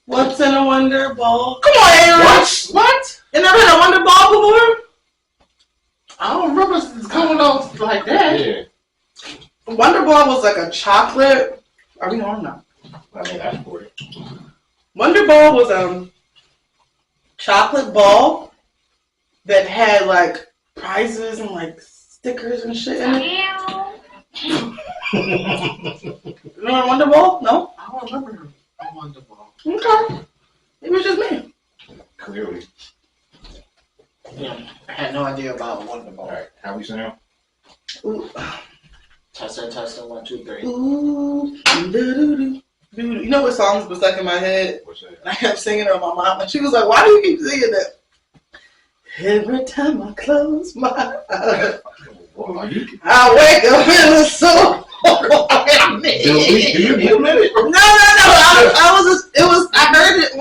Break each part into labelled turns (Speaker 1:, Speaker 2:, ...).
Speaker 1: What's in a Wonder Ball? Come on, Aaron.
Speaker 2: What?
Speaker 1: You never had a Wonder Ball before?
Speaker 2: I don't remember it's coming out like that.
Speaker 3: Yeah.
Speaker 1: Wonder Ball was like a chocolate. Are we on now?
Speaker 3: I mean, that's for it.
Speaker 1: Wonder Ball was a chocolate ball that had like prizes and like stickers and shit in it. You know Wonder Ball? No?
Speaker 2: I don't remember a Wonder Ball.
Speaker 1: Okay. It was just me.
Speaker 3: Clearly.
Speaker 2: Yeah, I had no idea about Wonder Ball.
Speaker 3: All right, how we sound?
Speaker 1: Ooh.
Speaker 2: Testing, 1, 2, 3.
Speaker 1: Ooh. Doo-doo-doo. You know what songs was stuck in my head?
Speaker 3: What's that?
Speaker 1: And I kept singing it on my mom, and she was like, "Why do you keep singing that?" Every time I close my eyes, I wake up in the soul.
Speaker 3: Do you admit it?
Speaker 1: No. I heard it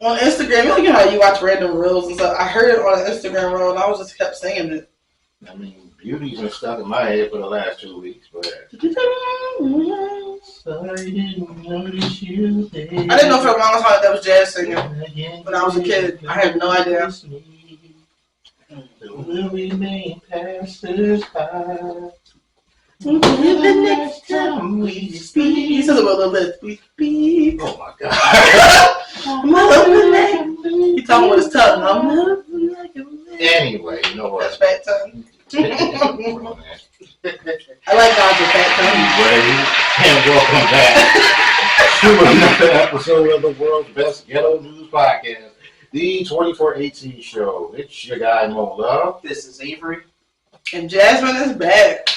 Speaker 1: on Instagram. You know how you watch random reels and stuff. I heard it on an Instagram reel, and I was just kept singing it.
Speaker 3: I mean, Beauty's been stuck in my head for the last 2 weeks, but sorry, didn't notice you there.
Speaker 1: I didn't know for a long time that was jazz singing when I was a kid. I had no idea.
Speaker 3: Will remain passers-by.
Speaker 1: The next time we speak. He says it with a list. We speak.
Speaker 3: Oh my God.
Speaker 1: I'm hoping that he talking with his tongue. I'm hoping like a man.
Speaker 3: Anyway, you know
Speaker 1: That's
Speaker 3: what?
Speaker 1: fat tongue.
Speaker 3: I
Speaker 1: I like God's with fat
Speaker 3: And welcome back to another episode of the world's best ghetto news podcast, the 2418 show. It's your guy Mo Love.
Speaker 2: This is Avery.
Speaker 1: tongue. And Jasmine is back.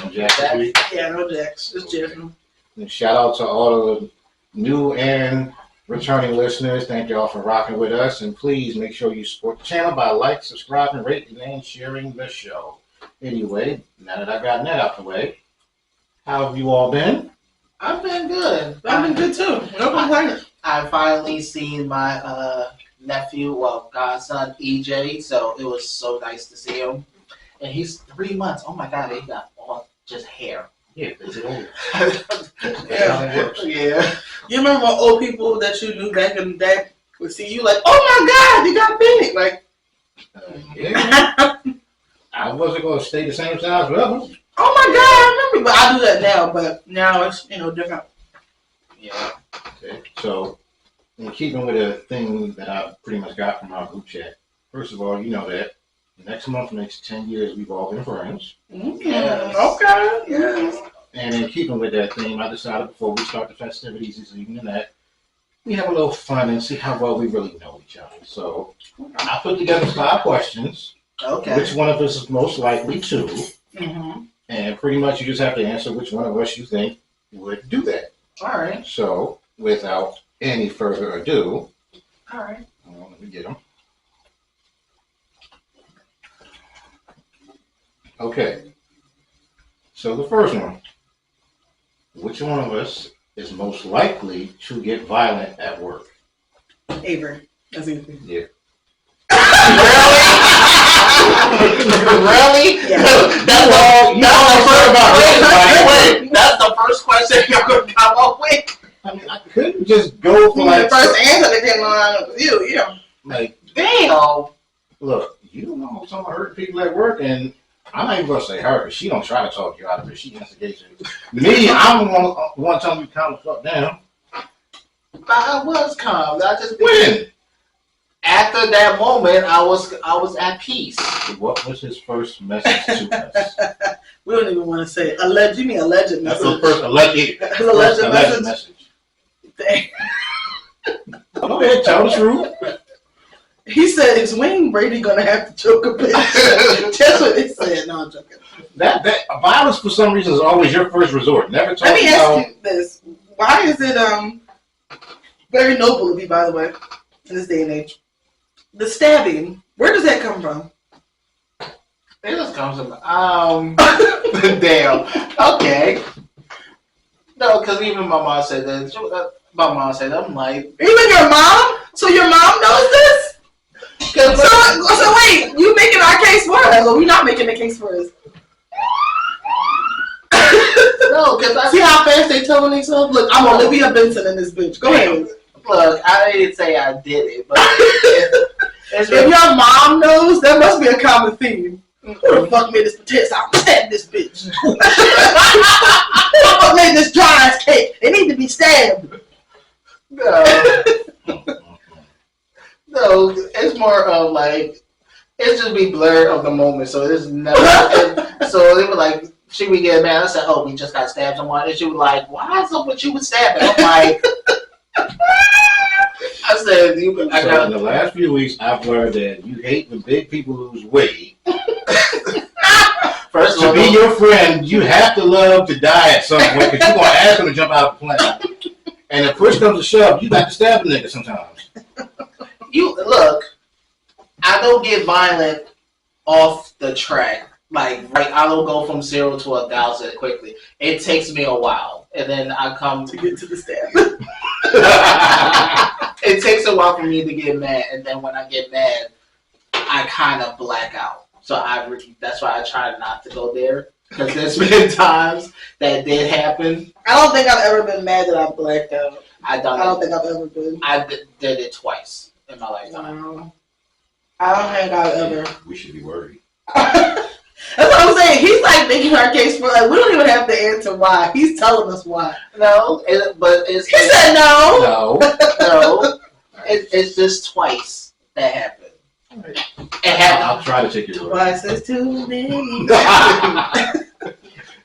Speaker 3: No Jack this week.
Speaker 1: Yeah, no Jax. Just Jasmine.
Speaker 3: And shout out to all of the new and returning listeners. Thank y'all for rocking with us. And please make sure you support the channel by liking, subscribing, rating, and sharing the show. Anyway, now that I got that out the way, how have you all been?
Speaker 2: I've been good.
Speaker 1: I've been good too. No complaining.
Speaker 2: I finally seen my godson EJ, so it was so nice to see him. And he's 3 months. Oh my God, he got all just hair.
Speaker 3: Yeah, it's old.
Speaker 2: Yeah.
Speaker 1: You remember when old people that you knew back in the day would see you like, oh my God, you got big. Like,
Speaker 3: Yeah. I wasn't going to stay the same size forever.
Speaker 1: oh my God, I remember. But I do that now, but now it's, different.
Speaker 2: Yeah.
Speaker 3: Okay. So, in keeping with a thing that I pretty much got from our group chat, first of all, you know that next month makes 10 years we've all been friends.
Speaker 2: Yes.
Speaker 1: Okay. Yes.
Speaker 3: And in keeping with that theme, I decided before we start the festivities this evening that we have a little fun and see how well we really know each other. So, I put together 5 questions.
Speaker 2: Okay.
Speaker 3: Which one of us is most likely to?
Speaker 1: Mm-hmm.
Speaker 3: And pretty much you just have to answer which one of us you think would do that.
Speaker 2: All right.
Speaker 3: So, without any further ado,
Speaker 2: All right.
Speaker 3: let me get them. Okay. So the first one. Which one of us is most likely to get violent at work?
Speaker 1: Avery. That's easy.
Speaker 3: Yeah.
Speaker 2: Really?
Speaker 1: Yeah.
Speaker 2: That's the first question you're going to come up with.
Speaker 3: I mean, I couldn't just go for like
Speaker 1: the first answer that came on with you, yeah.
Speaker 3: like,
Speaker 2: Damn.
Speaker 3: look, you don't know someone hurt people at work, and I'm not even gonna say her because she don't try to talk you out of it. She instigates it. Me, I'm the one telling you to calm the fuck down.
Speaker 2: I was calm. I just
Speaker 3: When?
Speaker 2: After that moment, I was at peace.
Speaker 3: What was his first message to us?
Speaker 1: We don't even want to say alleged. You mean alleged
Speaker 3: That's
Speaker 1: message?
Speaker 3: the first alleged message.
Speaker 1: Dang.
Speaker 3: Go ahead, tell the truth.
Speaker 1: He said, "Is Wayne Brady gonna have to choke a bitch?" That's what he said. No, I'm joking.
Speaker 3: That violence for some reason is always your first resort. Never talk
Speaker 1: Let me
Speaker 3: about.
Speaker 1: ask you this: why is it very noble of you, by the way, in this day and age? The stabbing. Where does that come from?
Speaker 2: It just comes from damn. Okay. No, because even my mom said that. My mom said, I'm like,
Speaker 1: Even your mom? So your mom knows this? So wait, you making our case for us, or we not making the case for us?
Speaker 2: No, because I
Speaker 1: see how fast they telling themselves. Look, I'm Olivia Benson in this bitch. Go ahead.
Speaker 2: Look, I didn't say I did it, but
Speaker 1: if your mom knows, that must be a common theme. Who the fuck made this potato salad? I'm stabbing this bitch. Who the fuck made this dry ass cake? They need to be stabbed.
Speaker 2: No, no, it's more of like it's just be blurred of the moment. So it's never. So they were like, she would get mad. I said, "Oh, we just got stabbed someone," and she was like, "Why is up what you would stab?" I'm like. I said, in
Speaker 3: the last few weeks, I've learned that you hate when big people lose weight.
Speaker 2: First of all,
Speaker 3: to be your friend, you have to love to die at some point because you're going to ask them to jump out of the plane. And if push comes to shove, you got to stab a nigga sometimes.
Speaker 2: You look, I don't get violent off the track. Like I don't go from 0 to 1,000 quickly. It takes me a while, and then I come
Speaker 1: to get to the stab.
Speaker 2: It takes a while for me to get mad, and then when I get mad, I kind of black out. So that's why I try not to go there because there's been times that did happen.
Speaker 1: I don't think I've ever been mad that I blacked out.
Speaker 2: I
Speaker 1: don't think I've ever been.
Speaker 2: I did it twice in my lifetime.
Speaker 1: Wow. I don't think I've ever.
Speaker 3: We should be worried.
Speaker 1: That's what I'm saying. He's like making our case for like we don't even have to answer why. He's telling us why.
Speaker 2: No, he
Speaker 1: said no.
Speaker 3: No.
Speaker 2: It's just twice that happened.
Speaker 3: Right.
Speaker 2: It happened.
Speaker 3: I'll try to take your word.
Speaker 1: Twice is too many.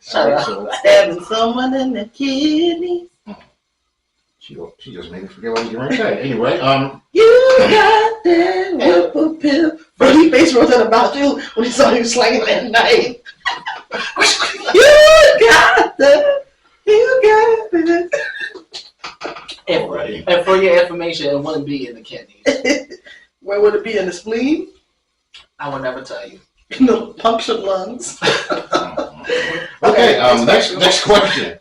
Speaker 2: Shut up.
Speaker 1: Stabbing someone in the kidneys.
Speaker 3: She just made me forget what I was going to say. Anyway,
Speaker 1: You got that whipper pill. But he face rolls out about you when he saw you slanging that knife. You got that. You got it.
Speaker 2: And for your information, it wouldn't be in the kidneys.
Speaker 1: Where would it be? In the spleen?
Speaker 2: I will never tell you.
Speaker 1: In the punctured lungs.
Speaker 3: Okay, next question.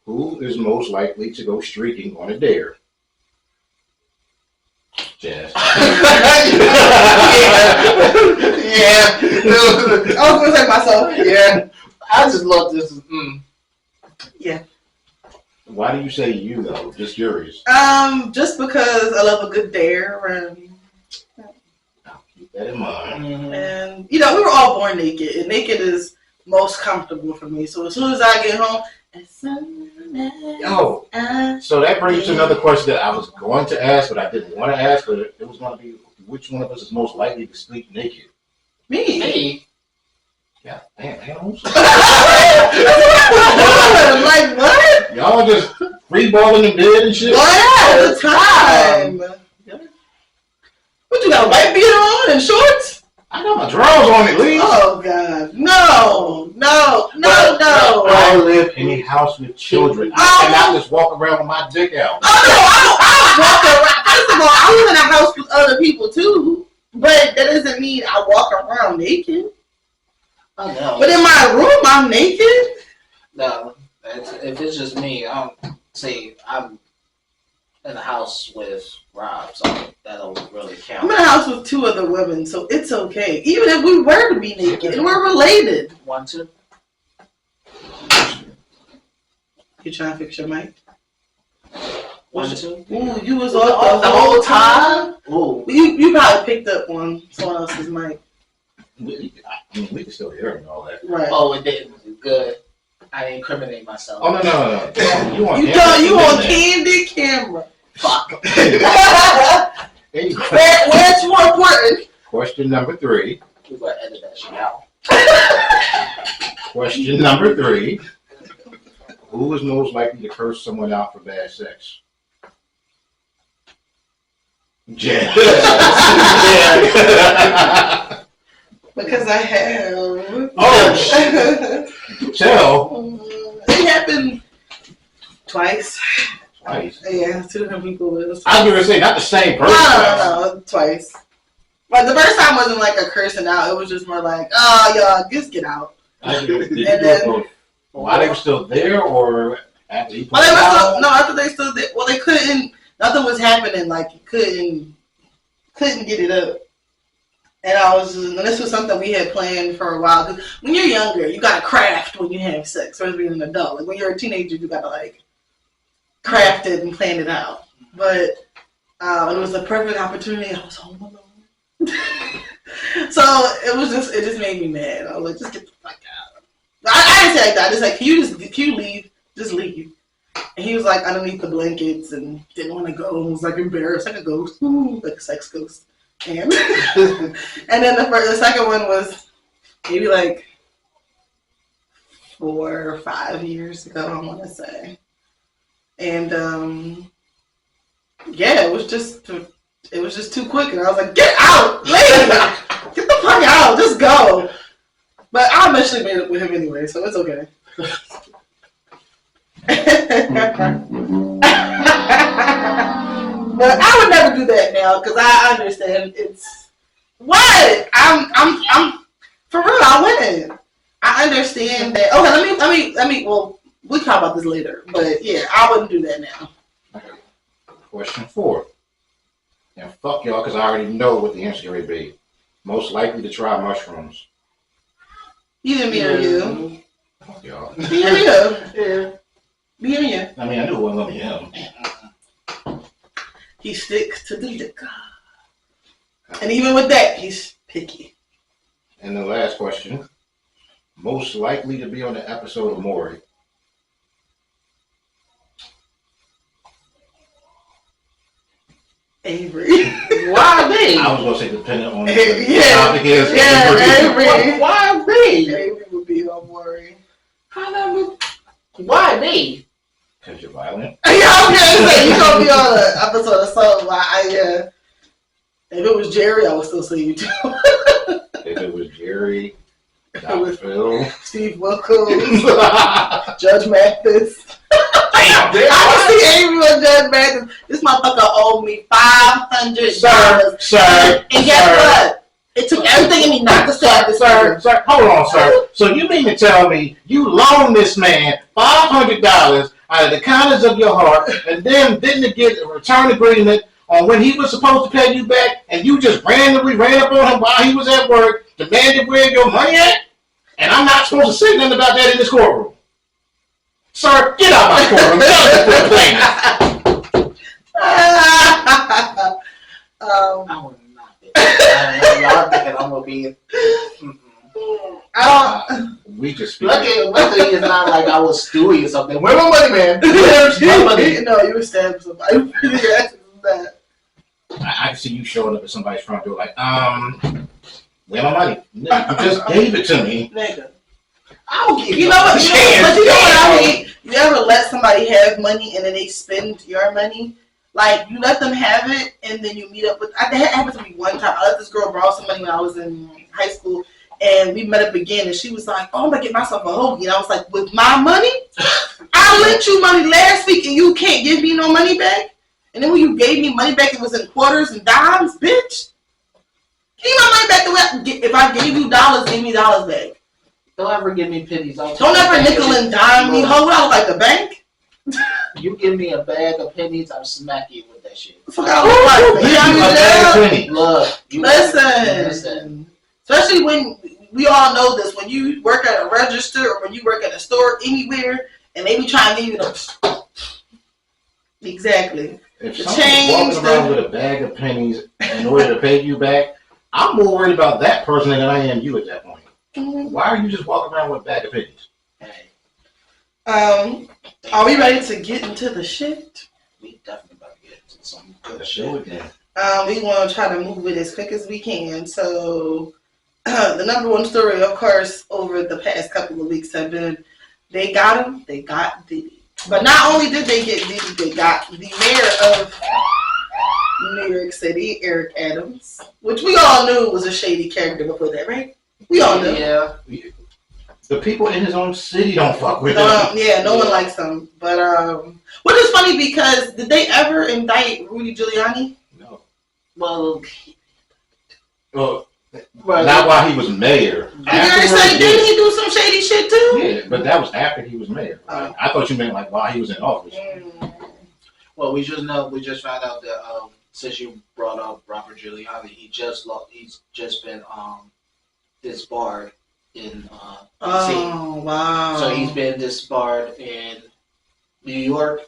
Speaker 3: Who is most likely to go streaking on a dare? Jazz.
Speaker 2: Yeah.
Speaker 1: I was going to say myself.
Speaker 2: Yeah. I just love this.
Speaker 1: Yeah.
Speaker 3: Why do you say you though? Just curious.
Speaker 1: Just because I love a good dare and
Speaker 3: Keep that in mind.
Speaker 1: and we were all born naked and naked is most comfortable for me. So as soon as I get home,
Speaker 3: so that brings to another question that I was going to ask, but I didn't want to ask, but it was going to be which one of us is most likely to sleep naked?
Speaker 2: Me.
Speaker 3: Yeah, damn, animals.
Speaker 1: Like what?
Speaker 3: Y'all just free balling in bed and shit.
Speaker 1: All the time. What you got, a white beater on and shorts?
Speaker 3: I got my drawers on at least.
Speaker 1: Oh God, no.
Speaker 3: I live in a house with children. I cannot just walk around with my dick out.
Speaker 1: Oh no, I don't walk around. First of all, I live in a house with other people too, but that doesn't mean I walk around naked.
Speaker 2: Oh no.
Speaker 1: But in my room, I'm naked.
Speaker 2: No, if it's just me, I'm in the house with Rob, so that don't really count.
Speaker 1: I'm in a house with 2 other women, so it's okay. Even if we were to be naked and we're related.
Speaker 2: 1, 2.
Speaker 1: You trying to fix your mic?
Speaker 2: 1, 2.
Speaker 1: Ooh, you was off
Speaker 2: the whole time.
Speaker 1: Ooh, you probably picked up on someone else's mic.
Speaker 3: We can still hear him and all that.
Speaker 1: Right.
Speaker 2: Oh, it didn't. Good. I incriminate myself.
Speaker 3: Oh no. You
Speaker 1: on candid camera.
Speaker 2: Fuck.
Speaker 3: Anyway,
Speaker 1: where it's more important.
Speaker 3: Question number 3.
Speaker 2: We gotta edit that shit out.
Speaker 3: Question number 3. Who is most likely to curse someone out for bad sex? Jen.
Speaker 1: Because I have.
Speaker 3: Oh, shit. Tell.
Speaker 1: It happened twice.
Speaker 3: Twice?
Speaker 1: Yeah, 2 different people.
Speaker 3: I was going to say, not the same person.
Speaker 1: No, twice. But the first time wasn't like a cursing out. It was just more like, oh, y'all, just get out.
Speaker 3: Did you do it both while they were still there or after he put
Speaker 1: after they still there. Well, they couldn't, nothing was happening. Like, you couldn't get it up. And this was something we had planned for a while. Because when you're younger, you gotta craft when you have sex, or being an adult. Like when you're a teenager, you gotta like craft it and plan it out. But it was a perfect opportunity. I was home alone, so it just made me mad. I was like, just get the fuck out. I didn't say like that. I just like, can you leave? Just leave. And he was like underneath the blankets and didn't want to go. And was like embarrassed, like a ghost, like a sex ghost. And and then the second one was maybe like 4 or 5 years ago, I want to say. And yeah, it was just too quick, and I was like, get out, leave, get the fuck out, just go. But I eventually made it with him anyway, so it's okay. But I would never do that now because I understand it's what I'm for real. I wouldn't. I understand that. Okay, let me. Well, we'll talk about this later. But yeah, I wouldn't do that now.
Speaker 3: Okay. Question 4. And fuck y'all, because I already know what the answer would be. Most likely to try mushrooms.
Speaker 1: Either me or you.
Speaker 3: Fuck y'all.
Speaker 1: Me or you. Yeah. Me or you.
Speaker 3: I mean, I knew it wasn't gonna be him.
Speaker 1: He sticks to the liquor. And even with that, he's picky.
Speaker 3: And the last question. Most likely to be on the episode of Maury.
Speaker 1: Avery.
Speaker 2: Why me?
Speaker 3: I was gonna say depending on the
Speaker 1: topic
Speaker 3: is.
Speaker 1: Yeah, Avery.
Speaker 2: Why me?
Speaker 1: Avery would be on Maury.
Speaker 2: Why me?
Speaker 3: Because you're violent.
Speaker 1: Yeah, I'm gonna say you're gonna be on an episode of something. If it was Jerry, I would still say you too.
Speaker 3: If it was Jerry, Dr. Phil,
Speaker 1: Steve Wilkos, Judge Mathis.
Speaker 3: Damn,
Speaker 1: I can see Avery with Judge Mathis. This motherfucker owed me $500.
Speaker 3: Sir.
Speaker 1: And guess what? It took everything in me not to stab this man.
Speaker 3: Sir, hold on, sir. So you mean to tell me you loaned this man $500 out of the kindness of your heart, and then didn't get a return agreement on when he was supposed to pay you back, and you just randomly ran up on him while he was at work, demanded where your money at? And I'm not supposed to say nothing about that in this courtroom. Sir, get out of my courtroom.
Speaker 2: I would not be. Y'all thinking I'm gonna be.
Speaker 3: We just
Speaker 2: luckily it's not like I was Stewie or something. Where my money, man?
Speaker 1: No, you were stabbing somebody.
Speaker 3: I can see you showing up at somebody's front door like, where my money? You just gave it to me.
Speaker 1: Nigga.
Speaker 2: I'll give
Speaker 1: you. But you know what I mean? You ever let somebody have money and then they spend your money? Like, you let them have it and then you meet up with... That happened to me one time. I let this girl borrow some money when I was in high school, and we met up again, and she was like, oh, I'm going to get myself a hoagie. And I was like, with my money? I lent you money last week and you can't give me no money back? And then when you gave me money back, it was in quarters and dimes, bitch. Give me my money back the way if I gave you dollars, give me dollars back.
Speaker 2: Don't ever give me pennies.
Speaker 1: Don't ever nickel and dime me. Hold out like the bank.
Speaker 2: You give me a bag of pennies, I'll smack you with that shit.
Speaker 1: Listen. Especially when we all know this, when you work at a register or when you work at a store anywhere, and they be trying to give you the exactly.
Speaker 3: If someone's walking around with a bag of pennies in order to pay you back, I'm more worried about that person than I am you at that point. Mm-hmm. Why are you just walking around with a bag of pennies?
Speaker 1: Are we ready to get into the shit?
Speaker 2: We definitely about to get into some
Speaker 3: good shit again.
Speaker 1: We want to try to move it as quick as we can. So, the number one story, of course, over the past couple of weeks have been they got him, they got Diddy. But not only did they get Diddy, they got the mayor of New York City, Eric Adams, which we all knew was a shady character before that, right? We all knew.
Speaker 2: Yeah.
Speaker 3: The people in his own city don't fuck with him.
Speaker 1: Yeah, no one likes him. But which is funny because did they ever indict Rudy Giuliani?
Speaker 3: No.
Speaker 2: Well,
Speaker 3: not while he was mayor.
Speaker 1: Didn't he do some shady shit too?
Speaker 3: Yeah, but that was after he was mayor. Right? I thought you meant like while he was in office.
Speaker 2: Well, we just found out that since you brought brought up Robert Giuliani. He's just been disbarred in DC.
Speaker 1: Oh, wow.
Speaker 2: So he's been disbarred in New York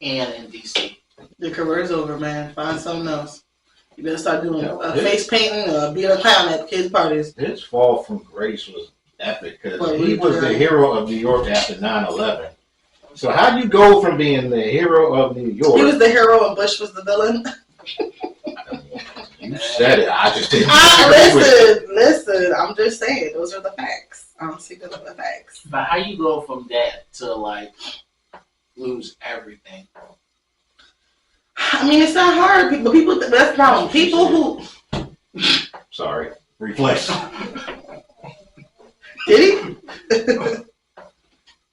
Speaker 2: and in DC.
Speaker 1: Your career's over, man. Find something else. You better start doing face painting or being a clown at kids' parties.
Speaker 3: His fall from grace was epic because he was the hero of New York after 9/11. So how do you go from being the hero of New York?
Speaker 1: He was the hero and Bush was the villain.
Speaker 3: You said it. I just didn't.
Speaker 1: Listen. I'm just saying. Those are the facts. I don't see those are the facts.
Speaker 2: But how you go from that to like lose everything?
Speaker 1: I mean, it's not hard. People. That's the problem. People who.
Speaker 3: Sorry. Reflex.
Speaker 1: Did he?
Speaker 3: The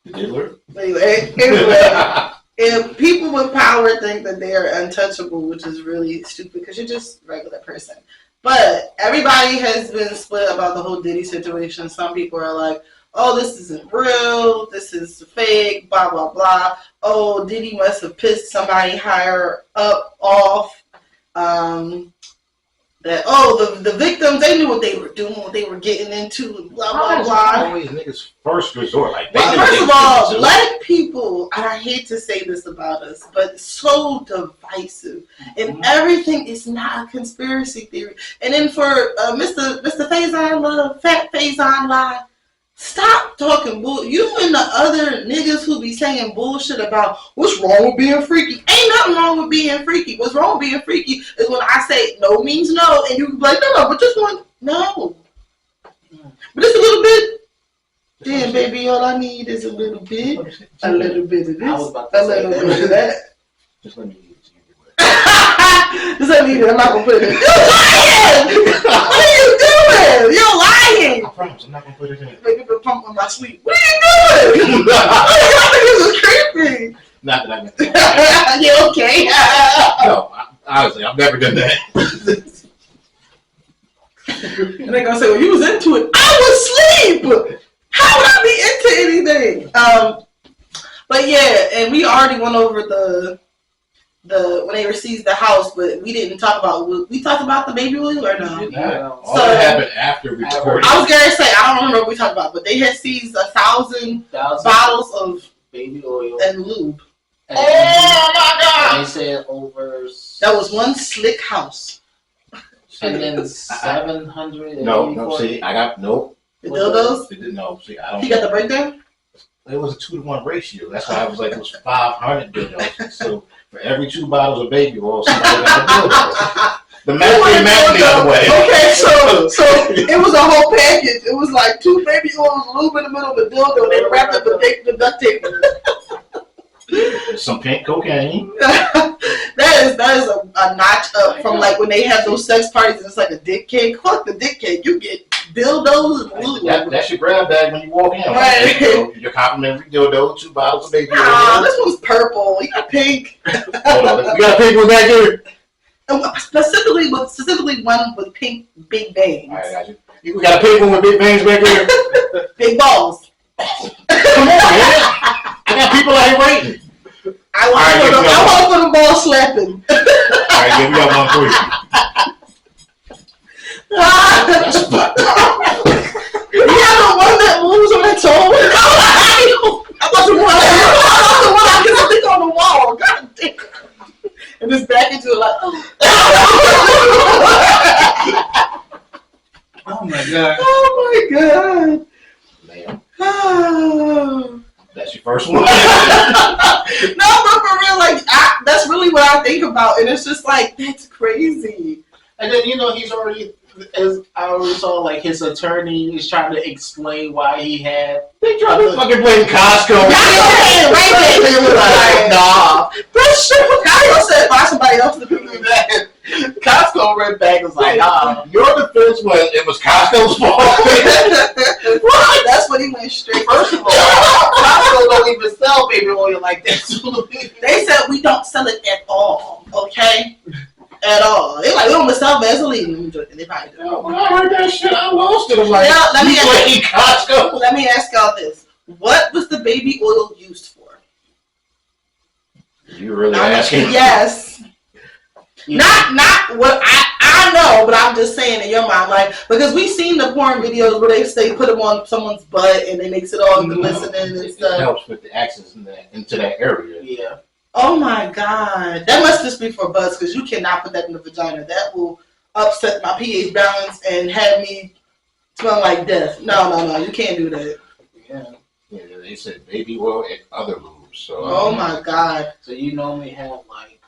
Speaker 3: Diddler.
Speaker 1: Anyway, if people with power think that they are untouchable, which is really stupid because you're just a regular person. But everybody has been split about the whole Diddy situation. Some people are like, oh, this isn't real. This is fake, blah, blah, blah. Oh, Diddy must have pissed somebody higher up off. The victims, they knew what they were doing, what they were getting into, and blah, blah, blah.
Speaker 3: Always niggas' first resort. Like,
Speaker 1: well, first of all, black people, and I hate to say this about us, but it's so divisive. And everything is not a conspiracy theory. And then for Mr. Faison Love, Fat Faison Lie, stop talking bull. You and the other niggas who be saying bullshit about what's wrong with being freaky. Ain't nothing wrong with being freaky. What's wrong with being freaky is when I say no means no, and you be like, no, but just one, no. But just a little bit. Damn, baby, all I need is a little bit of this, a little bit of that.
Speaker 3: Just let me eat it.
Speaker 1: Just let me eat it. I'm not gonna put it in. You're lying! What are you doing? You're lying!
Speaker 3: I promise, I'm not gonna put it in.
Speaker 1: Baby, put pump on my sweet. What are you doing? This is creepy.
Speaker 3: Not that I meant.
Speaker 1: You okay?
Speaker 3: No, honestly, I've never done that.
Speaker 1: And they're gonna say, well, you was into it. I was asleep! How would I be into anything? But yeah, and we already went over the when they seized the house, but we didn't talk about. We talked about the baby oil or no?
Speaker 3: Yeah. All that happened after we recorded.
Speaker 1: I was gonna say I don't remember what we talked about, but they had seized 1,000 bottles of
Speaker 2: baby oil
Speaker 1: and lube.
Speaker 2: And
Speaker 1: oh my god!
Speaker 2: And they said over.
Speaker 1: That was one slick house.
Speaker 2: And then 700.
Speaker 3: No. See, I got no.
Speaker 1: The dildos?
Speaker 3: No, see, I don't.
Speaker 1: You got the breakdown?
Speaker 3: It was a 2-to-1 ratio. That's why I was like, it was 500 dildos. So for every 2 bottles of baby oil, somebody got a dildo. The math ain't math the other way.
Speaker 1: Okay, so it was a whole package. It was like 2 baby oils, lube in the middle of the dildo, and they wrapped up the duct tape.
Speaker 3: Some pink cocaine.
Speaker 1: that is a notch up from like when they have those sex parties and it's like a dick cake. Fuck the dick cake. You get dildos and lube.
Speaker 3: That's your grab bag when you walk in.
Speaker 1: Right.
Speaker 3: Like, your complimentary dildo, 2 bottles of baby oil.
Speaker 1: Ah, this one's purple. You got pink.
Speaker 3: Hold on. You got a pink one back here?
Speaker 1: Specifically one with pink big bangs.
Speaker 3: All right, got you. You got a pink one with big bangs back here?
Speaker 1: Big balls.
Speaker 3: Come on, man. I got people out here waiting.
Speaker 1: I want to put them ball slapping.
Speaker 3: All right, give me one for you.
Speaker 1: You have the one that moves on its own? I want the one I can stick on the wall. God damn. And just back into it like,
Speaker 2: oh my god.
Speaker 1: Oh my god.
Speaker 3: Ma'am.
Speaker 1: Oh.
Speaker 3: That's your first one?
Speaker 1: No, but for real, like, that's really what I think about. And it's just like, that's crazy.
Speaker 2: And then, he's already, as I already saw, like, his attorney is trying to explain why he had.
Speaker 3: They trying to fucking blame Costco.
Speaker 1: Nah. That's shit what Kyle said by somebody else to do that.
Speaker 2: Costco ran back and was like,
Speaker 3: your defense was it was Costco's fault.
Speaker 1: What? That's what he went straight.
Speaker 2: First of all, Costco don't even sell baby oil like that.
Speaker 1: They said we don't sell it at all, okay? At all. They like, we don't sell Vaseline. They probably do.
Speaker 3: When I heard that shit, I lost it. I'm like,
Speaker 1: Costco. Let me ask y'all this. What was the baby oil used for?
Speaker 3: You really asking?
Speaker 1: Yes. Not what I know, but I'm just saying in your mind, like, because we've seen the porn videos where they say put them on someone's butt and it makes it all glistening and stuff.
Speaker 3: It helps with the access into that area.
Speaker 2: Yeah.
Speaker 1: Oh my God, that must just be for buzz, because you cannot put that in the vagina. That will upset my pH balance and have me smell like death. No, you can't do that.
Speaker 2: Yeah.
Speaker 3: Yeah, they said baby oil and other lubes. So.
Speaker 1: Oh my God.
Speaker 2: So you normally have like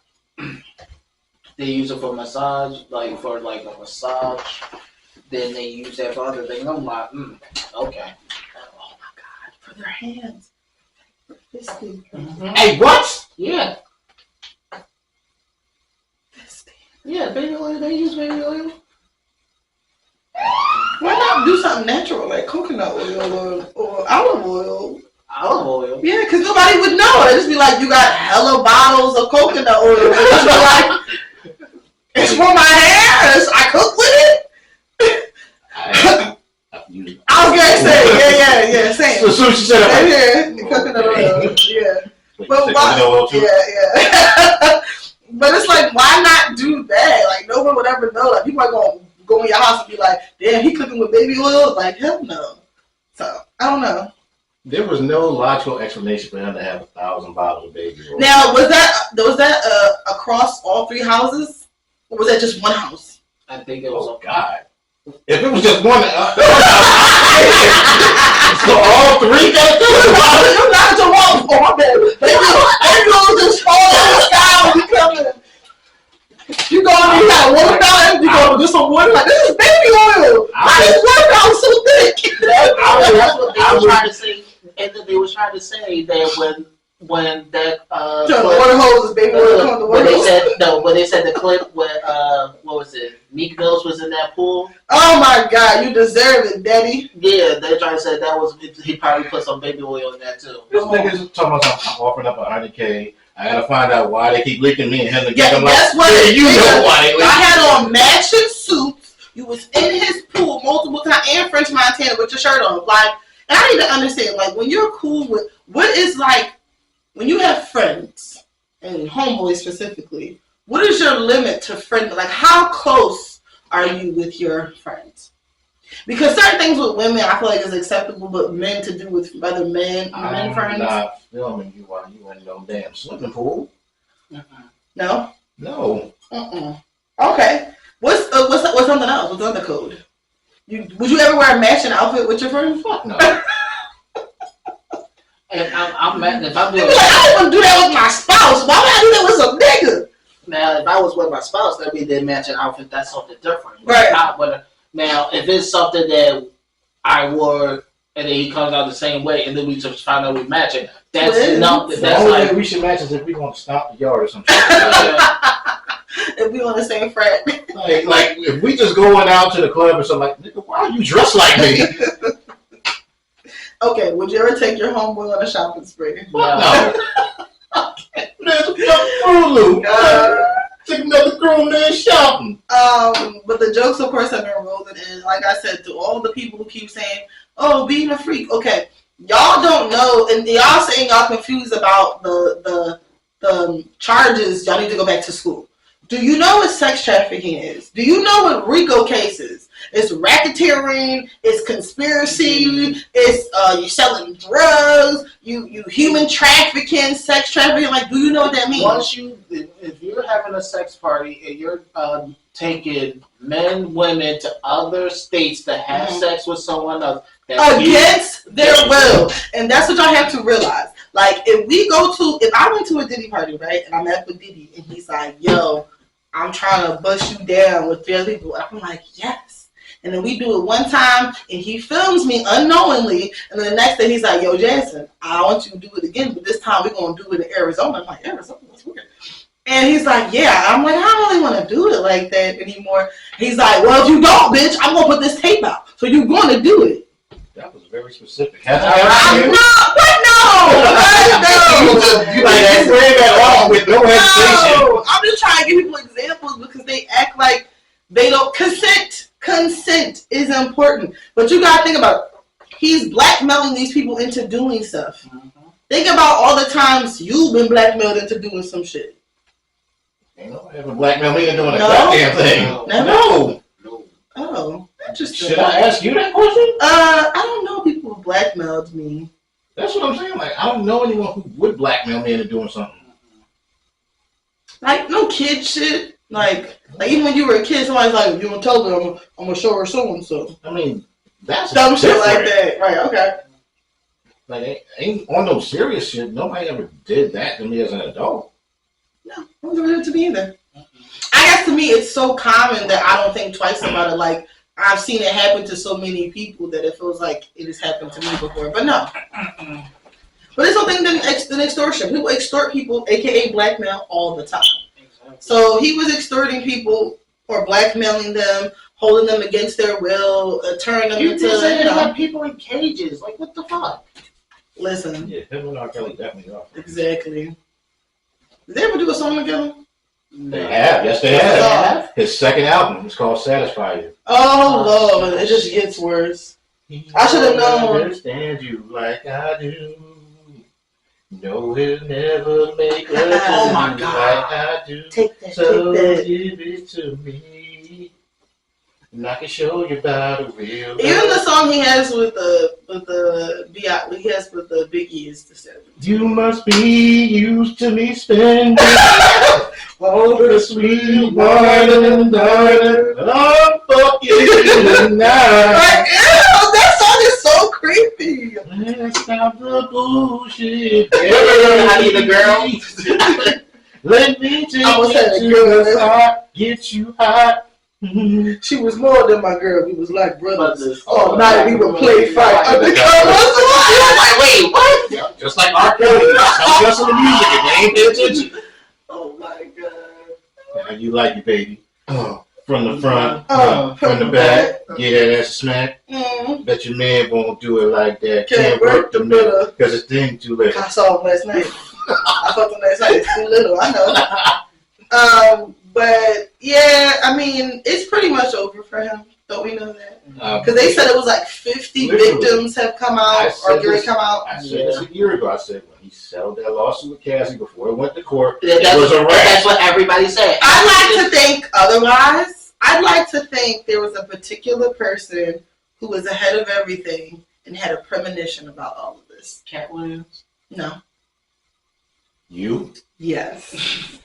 Speaker 2: they use it for massage, like for like a massage. Then they use that for other things. I'm like, okay.
Speaker 1: Oh my God, for their hands. Fisting.
Speaker 2: Mm-hmm.
Speaker 3: Hey, what?
Speaker 2: Yeah.
Speaker 1: Fisting.
Speaker 2: Yeah, baby oil. They use baby oil.
Speaker 1: Why not do something natural like coconut oil or olive oil?
Speaker 2: Olive oil.
Speaker 1: Yeah, because nobody would know. It'd just be like, you got hella bottles of coconut oil. It'd just be like, it's for my hair. I cook with it. I was going to say, yeah, same.
Speaker 3: So she said
Speaker 1: that. Yeah, coconut oil. Yeah. But why? Yeah. But it's like, why not do that? Like, no one would ever know. Like, people are going to go in your house and be like, damn, he cooking with baby oil? Like, hell no. So, I don't know.
Speaker 3: There was no logical explanation for him to have 1,000 bottles of baby oil.
Speaker 1: Now, was that across all three houses? Or was that just one house?
Speaker 2: I think it was.
Speaker 3: Oh, God. If it was just one, so all three got to do it.
Speaker 1: You're not to walk for it. Baby oil just fall out of the sky when you come in. You go and you got water fountain, you go just some water, like, this is baby oil. Why is water fountain so thick?
Speaker 2: That's what they were trying to say. And then they were trying to say that when that
Speaker 1: the water hose is baby oil.
Speaker 2: When they said the clip when what was it? Meek Mills was in that pool.
Speaker 1: Oh my God, you deserve it, Daddy.
Speaker 2: Yeah, they're trying to say that was he probably put some baby oil in that too.
Speaker 3: This nigga's talking about I'm offering up $100K. I gotta find out why they keep linking me and him together.
Speaker 1: Yeah, that's what
Speaker 3: you know why they
Speaker 1: I had on matching suits. You was in his pool multiple times and French Montana with your shirt on. Like, and I need to understand, like, when you're cool with what is like when you have friends and homeboys specifically, what is your limit to friend? Like, how close are you with your friends? Because certain things with women, I feel like is acceptable, but men to do with other men friends.
Speaker 3: I'm not filming you while you in no damn swimming pool.
Speaker 1: No.
Speaker 3: No.
Speaker 1: Okay. What's something else? What's another code? Would you ever wear a matching outfit with your friends?
Speaker 3: Fuck no.
Speaker 2: And I'm mad if I'm doing.
Speaker 1: Like, I don't want to do that with my spouse. Why would I do that with some nigga?
Speaker 2: Now, if I was with my spouse, that'd be their matching outfit. That's something different.
Speaker 1: Right.
Speaker 2: Now, if it's something that I wore and then he comes out the same way, and then we just find out we matching, that's nothing.
Speaker 3: The only way we should match is if we want to stomp the yard or something.
Speaker 1: If we on the same frat.
Speaker 3: Like if we just going out to the club or something, like, nigga, why are you dressed like me?
Speaker 1: Okay, would you ever take your homeboy on a shopping spree?
Speaker 3: No. There's a Fruit Loop. Take another grown man shopping.
Speaker 1: But the jokes, of course, have been rolling in. Like I said, to all the people who keep saying, "Oh, being a freak." Okay, y'all don't know, and y'all saying y'all confused about the charges. Y'all need to go back to school. Do you know what sex trafficking is? Do you know what RICO case is? It's racketeering. It's conspiracy. It's you selling drugs. You human trafficking, sex trafficking. Like, do you know what that means?
Speaker 2: Once if you're having a sex party and you're taking men, women to other states to have sex with someone else
Speaker 1: against their will, and that's what y'all have to realize. Like, if I went to a Diddy party, right, and I met with Diddy, and he's like, "Yo, I'm trying to bust you down with 3 other people," I'm like, "Yes." And then we do it one time, and he films me unknowingly. And then the next day, he's like, "Yo, Jasmine, I want you to do it again, but this time we're going to do it in Arizona." I'm like, "Arizona? That's weird." And he's like, "Yeah." I'm like, "I don't really want to do it like that anymore." He's like, "Well, if you don't, bitch, I'm going to put this tape out. So you're going to do it."
Speaker 3: That was very specific.
Speaker 1: I'm not, what? No!
Speaker 3: You ran that off with no hesitation.
Speaker 1: No, I'm just trying to give people examples because they act like they don't consent. Consent is important. But you gotta think about it. He's blackmailing these people into doing stuff. Think about all the times you've been blackmailed into doing some shit.
Speaker 3: Ain't nobody ever blackmail me into doing a
Speaker 1: No.
Speaker 3: goddamn thing.
Speaker 1: Never?
Speaker 3: No.
Speaker 1: Oh, interesting.
Speaker 3: Should I ask you that question?
Speaker 1: I don't know people who blackmailed me.
Speaker 3: That's what I'm saying. Like, I don't know anyone who would blackmail me into doing something.
Speaker 1: Like, no kid shit. Like even when you were a kid, somebody's like, you don't tell them, I'm gonna show her so and so.
Speaker 3: I mean, that's
Speaker 1: Dumb shit
Speaker 3: different.
Speaker 1: like that. Right, okay.
Speaker 3: Like, ain't on no serious shit. Nobody ever did that to me as an adult.
Speaker 1: No, don't do it to me either. I guess to me, it's so common that I don't think twice about it. Like, I've seen it happen to so many people that it feels like it has happened to me before. But no. But it's something than extortion. People extort people, a.k.a. blackmail, all the time. So he was extorting people or blackmailing them, holding them against their will, turning them into...
Speaker 2: You said have people in cages. Like, what the fuck?
Speaker 1: Listen.
Speaker 3: Yeah, him and R. Kelly definitely are.
Speaker 1: Exactly. Did they ever do a song together?
Speaker 3: They have. Yes, they have. His second album is called Satisfy You.
Speaker 1: Oh, Lord. It just gets worse. I should have known.
Speaker 3: Understand you like I do. No, he'll never make us
Speaker 2: Oh my
Speaker 3: like
Speaker 2: God.
Speaker 3: I do.
Speaker 1: Take that,
Speaker 3: So
Speaker 1: take that.
Speaker 3: give it to me, and I can show you about a real.
Speaker 1: Even the song he has with the Biggie is disturbing.
Speaker 3: You must be used to me spending all the sweet wine and dining. I'm fucking you tonight.
Speaker 1: Like, ew, that song is so creepy.
Speaker 3: Let's stop the bullshit.
Speaker 2: I need a girl.
Speaker 3: Let me take
Speaker 1: I was had a
Speaker 3: you
Speaker 1: girl.
Speaker 3: to the side, get you hot.
Speaker 1: She was more than my girl. We was like brothers.
Speaker 3: Oh,
Speaker 1: Oh, night we would play fight.
Speaker 2: Like, wait, what?
Speaker 3: Just like R. Kelly, I'm just on the music and they ain't pay attention.
Speaker 1: Oh my God.
Speaker 3: How you like it, baby? From the front,
Speaker 1: Oh,
Speaker 3: from the back, get that ass a smack.
Speaker 1: Mm.
Speaker 3: Bet your man won't do it like that.
Speaker 1: Can't work the middle.
Speaker 3: Because it's thing too late.
Speaker 1: I saw him last night. I fucked him last night. It's too little, I know. But yeah, I mean, it's pretty much over for him. Don't we know that? Because they said it was like 50 victims have come out or going to come out.
Speaker 3: I said this a year ago. I said when he settled that lawsuit with Cassie before it went to court,
Speaker 2: That's
Speaker 3: it was a wrap.
Speaker 2: That's what everybody said.
Speaker 1: I'd like to think otherwise. I'd like to think there was a particular person who was ahead of everything and had a premonition about all of this.
Speaker 2: Cat Williams?
Speaker 1: No.
Speaker 3: You?
Speaker 1: Yes.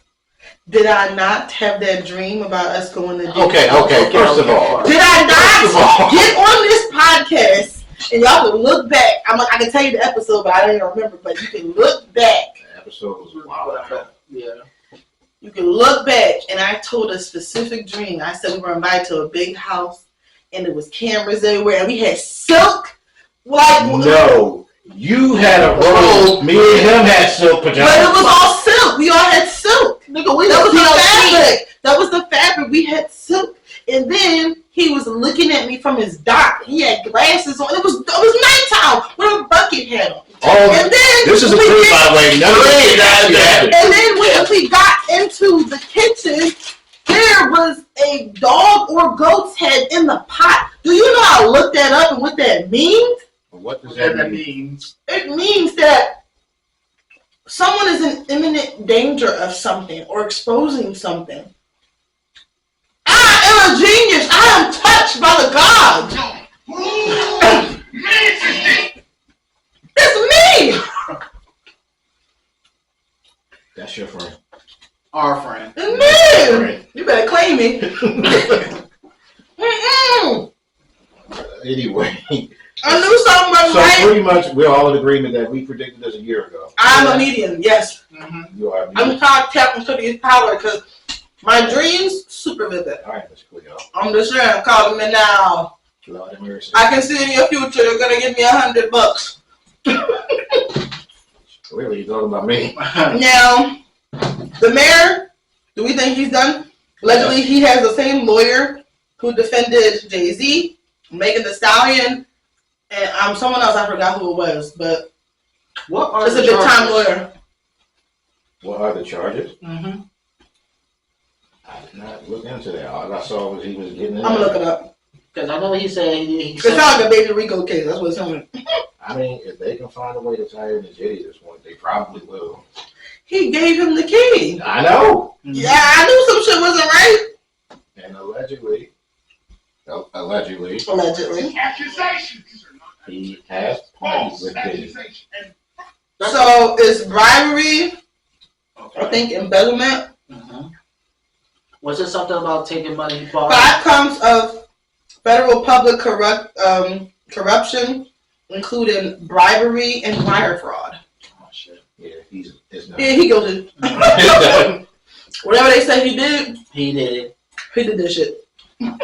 Speaker 1: Did I not have that dream about us going to
Speaker 3: Okay. First of all.
Speaker 1: Did I not get on this podcast and y'all can look back? I can tell you the episode, but I don't even remember. But you can look back.
Speaker 3: The episode was wild.
Speaker 2: Yeah.
Speaker 1: You can look back, and I told a specific dream. I said we were invited to a big house, and there was cameras everywhere, and we had silk.
Speaker 3: No, you had a robe. Me and him had silk pajamas.
Speaker 1: But it was all silk. We all had silk. Nigga, that was the fabric. That was the fabric. We had silk. And then he was looking at me from his dock. He had glasses on. It was nighttime with a bucket hat on.
Speaker 3: Oh,
Speaker 1: and then
Speaker 3: this is a truth, by the way. None of this.
Speaker 1: And then when we got into the kitchen, there was a dog or goat's head in the pot. Do you know I looked that up and what that means?
Speaker 3: What does that mean?
Speaker 1: It means that someone is in imminent danger of something or exposing something. I am a genius. I am touched by the gods. It's me.
Speaker 3: That's your friend.
Speaker 2: Our friend.
Speaker 1: It's me. You better claim me.
Speaker 3: Anyway.
Speaker 1: I knew something was
Speaker 3: So
Speaker 1: right.
Speaker 3: pretty much we're all in agreement that we predicted this a year ago.
Speaker 1: I'm a medium, yes.
Speaker 2: Mm-hmm.
Speaker 3: You are.
Speaker 1: I'm trying to tap into these power because my dreams super vivid.
Speaker 3: All right, let's click out.
Speaker 1: I'm just saying, I'm calling me now.
Speaker 3: Lord have mercy.
Speaker 1: I can see in your future you're gonna give me $100.
Speaker 3: Really, you're talking about me?
Speaker 1: Now, the mayor, do we think he's done? Allegedly, he has the same lawyer who defended Jay-Z, Megan Thee Stallion, and someone else, I forgot who it was, but
Speaker 2: What are
Speaker 1: it's a
Speaker 2: the
Speaker 1: big time
Speaker 2: charges?
Speaker 1: lawyer.
Speaker 3: What are the charges?
Speaker 1: Mm-hmm.
Speaker 3: I did not look into that. All I saw was he was getting.
Speaker 1: I'm gonna look it up.
Speaker 2: Because I know he said
Speaker 1: It sounds like a baby Rico case. That's what it's sounding.
Speaker 3: I mean, if they can find a way to tie in the Jitty this one, they probably will.
Speaker 1: He gave him the key.
Speaker 3: I know.
Speaker 1: Yeah, I
Speaker 3: Allegedly.
Speaker 1: Accusations.
Speaker 3: He has parties with Diddy.
Speaker 1: So it's bribery,
Speaker 2: Okay.
Speaker 1: I think embezzlement.
Speaker 2: Mm-hmm. Was it something about taking money far?
Speaker 1: 5 counts of federal public corruption, including bribery and wire fraud.
Speaker 2: Oh shit.
Speaker 3: Yeah, it's not.
Speaker 1: Yeah, he guilty. Whatever they say he did
Speaker 2: He did
Speaker 1: this shit.
Speaker 3: No,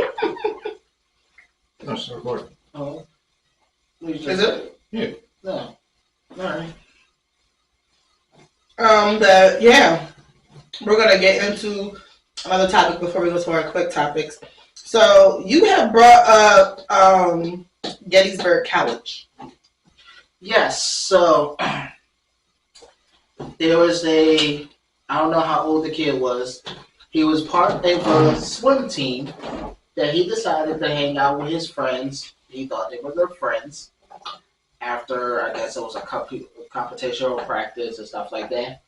Speaker 3: it's recording.
Speaker 2: Oh.
Speaker 1: Is it?
Speaker 3: Yeah.
Speaker 2: No. Alright.
Speaker 1: We're gonna get into another topic before we go to our quick topics. So you have brought up Gettysburg College.
Speaker 2: Yes, so there was I don't know how old the kid was. He was part of a swim team that he decided to hang out with his friends. He thought they were their friends. After, I guess it was a competition or practice and stuff like that.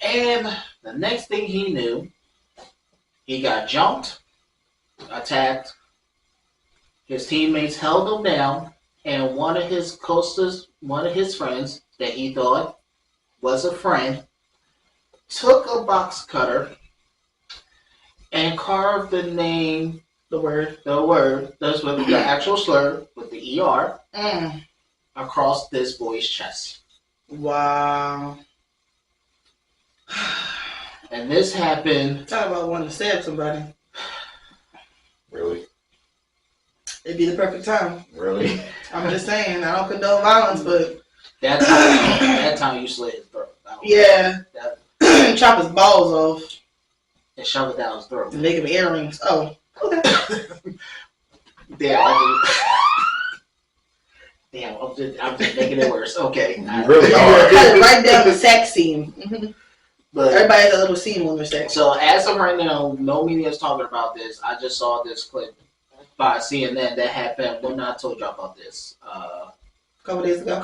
Speaker 2: And the next thing he knew, he got jumped, attacked. His teammates held him down, and one of his friends that he thought was a friend, took a box cutter and carved the name, the word, that's with the actual slur, with the ER, across this boy's chest.
Speaker 1: Wow.
Speaker 2: And this happened.
Speaker 1: Talk about wanting to stab somebody.
Speaker 3: Really?
Speaker 1: It'd be the perfect time.
Speaker 3: Really?
Speaker 1: I'm just saying, I don't condone violence, but
Speaker 2: that time you slit his throat.
Speaker 1: yeah. Chop his balls off.
Speaker 2: And shove it down his throat.
Speaker 1: And make him earrings. Oh, okay.
Speaker 2: Damn, I'm just making it worse. Okay.
Speaker 3: You really are.
Speaker 1: Cut it right down the sex scene. Mm-hmm.
Speaker 2: But
Speaker 1: everybody has a little scene when they're sex.
Speaker 2: So as of right now, no media is talking about this. I just saw this clip by CNN that happened when I told you about this.
Speaker 1: A couple days ago.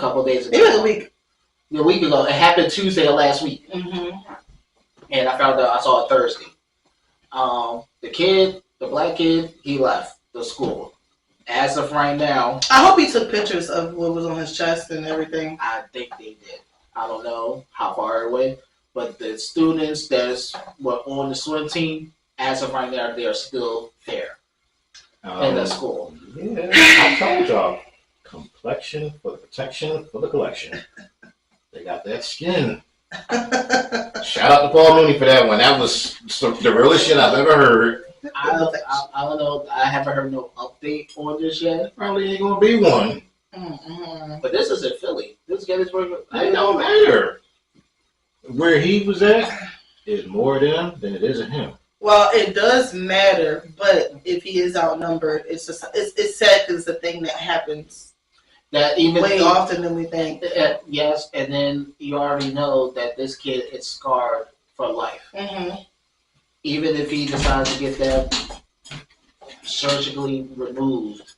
Speaker 2: Maybe
Speaker 1: a week.
Speaker 2: A week ago. It happened Tuesday of last week.
Speaker 1: Mm-hmm.
Speaker 2: And I saw it Thursday. The black kid, he left the school. As of right now,
Speaker 1: I hope he took pictures of what was on his chest and everything.
Speaker 2: I think they did. I don't know how far away, but the students that were on the swim team, as of right now, they are still there in the school.
Speaker 3: Yeah, I told y'all. Complexion for the protection for the collection. They got that skin. Shout out to Paul Mooney for that one. That was the realest shit I've ever heard.
Speaker 2: I don't know. I haven't heard no update on this yet.
Speaker 3: Probably ain't gonna be one.
Speaker 1: Mm-hmm.
Speaker 2: But this is in Philly. This is Gettysburg.
Speaker 3: It don't matter. Where he was at is more them than it is of him.
Speaker 1: Well, it does matter, but if he is outnumbered, it's sad because it's a thing that happens
Speaker 2: that even
Speaker 1: way often than we think.
Speaker 2: Yes, and then you already know that this kid is scarred for life.
Speaker 1: Mm-hmm.
Speaker 2: Even if he decides to get that surgically removed,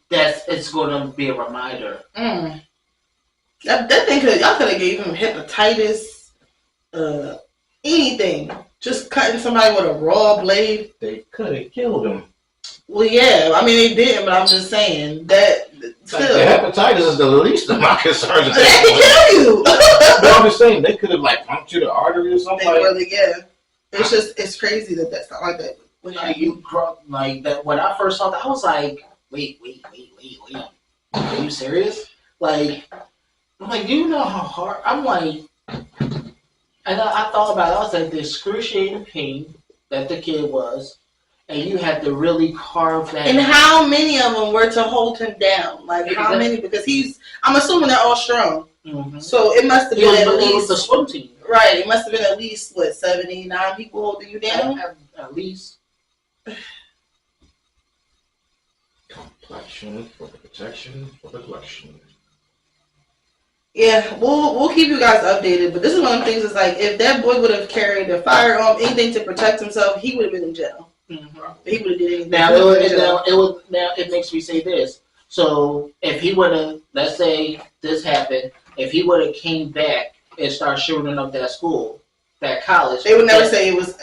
Speaker 2: it's going to be a reminder.
Speaker 1: That thing y'all could have gave him hepatitis, anything. Just cutting somebody with a raw blade.
Speaker 3: They could have killed him.
Speaker 1: Well, yeah. I mean, they didn't, but I'm just saying that. Still,
Speaker 3: the hepatitis is the least of my concerns.
Speaker 1: That can kill you.
Speaker 3: But I'm just saying they could have punctured the artery or something.
Speaker 1: It's crazy that's not like that.
Speaker 2: Like that. When I first saw that, I was like, wait. Are you serious? I'm like, do you know how hard? I'm like, and I thought about it. I was like, the excruciating pain that the kid was, and you had to really carve that.
Speaker 1: And how many of them were to hold him down? How many? Because I'm assuming they're all strong.
Speaker 2: Mm-hmm.
Speaker 1: So it must have been at least
Speaker 2: the swim team.
Speaker 1: Right. It must have been at least 79 people holding you down.
Speaker 2: At least.
Speaker 3: Complexion for the protection for the collection.
Speaker 1: Yeah, we'll keep you guys updated. But this is one of the things. Is if that boy would have carried a firearm, anything to protect himself, he would have been in jail. Mm-hmm. He would have did anything.
Speaker 2: Now it makes me say this. So if he would have, let's say this happened, if he would have came back and started shooting up that school, that college,
Speaker 1: they would never say it was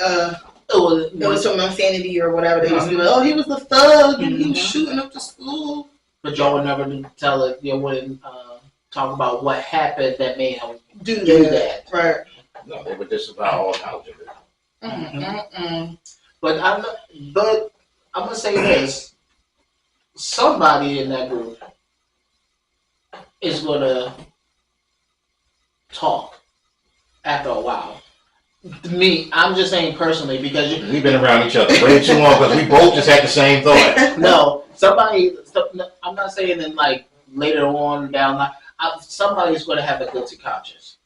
Speaker 2: It
Speaker 1: was from Insanity or whatever. They used to be like, oh, he was a thug and he was shooting up the school.
Speaker 2: But y'all would never tell it. You wouldn't talk about what happened that made him
Speaker 1: do
Speaker 2: that.
Speaker 1: Right.
Speaker 3: No, they were disavow all knowledge of it.
Speaker 2: But I'm gonna say this: somebody in that group is gonna talk after a while. Me, I'm just saying personally because
Speaker 3: we've been around each other way too long because we both just had the same thought.
Speaker 2: No, I'm not saying that like later on down the line, somebody's gonna have a guilty conscience.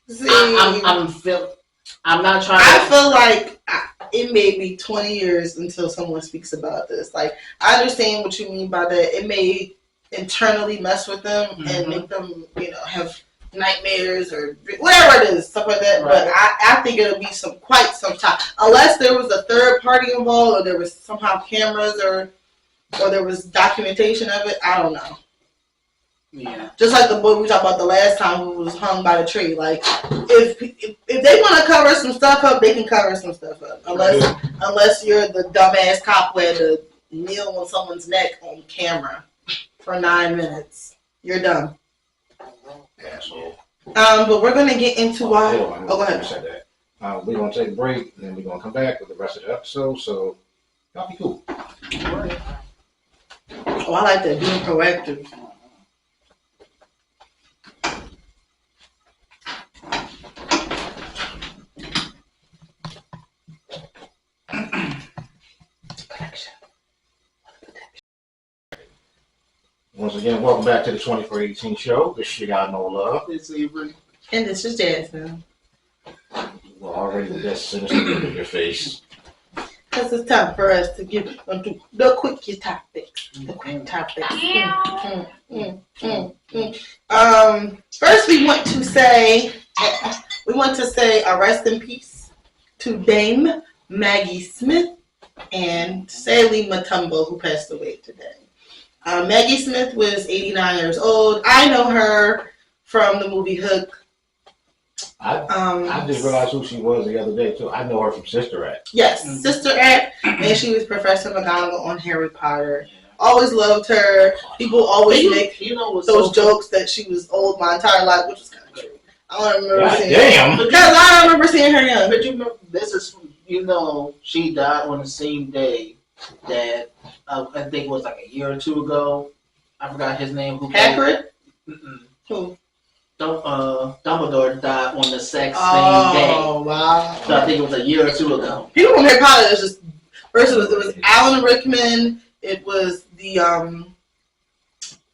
Speaker 1: See,
Speaker 2: I'm not trying.
Speaker 1: I feel like it may be 20 years until someone speaks about this. Like, I understand what you mean by that. It may internally mess with them and make them, have nightmares or whatever it is, stuff like that. Right. But I think it'll be quite some time, unless there was a third party involved or there was somehow cameras or there was documentation of it. I don't know.
Speaker 2: Yeah.
Speaker 1: Just like the boy we talked about the last time who was hung by the tree. Like, if they want to cover some stuff up, they can cover some stuff up. Unless you're the dumbass cop who had to kneel on someone's neck on camera for 9 minutes. You're dumb.
Speaker 3: Asshole.
Speaker 1: But we're gonna get into why. Go ahead.
Speaker 3: Said that. We're gonna take a break, and then we're gonna come back with the rest of the episode. So y'all be cool.
Speaker 1: Oh, I like that, being proactive.
Speaker 3: Once again, welcome back to the 2418 show. This shit got no love.
Speaker 2: It's Avery.
Speaker 1: And this is Jasmine.
Speaker 3: Well, already the best sinister look in your face.
Speaker 1: Because it's time for us to get into the quickie topics. The quick topics. First, we want to say a rest in peace to Dame Maggie Smith and Sally Matumbo, who passed away today. Maggie Smith was 89 years old. I know her from the movie Hook.
Speaker 3: I just realized who she was the other day, too. I know her from Sister Act.
Speaker 1: Yes, Sister Act. And she was Professor McGonagall on Harry Potter. Always loved her. People always make those jokes that she was old my entire life, which is kind of true. I don't remember seeing her. Because I remember seeing her young.
Speaker 2: But she died on the same day that I think it was like a year or two ago. I forgot his name.
Speaker 1: Hagrid? Who?
Speaker 2: Dumbledore died on the exact same day.
Speaker 1: Oh, wow.
Speaker 2: So I think it was a year or two ago.
Speaker 1: People from Harry Potter is just... First, it was Alan Rickman. It was the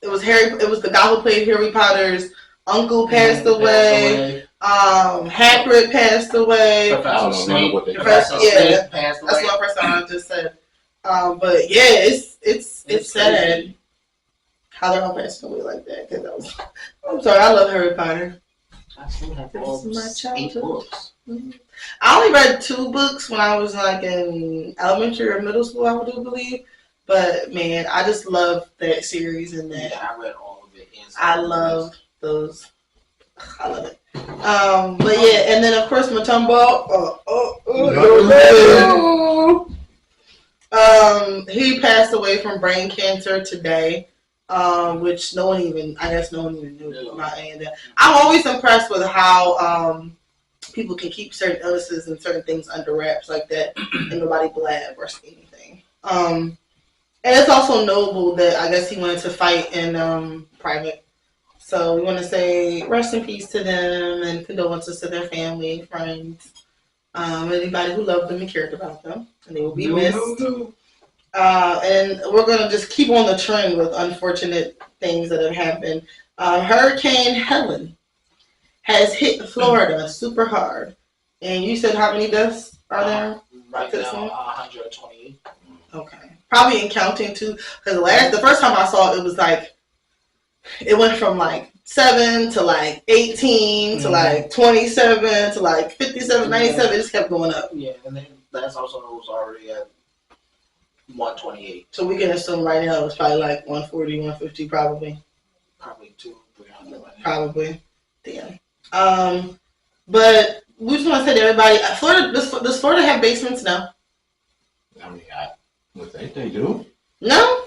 Speaker 1: the guy who played Harry Potter's uncle passed away. Hagrid passed away.
Speaker 2: Professor Snape
Speaker 1: passed away. That's one person I just said. But yeah, it's sad how they're all passing away like that. Cause I'm sorry, I love Harry Potter.
Speaker 2: I still have all 8 books.
Speaker 1: Mm-hmm. I only read 2 books when I was like in elementary or middle school, I do believe. But man, I just love that series and that.
Speaker 2: Yeah, I read all of it.
Speaker 1: I love those. I love it. But yeah, and then of course Matumbo. He passed away from brain cancer today, which no one even knew about any of that. I'm always impressed with how people can keep certain illnesses and certain things under wraps like that, and nobody blab or say anything. And it's also notable that I guess he wanted to fight in private. So we want to say rest in peace to them and condolences to their family, friends, anybody who loved them and cared about them. And they will be missed. And we're going to just keep on the trend with unfortunate things that have happened. Hurricane Helen has hit Florida super hard. And you said how many deaths are there?
Speaker 2: Right now, 128.
Speaker 1: Okay. Probably in counting too. Because the first time I saw it, it was like, it went from like 7 to like 18 to like 27 to like 57, 97. It just kept going up.
Speaker 2: Yeah, and then last also was already at 128.
Speaker 1: So we can assume right now it's probably like 140, 150 probably.
Speaker 2: Probably 200, 300.
Speaker 1: Probably. Damn. But we just want to say to everybody, Florida, does Florida have basements now?
Speaker 3: I mean, I would think they do.
Speaker 1: No?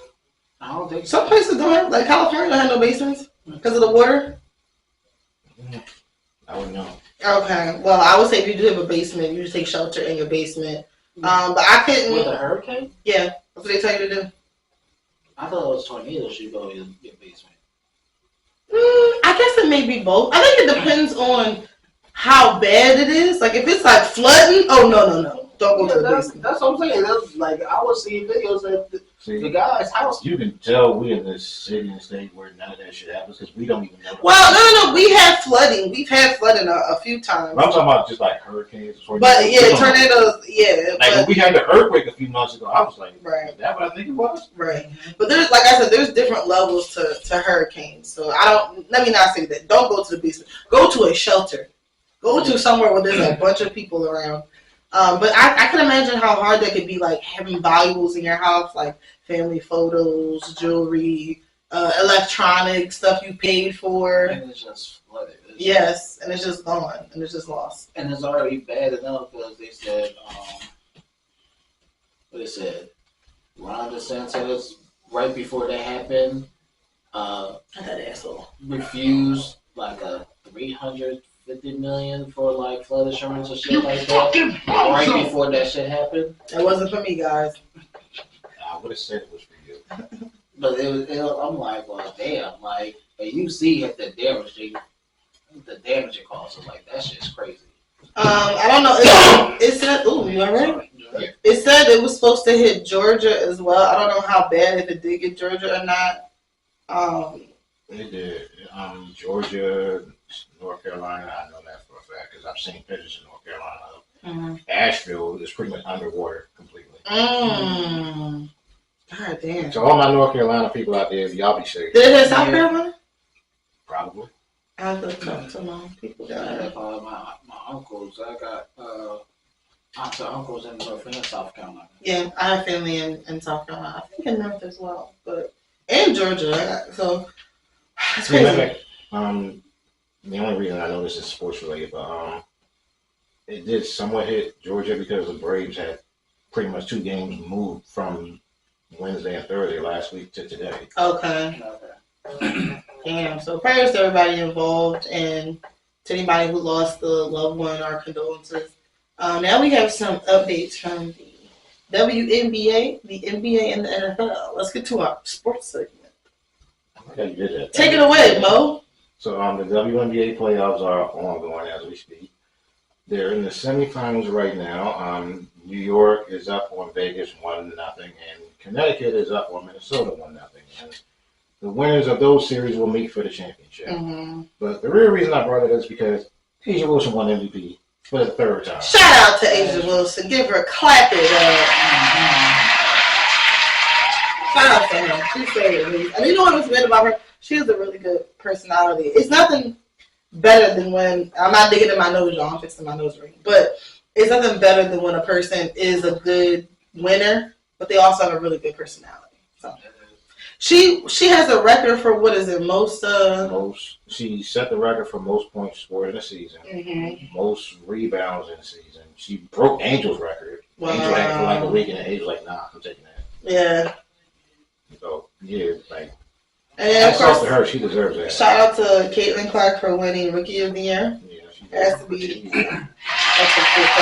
Speaker 2: I don't think
Speaker 1: Some places don't have, like California don't have no basements because of the water.
Speaker 3: I wouldn't know.
Speaker 1: Okay, well, I would say if you do have a basement, you just take shelter in your basement. But I couldn't.
Speaker 2: With a hurricane?
Speaker 1: Yeah, that's what they tell you to do.
Speaker 2: I thought it was tornadoes. You go in your basement.
Speaker 1: I guess it may be both. I think it depends on how bad it is. Like if it's like flooding, oh no, don't go to the basement.
Speaker 2: That's what I'm saying. That's like I was seeing videos of the guy's house.
Speaker 3: You can tell we in this city and state where none of that shit happens because we don't even know.
Speaker 1: Well, no, we have flooding. We've had flooding a few times.
Speaker 3: But I'm talking about just like hurricanes.
Speaker 1: But yeah, tornadoes. Yeah,
Speaker 3: like when we had the earthquake a few months ago, I was like,
Speaker 1: right.
Speaker 3: Is that what I think it was?
Speaker 1: Right. But there's, like I said, there's different levels to hurricanes. So let me not say that. Don't go to the basement. Go to a shelter. Go to somewhere where there's a bunch of people around. But I can imagine how hard that could be, like having valuables in your house, like family photos, jewelry, electronic stuff you paid for.
Speaker 2: And it's just flooded.
Speaker 1: Yes, and it's just gone, and it's just lost.
Speaker 2: And it's already bad enough because they said, what they said, Ron DeSantis, right before that happened,
Speaker 1: That asshole.
Speaker 2: refused like a $350 million for like flood insurance or shit like that. Right before that shit happened.
Speaker 1: That wasn't for me, guys.
Speaker 3: I would have said it was for you.
Speaker 2: But I'm like, well, damn, like, and you see the damage it causes, like that shit's crazy.
Speaker 1: I don't know. It said, ooh, you all right?
Speaker 2: Yeah.
Speaker 1: It said it was supposed to hit Georgia as well. I don't know how bad, if it did get Georgia or not.
Speaker 3: It did. Georgia, North Carolina, I know that for a fact because I've seen pictures in North Carolina. Asheville is pretty much underwater completely.
Speaker 1: God damn.
Speaker 3: So all my North Carolina people out there, y'all be safe.
Speaker 1: Did it hit South Carolina?
Speaker 3: Probably.
Speaker 1: I have to talk to my people down
Speaker 2: I
Speaker 1: there.
Speaker 2: have my uncles. I got aunts and uncles in North and South Carolina.
Speaker 1: Yeah, I have family in South Carolina. I think in North as well, but in Georgia. So it's crazy.
Speaker 3: The only reason I know this is sports related, but it did somewhat hit Georgia because the Braves had pretty much 2 games moved from Wednesday and Thursday last week to today.
Speaker 1: Okay. Damn. So prayers to everybody involved and to anybody who lost a loved one. Our condolences. Now we have some updates from the WNBA, the NBA, and the NFL. Let's get to our sports segment.
Speaker 3: Okay, you did that.
Speaker 1: Take it away, Mo.
Speaker 3: So the WNBA playoffs are ongoing as we speak. They're in the semifinals right now. New York is up on Vegas 1-0, and Connecticut is up on Minnesota 1-0. And the winners of those series will meet for the championship.
Speaker 1: Mm-hmm.
Speaker 3: But the real reason I brought it up is because Asia Wilson won MVP for the 3rd time.
Speaker 1: Shout out to Asia Wilson. Give her a clap it up. Shout out to her. She's very amazing. And you know what was good about her? She has a really good personality. It's nothing better than when, I'm not digging in my nose, y'all. I'm fixing my nose ring. But it's nothing better than when a person is a good winner, but they also have a really good personality. So she has a record for, what is it, most.
Speaker 3: She set the record for most points scored in a season, most rebounds in a season. She broke Angel's record.
Speaker 1: Wow.
Speaker 3: Angel had it for like a week, and Angel's like, nah, I'm taking that.
Speaker 1: Yeah.
Speaker 3: So, yeah, like,
Speaker 1: and of course,
Speaker 3: to her, she deserves that.
Speaker 1: Shout out to Caitlin Clark for winning Rookie of the Year.
Speaker 3: Yeah, she
Speaker 1: Has to be. That's a good thing,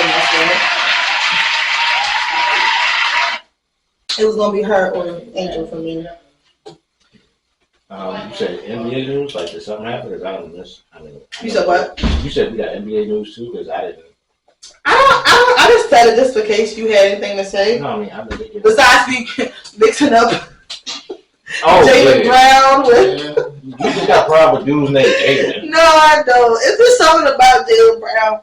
Speaker 1: that's right. It was gonna be her or Angel for me.
Speaker 3: You said NBA news? Like, did something happen? Because I don't miss.
Speaker 1: You said what?
Speaker 3: You said we got NBA news too? Because I didn't.
Speaker 1: I just said it just in case you had anything to say.
Speaker 3: No, I mean, I didn't.
Speaker 1: Besides me mixing up
Speaker 3: Oh,
Speaker 1: Jaylen Brown with.
Speaker 3: Yeah. You just got a problem with dudes named Jaylen.
Speaker 1: No, I don't. It's just something about Jaylen Brown.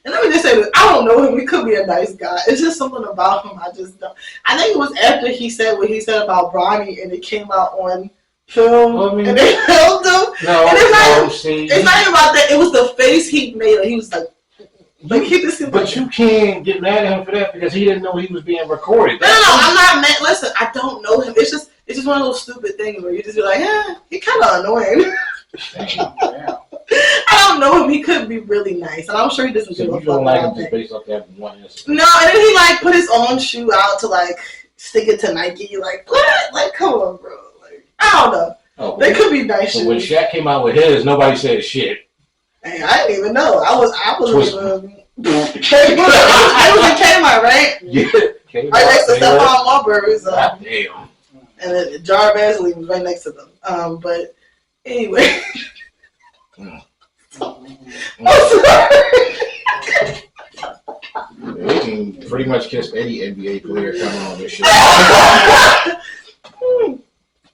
Speaker 1: And let me just say this. I don't know him. He could be a nice guy. It's just something about him I just don't. I think it was after he said what he said about Bronny and it came out on film.
Speaker 3: Well, I mean,
Speaker 1: and they filmed him.
Speaker 3: No,
Speaker 1: and
Speaker 3: it's
Speaker 1: not even about that. It was the face he made. Like, he was like he just seemed
Speaker 3: but you can't get mad at him for that because he didn't know he was being recorded.
Speaker 1: No, I'm not mad. Listen, I don't know him. It's just one of those stupid things where you just be like, he kind of annoying.
Speaker 3: Damn.
Speaker 1: I don't know him. He could be really nice, and I'm sure he doesn't
Speaker 3: So
Speaker 1: give a
Speaker 3: you
Speaker 1: fuck
Speaker 3: don't like him
Speaker 1: about
Speaker 3: just
Speaker 1: that.
Speaker 3: based off that one incident?
Speaker 1: No, and then he like put his own shoe out to like stick it to Nike. Like what? Like come on, bro. Like I don't know.
Speaker 3: Oh,
Speaker 1: They could be nice
Speaker 3: so when
Speaker 1: shoes.
Speaker 3: Shaq came out with his, nobody said shit.
Speaker 1: Hey, I didn't even know. I wasn't
Speaker 3: Twist.
Speaker 1: even. It was in Kmart, right?
Speaker 3: Yeah.
Speaker 1: Right next to Stephon Marbury's.
Speaker 3: God damn.
Speaker 1: And then Jar Vaseline was right next to them. But anyway. I'm sorry.
Speaker 3: They can pretty much kiss any NBA player coming on this show.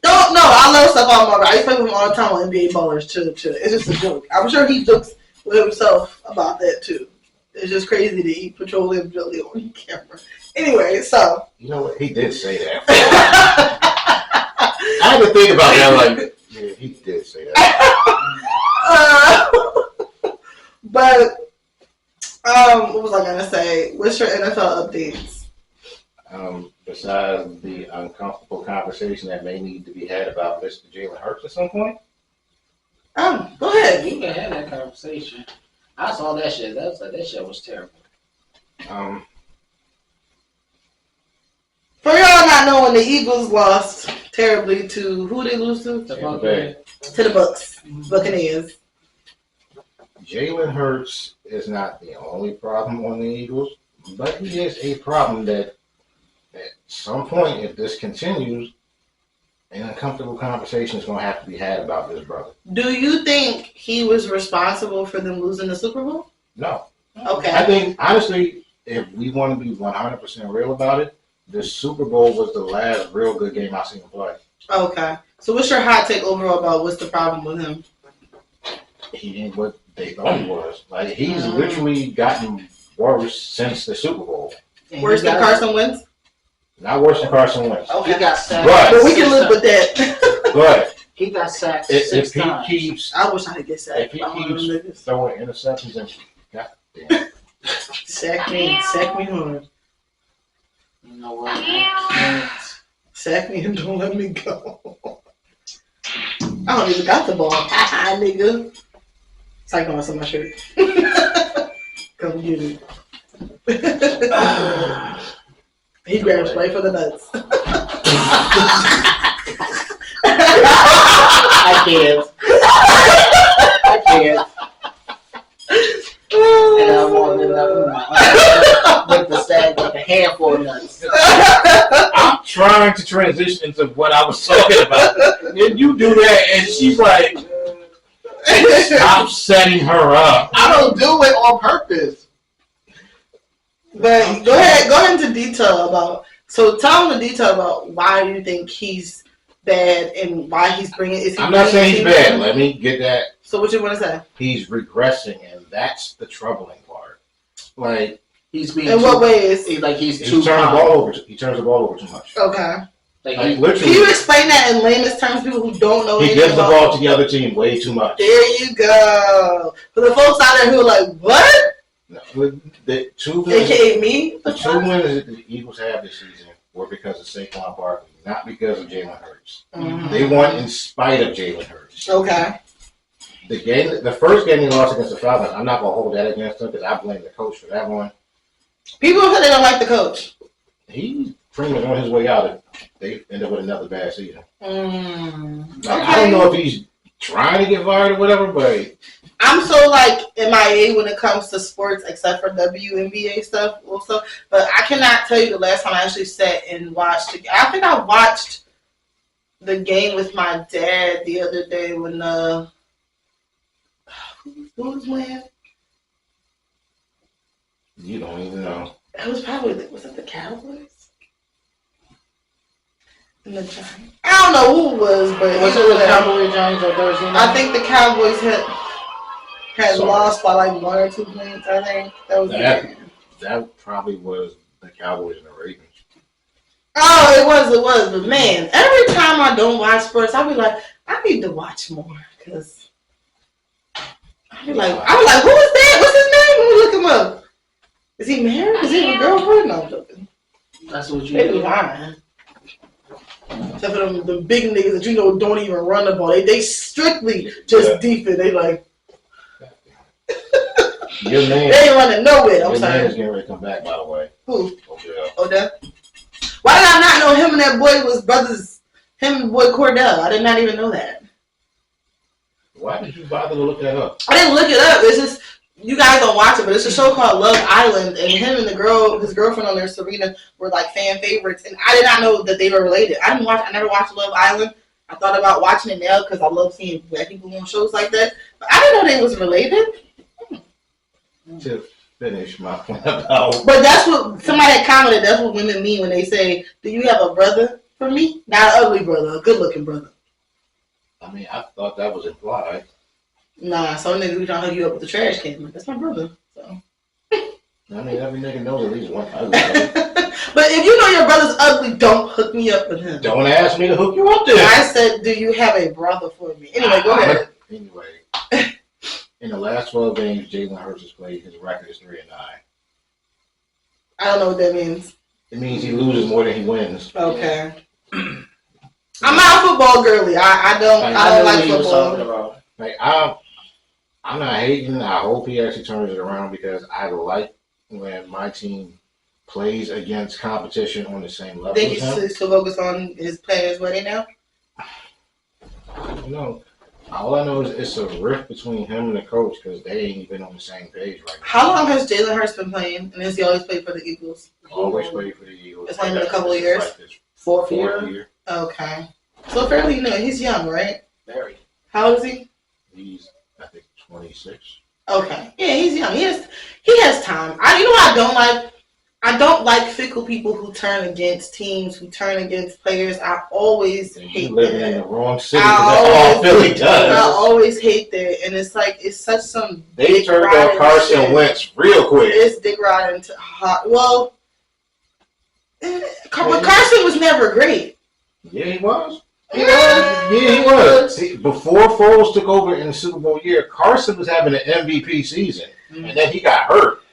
Speaker 1: Don't know. I love Stephon Marbury. I used to play with him all the time on NBA Ballers. Chill. It's just a joke. I'm sure he jokes with himself about that too. It's just crazy to eat petroleum jelly on camera. Anyway, so.
Speaker 3: You know what? He did say that. I had to think about that. Like, yeah, he did say that.
Speaker 1: But what was I gonna say? What's your NFL updates?
Speaker 3: Besides the uncomfortable conversation that may need to be had about Mr. Jalen Hurts at some point.
Speaker 1: Go ahead.
Speaker 2: You can have that conversation. I saw that shit. That shit was terrible.
Speaker 1: For y'all not knowing, the Eagles lost terribly to who they lose to?
Speaker 3: Tampa Bay.
Speaker 1: To the Bucks, Buccaneers.
Speaker 3: Jalen Hurts is not the only problem on the Eagles, but he is a problem that at some point, if this continues, an uncomfortable conversation is going to have to be had about this brother.
Speaker 1: Do you think he was responsible for them losing the Super Bowl?
Speaker 3: No.
Speaker 1: Okay.
Speaker 3: I think, honestly, if we want to be 100% real about it, the Super Bowl was the last real good game I've seen him play.
Speaker 1: Okay. So what's your hot take overall about what's the problem with him?
Speaker 3: He ain't what they thought he was. Like, he's literally gotten worse since the Super Bowl.
Speaker 1: Worse than Carson Wentz?
Speaker 3: Not worse than Carson Wentz.
Speaker 2: Oh, he got sacked.
Speaker 1: But we can live with that.
Speaker 3: But
Speaker 2: he got sacked
Speaker 3: if
Speaker 2: six
Speaker 3: he
Speaker 2: times.
Speaker 3: keeps
Speaker 1: I wish I could get sacked.
Speaker 3: if he keeps throwing interceptions and goddamn.
Speaker 1: Sack me hard.
Speaker 2: You know what?
Speaker 1: Sack me and don't let me go. I don't even got the ball. Ha nigga. Psycho on my shirt. Come get it. He grabs right for the nuts.
Speaker 2: I can't. And I wanted with the sack with a handful of nuts.
Speaker 3: I'm trying to transition into what I was talking about. And you do that, and she's like, stop setting her up.
Speaker 2: I don't do it on purpose.
Speaker 1: But go ahead into detail about. So tell him the detail about why you think he's bad and why he's bringing.
Speaker 3: I'm not saying he's bad. Let me get that.
Speaker 1: So what you want to say?
Speaker 3: He's regressing, and that's the troubling part. Like
Speaker 2: he's being.
Speaker 1: In what ways?
Speaker 2: He's
Speaker 3: he turns the ball over. He turns the ball over too much.
Speaker 1: Okay.
Speaker 2: Like
Speaker 3: literally,
Speaker 1: Can you explain that in lamest terms? People who don't know.
Speaker 3: He gives the ball to the other team way too much.
Speaker 1: There you go. For the folks out there who are like, what?
Speaker 3: No, the two wins,
Speaker 1: AKA me.
Speaker 3: the two wins that the Eagles have this season were because of Saquon Barkley, not because of Jalen Hurts.
Speaker 1: Mm-hmm.
Speaker 3: They won in spite of Jalen Hurts.
Speaker 1: Okay.
Speaker 3: The first game they lost against the Falcons, I'm not gonna hold that against them because I blame the coach for that one.
Speaker 1: People say they don't like the coach.
Speaker 3: He's pretty much on his way out. If they end up with another bad season.
Speaker 1: Okay.
Speaker 3: I don't know if he's trying to get fired or whatever, but
Speaker 1: I'm so like MIA when it comes to sports, except for WNBA stuff also. But I cannot tell you the last time I actually sat and watched. I think I watched the game with my dad the other day when who was playing?
Speaker 3: you don't even know.
Speaker 1: It was probably was it the Cowboys? And the Giants. I don't know who it was, but
Speaker 2: was it the Cowboys, Giants, or Thursday night?
Speaker 1: I think the Cowboys had lost by like 1 or 2 points. I think that was
Speaker 3: that probably was the Cowboys and the Ravens.
Speaker 1: Oh, it was. But man, every time I don't watch sports, I'll be like, I need to watch more because I'm like, who is that? What's his name? Let me look him up. Is he married? Is he have a girlfriend? No, I'm joking.
Speaker 2: That's what you
Speaker 1: They be
Speaker 2: do.
Speaker 1: lying. Except for them big niggas that you know don't even run the ball. They strictly just defense. They like,
Speaker 3: Your man.
Speaker 1: They ain't running nowhere. I'm
Speaker 3: Your man
Speaker 1: sorry.
Speaker 3: is getting ready to come back, by the way.
Speaker 1: Who?
Speaker 3: Odell.
Speaker 1: Odell? Why did I not know him and that boy was brothers? Him and boy Cordell. I did not even know that.
Speaker 3: Why did you bother to look that up?
Speaker 1: I didn't look it up. It's just you guys don't watch it, but it's a show called Love Island, and him and his girlfriend on there, Serena, were like fan favorites, and I did not know that they were related. I never watched Love Island. I thought about watching it now because I love seeing black people on shows like that, but I didn't know they was related.
Speaker 3: To finish my point about.
Speaker 1: But that's what somebody had commented. That's what women mean when they say, "Do you have a brother for me? Not an ugly brother, a good-looking brother."
Speaker 3: I mean, I thought that was implied.
Speaker 1: Nah, some niggas be trying to hook you up with the trash can. Like, that's my brother. So.
Speaker 3: I mean, every nigga knows at least one ugly brother.
Speaker 1: But if you know your brother's ugly, don't hook me up with him.
Speaker 3: Don't ask me to hook you up there.
Speaker 1: I said, do you have a brother for me? Anyway, go ahead.
Speaker 3: Anyway, in the last 12 games Jalen Hurts has played, his record is 3-9.
Speaker 1: I don't know what that means.
Speaker 3: It means he loses more than he wins.
Speaker 1: Okay. I'm not a football girly. I don't like football.
Speaker 3: Like I'm not hating. I hope he actually turns it around because I like when my team plays against competition on the same level.
Speaker 1: Think he's still focused on his players' wedding now?
Speaker 3: No. All I know is it's a rift between him and the coach because they ain't even on the same page right now.
Speaker 1: How long has Jalen Hurts been playing? And has he always played for the Eagles?
Speaker 3: Always played for the Eagles.
Speaker 1: It's only been a couple of years?
Speaker 3: Like this
Speaker 1: Fourth
Speaker 3: year.
Speaker 1: year? Okay. So fairly new. He's young, right?
Speaker 2: Very.
Speaker 1: How old is he?
Speaker 3: He's, I think, 26.
Speaker 1: Okay. Yeah, he's young. He has time. You know what I don't like? I don't like fickle people who turn against teams, who turn against players. I always hate that.
Speaker 3: Living in the wrong city. That's all Philly does.
Speaker 1: I always hate that. And it's like, it's such some...
Speaker 3: They turned on Carson Wentz real quick.
Speaker 1: It's dick riding to hot. Well, Carson was never great.
Speaker 3: Yeah, he was. He was. Before Foles took over in the Super Bowl year, Carson was having an MVP season. Mm-hmm. And then he got hurt.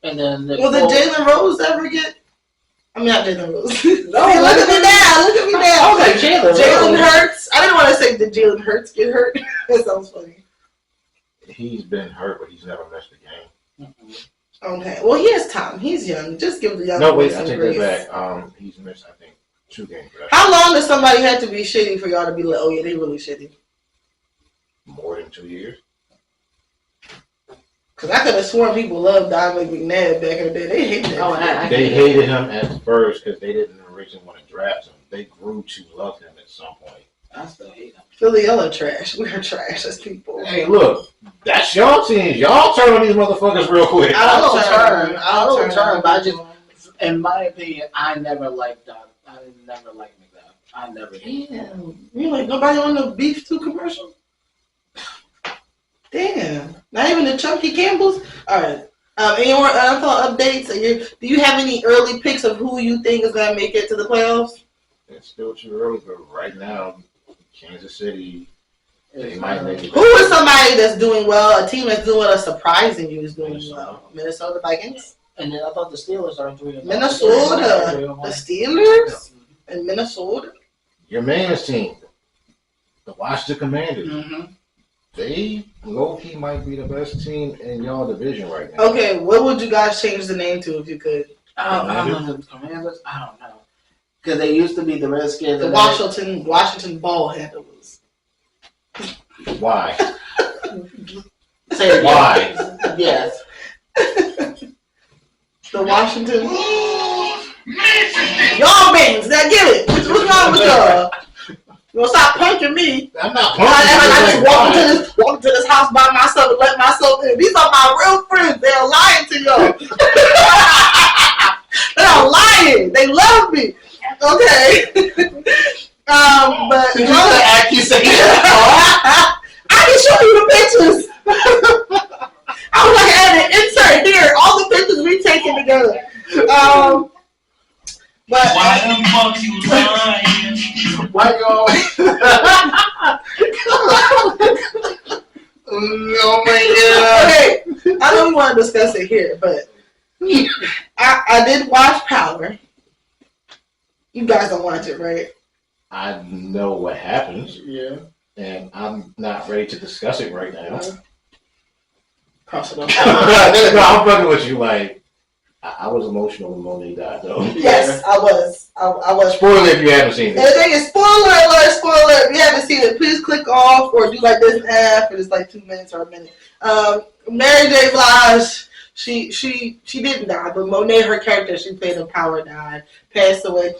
Speaker 2: And then
Speaker 1: did Jalen Rose ever get? I mean, not Jalen Rose.
Speaker 2: No,
Speaker 1: look at me now. Look at me now.
Speaker 2: I was like
Speaker 1: Jalen Hurts. I didn't want to say did Jalen Hurts get hurt. That sounds funny.
Speaker 3: He's been hurt, but he's never missed a game.
Speaker 2: Mm-hmm.
Speaker 1: Okay. Well, he has time. He's young. Just give the young.
Speaker 3: No, wait. I take that back. He's missed, I think, 2 games.
Speaker 1: How long does somebody have to be shitty for y'all to be like, oh yeah, they really shitty?
Speaker 3: More than 2 years.
Speaker 1: Because I could have sworn people loved Donovan McNabb back in the day. They hated him.
Speaker 3: They hated him at first because they didn't originally want to draft him. They grew to love him at some point.
Speaker 2: I still hate him.
Speaker 1: Philly, y'all are trash. We are trash as people.
Speaker 3: Hey, look. That's y'all team. Y'all turn on these motherfuckers real quick.
Speaker 2: I don't turn. But I just, in my opinion, I never liked that. I never liked McNabb. I never did.
Speaker 1: Damn. You like nobody on the Beef 2 commercial? Damn. Not even the Chunky Campbells? All right. Any more NFL updates? Do you have any early picks of who you think is going to make it to the playoffs?
Speaker 3: It's still too early, but right now, Kansas City, they might make it.
Speaker 1: Who is somebody that's doing well, a team that's doing well, surprising you is doing well? Minnesota Vikings?
Speaker 2: And then I thought the Steelers are 3-0.
Speaker 1: Minnesota. The Steelers? And Minnesota?
Speaker 3: Your man's team, the Washington Commanders.
Speaker 2: Mm-hmm.
Speaker 3: They low-key might be the best team in y'all division right now.
Speaker 1: Okay, what would you guys change the name to if you could?
Speaker 2: I don't know. The Commanders? I don't know. Because they used to be the Redskins.
Speaker 1: The Washington Ball Handlers.
Speaker 3: Why?
Speaker 2: Say it again.
Speaker 3: Why?
Speaker 2: Yes.
Speaker 1: The Washington. Y'all bangs, now get it. What's wrong with y'all? You gonna stop punking me?
Speaker 3: I'm not punking.
Speaker 1: I just walk into this house by myself and let myself in. These are my real friends. They're lying to y'all. They're lying. They love me. Okay. But
Speaker 2: did you say accusation?
Speaker 1: I can show you the pictures. I was like, I had an insert here. All the pictures we taken together. But
Speaker 4: why the fuck you lying?
Speaker 2: Why you always? Oh my god.
Speaker 1: Okay, I don't want to discuss it here, but I did watch Power. You guys don't watch it, right?
Speaker 3: I know what happens.
Speaker 2: Yeah.
Speaker 3: And I'm not ready to discuss it right now.
Speaker 1: Cross it off.
Speaker 3: No, I'm fucking with you. Like, I was emotional when Monet died, though.
Speaker 1: Yes, I was. I was.
Speaker 3: Spoiler if you haven't seen
Speaker 1: And
Speaker 3: it.
Speaker 1: the thing is, spoiler alert, spoiler alert. If you haven't seen it, please click off or do like this half, and it's like 2 minutes or a minute. Mary J. Blige, she didn't die, but Monet, her character she played in Power, died, passed away.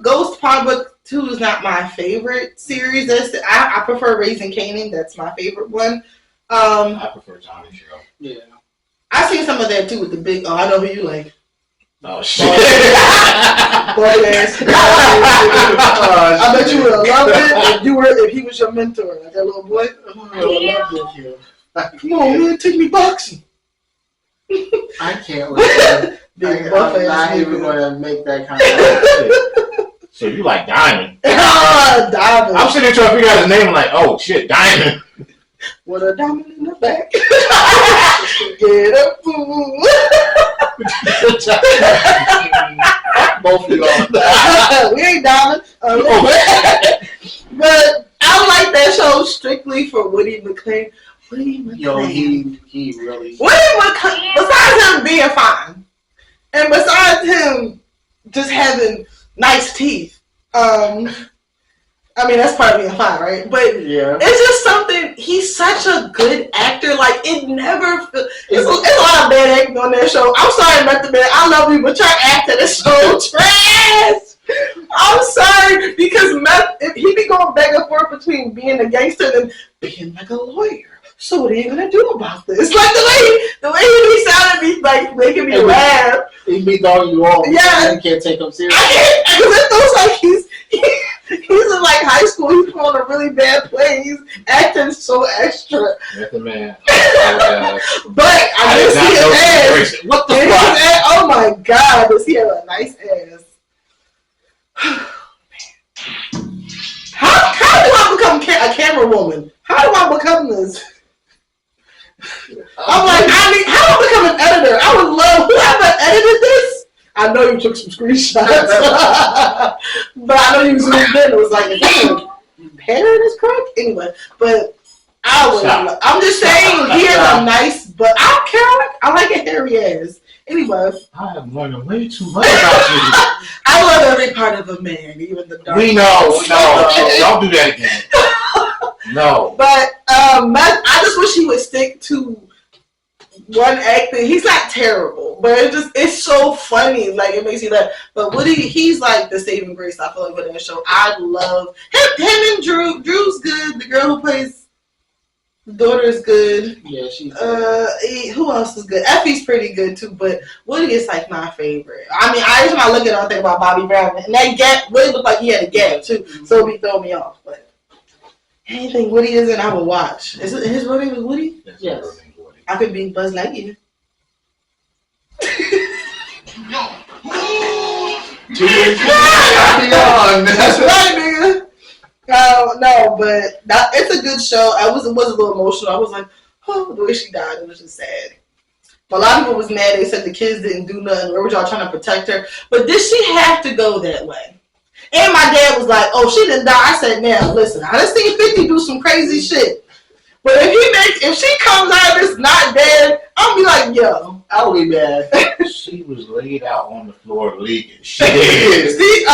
Speaker 1: Ghost Power Book 2 is not my favorite series. I prefer Raising Kanan. That's my favorite one.
Speaker 3: I prefer Johnny Show.
Speaker 2: Yeah.
Speaker 1: I seen some of that too with the big. Oh, I know who you like.
Speaker 3: Oh shit!
Speaker 1: Boy ass. I bet you would have loved it if he was your mentor, like that little boy. Come on, man, take me boxing.
Speaker 2: I can't listen. I'm not even going to make that kind of
Speaker 3: So you like Diamond?
Speaker 1: Diamond.
Speaker 3: I'm sitting there trying to figure out his name. I'm like, oh shit, Diamond.
Speaker 1: With a diamond in the back. Get a fool.
Speaker 2: both of y'all.
Speaker 1: We ain't diamond. But I like that show strictly for Woody McClain.
Speaker 2: Yo, he really.
Speaker 1: Woody McClain, besides him being fine, and besides him just having nice teeth, I mean, that's part of being fine, right? But
Speaker 2: yeah,
Speaker 1: it's just something. He's such a good actor. Like it never. It's a lot of bad acting on that show. I'm sorry, Method Man. I love you, but your acting is so trash. I'm sorry because if he be going back and forth between being a gangster and being like a lawyer. So what are you gonna do about this? Like the way he be sounding, be like making me laugh.
Speaker 2: He be throwing you off.
Speaker 1: Yeah,
Speaker 2: you can't take him seriously.
Speaker 1: I can't because it feels like he's in like high school. He's pulling a really bad play. He's acting so extra.
Speaker 3: Method Man.
Speaker 1: But I did see his ass.
Speaker 3: What the
Speaker 1: And
Speaker 3: fuck?
Speaker 1: oh my god, does he have a nice ass? How do I become a camera woman? How do I become this? I'm like, how do I become an editor? I would love whoever edited this. I know you took some screenshots, but I know you zoomed in. It was like, damn, hair in his crook? Anyway, but I'm just saying, he has a nice, but I don't care. I like a hairy ass. Anyway.
Speaker 3: I have learned way too much about you.
Speaker 1: I love every part of a man, even the dark.
Speaker 3: We know. No, don't do that again. No.
Speaker 1: But I just wish he would stick to one acting. He's not terrible, but it's so funny. Like it makes you laugh. But Woody, he's like the saving grace. I feel like with that show. I love him and Drew. Drew's good. The girl who plays the daughter is good.
Speaker 2: Yeah, she's
Speaker 1: who else is good? Effie's pretty good too, but Woody is like my favorite. I mean, every time I look at him, I think about Bobby Brown, and that gap Woody looked like he had a gap too, so it be throwing me off. But anything Woody is in, I will watch. Is it his real name is Woody?
Speaker 2: yes.
Speaker 1: I could be Buzz Lightyear.
Speaker 2: 2 years beyond.
Speaker 1: That's right, nigga. No, but it's a good show. I was a little emotional. I was like, oh, the way she died, it was just sad. But a lot of people was mad. They said the kids didn't do nothing. Where was y'all trying to protect her? But did she have to go that way? And my dad was like, oh, she didn't die. I said, now, listen, I done seen 50 do some crazy shit. But if she comes out and it's not dead, I'll be like, yo.
Speaker 2: I'll be mad.
Speaker 3: She was laid out on the floor leaking shit.
Speaker 1: See,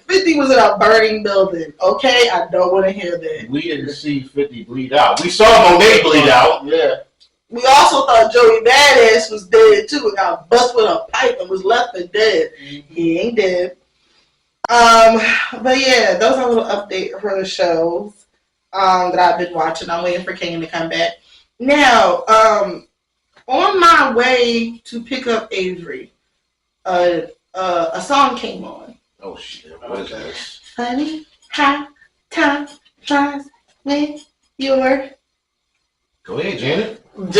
Speaker 1: 50 was in a burning building. Okay, I don't want to hear that.
Speaker 3: We didn't see 50 bleed out. We saw Monet bleed out.
Speaker 2: Yeah.
Speaker 1: We also thought Joey Badass was dead too and got bust with a pipe and was left for dead. Mm-hmm. He ain't dead. But yeah, those are a little update for the shows that I've been watching. I'm waiting for Kane to come back. Now, on my way to pick up Avery, a song came on.
Speaker 3: Oh shit! What is this?
Speaker 1: Funny how time flies when you're.
Speaker 3: Go ahead, Janet.
Speaker 2: Wait, I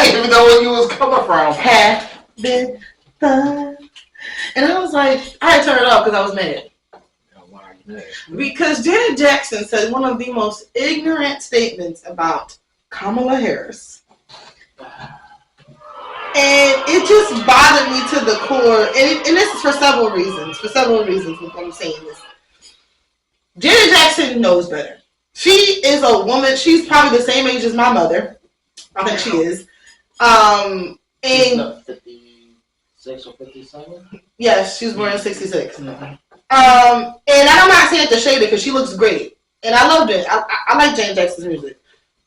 Speaker 2: didn't even know where you was coming from.
Speaker 1: Having fun. And I was like, I had to turn it off because I was mad.
Speaker 3: Why are you mad?
Speaker 1: Because Janet Jackson said one of the most ignorant statements about Kamala Harris. And it just bothered me to the core. And this is for several reasons. I'm saying this. Janet Jackson knows better. She is a woman. She's probably the same age as my mother. I think she is. And
Speaker 2: 56 or 57?
Speaker 1: yes, she was born in 66.
Speaker 2: Mm-hmm.
Speaker 1: And I'm not saying it to shade it because she looks great. And I loved it. I like Janet Jackson's music.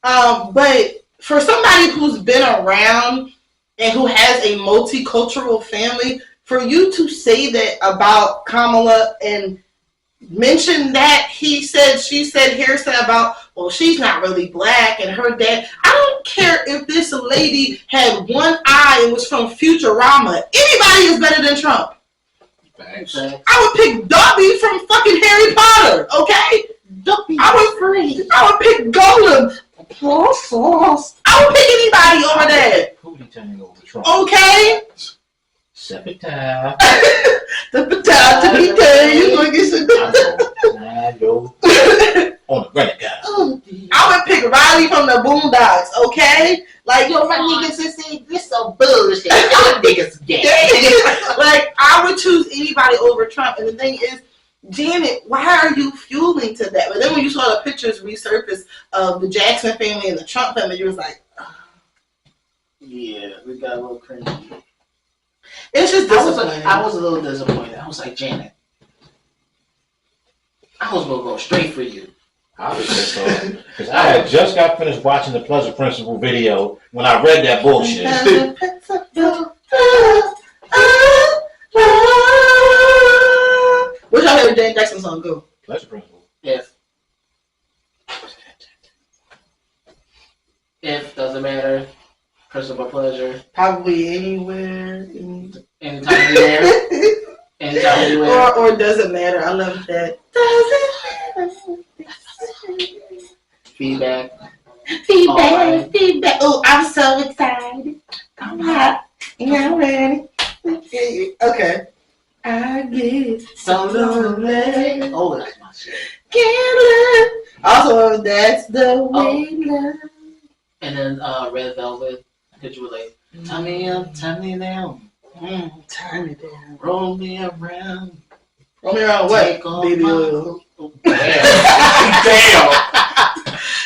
Speaker 1: But for somebody who's been around and who has a multicultural family, for you to say that about Kamala and mention that he said, she said, hearsay about, well, she's not really black and her dad. I don't care if this lady had one eye and was from Futurama. Anybody is better than Trump.
Speaker 3: Thanks.
Speaker 1: I would pick Dobby from fucking Harry Potter, okay? I would pick Golem. I would pick anybody over there.
Speaker 3: Pootie turning over Trump.
Speaker 1: Okay?
Speaker 3: Sepita.
Speaker 1: The potato to be there. You look at some.
Speaker 3: On the renegade.
Speaker 1: I would pick Riley from the Boondocks, okay? Like,
Speaker 2: Yo, my niggas is saying this so bullshit. Them niggas gay.
Speaker 1: like, I would choose anybody over Trump. And the thing is, Janet, why are you fueling to that? But then when you saw the pictures resurface of the Jackson family and the Trump family, you was like,
Speaker 2: yeah, we got a little cringy.
Speaker 1: it's just disappointing.
Speaker 2: I was a little disappointed. I was like, Janet, I was gonna go straight for you.
Speaker 3: I was just because I had just got finished watching the Pleasure Principle video when I read that bullshit.
Speaker 1: What's your favorite Janet Jackson song? Go.
Speaker 3: Pleasure Principle.
Speaker 2: If doesn't matter. Principle pleasure.
Speaker 1: Probably anywhere.
Speaker 2: Anytime anywhere. Anytime anywhere.
Speaker 1: Or doesn't matter. I love that. Doesn't
Speaker 2: Feedback.
Speaker 1: Feedback. Oh, I'm so excited. I'm hot. I'm ready. Okay. I get so lonely.
Speaker 2: Oh, that's my shit.
Speaker 1: Can't live. Also, that's the way love.
Speaker 2: And then Red Velvet. Because you were like, turn me up, turn me down.
Speaker 1: Turn it down.
Speaker 2: Roll me around.
Speaker 1: Roll me around what?
Speaker 2: Take off
Speaker 1: Baby
Speaker 2: my-
Speaker 1: oil.
Speaker 3: Damn.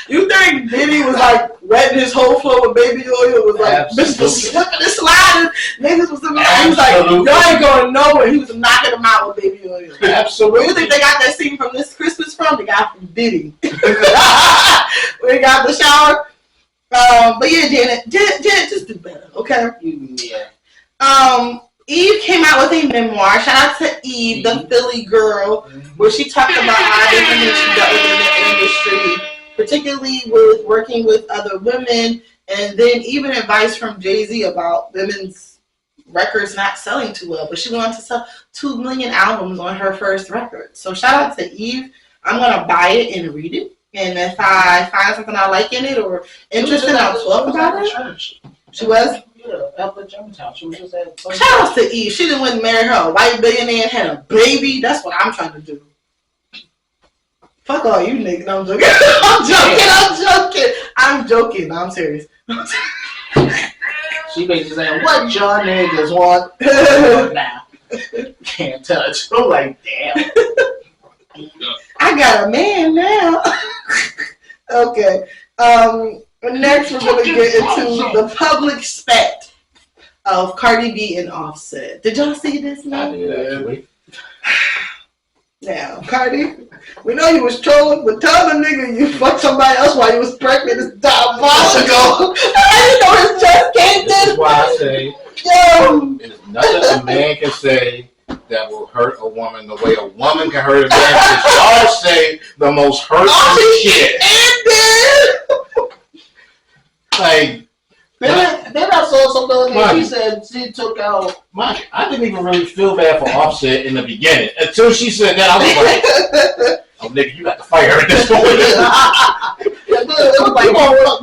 Speaker 1: You think Diddy was like wetting his whole floor with baby oil? It was like, bitch was slipping and sliding. Niggas was slipping. He was like, y'all ain't going nowhere. He was knocking them out with baby oil. Where
Speaker 3: Absolutely.
Speaker 1: you think they got that scene from This Christmas from? They got from Diddy. We got the shower. But yeah, Janet, just do better, okay?
Speaker 2: Yeah.
Speaker 1: Eve came out with a memoir. Shout out to Eve, the Philly girl, where she talked about how different things she dealt with in the industry, particularly with working with other women, and then even advice from Jay-Z about women's records not selling too well. But she wanted to sell 2 million albums on her first record. So shout out to Eve. I'm going to buy it and read it. And if I find something I like in it or interesting, I'll talk about it.
Speaker 2: Church.
Speaker 1: She was?
Speaker 2: Yeah, up at Germantown. She was just at.
Speaker 1: Shout out to Eve. She didn't went and marry her a white billionaire and had a baby. That's what I'm trying to do. Fuck all you niggas. No, I'm joking. I'm joking. No, I'm serious.
Speaker 2: She basically saying, what y'all niggas want now? Can't touch. I'm like, damn.
Speaker 1: I got a man now. Okay. Next, we're going to get into the public spat of Cardi B and Offset. Did y'all see this
Speaker 3: I
Speaker 1: now?
Speaker 3: did actually.
Speaker 1: Now, Cardi, we know you was trolling, but tell the nigga you fucked somebody else while you was pregnant. It's diabolical. I didn't know his just came
Speaker 3: This is
Speaker 1: in.
Speaker 3: why I say
Speaker 1: Yo.
Speaker 3: there's nothing a man can say that will hurt a woman the way a woman can hurt a man. Because y'all say the most hurtful shit. Like,
Speaker 2: Then I saw something that she said she took out.
Speaker 3: I didn't even really feel bad for Offset in the beginning. Until she said that, I was like, oh, nigga, you got to fight her at this point.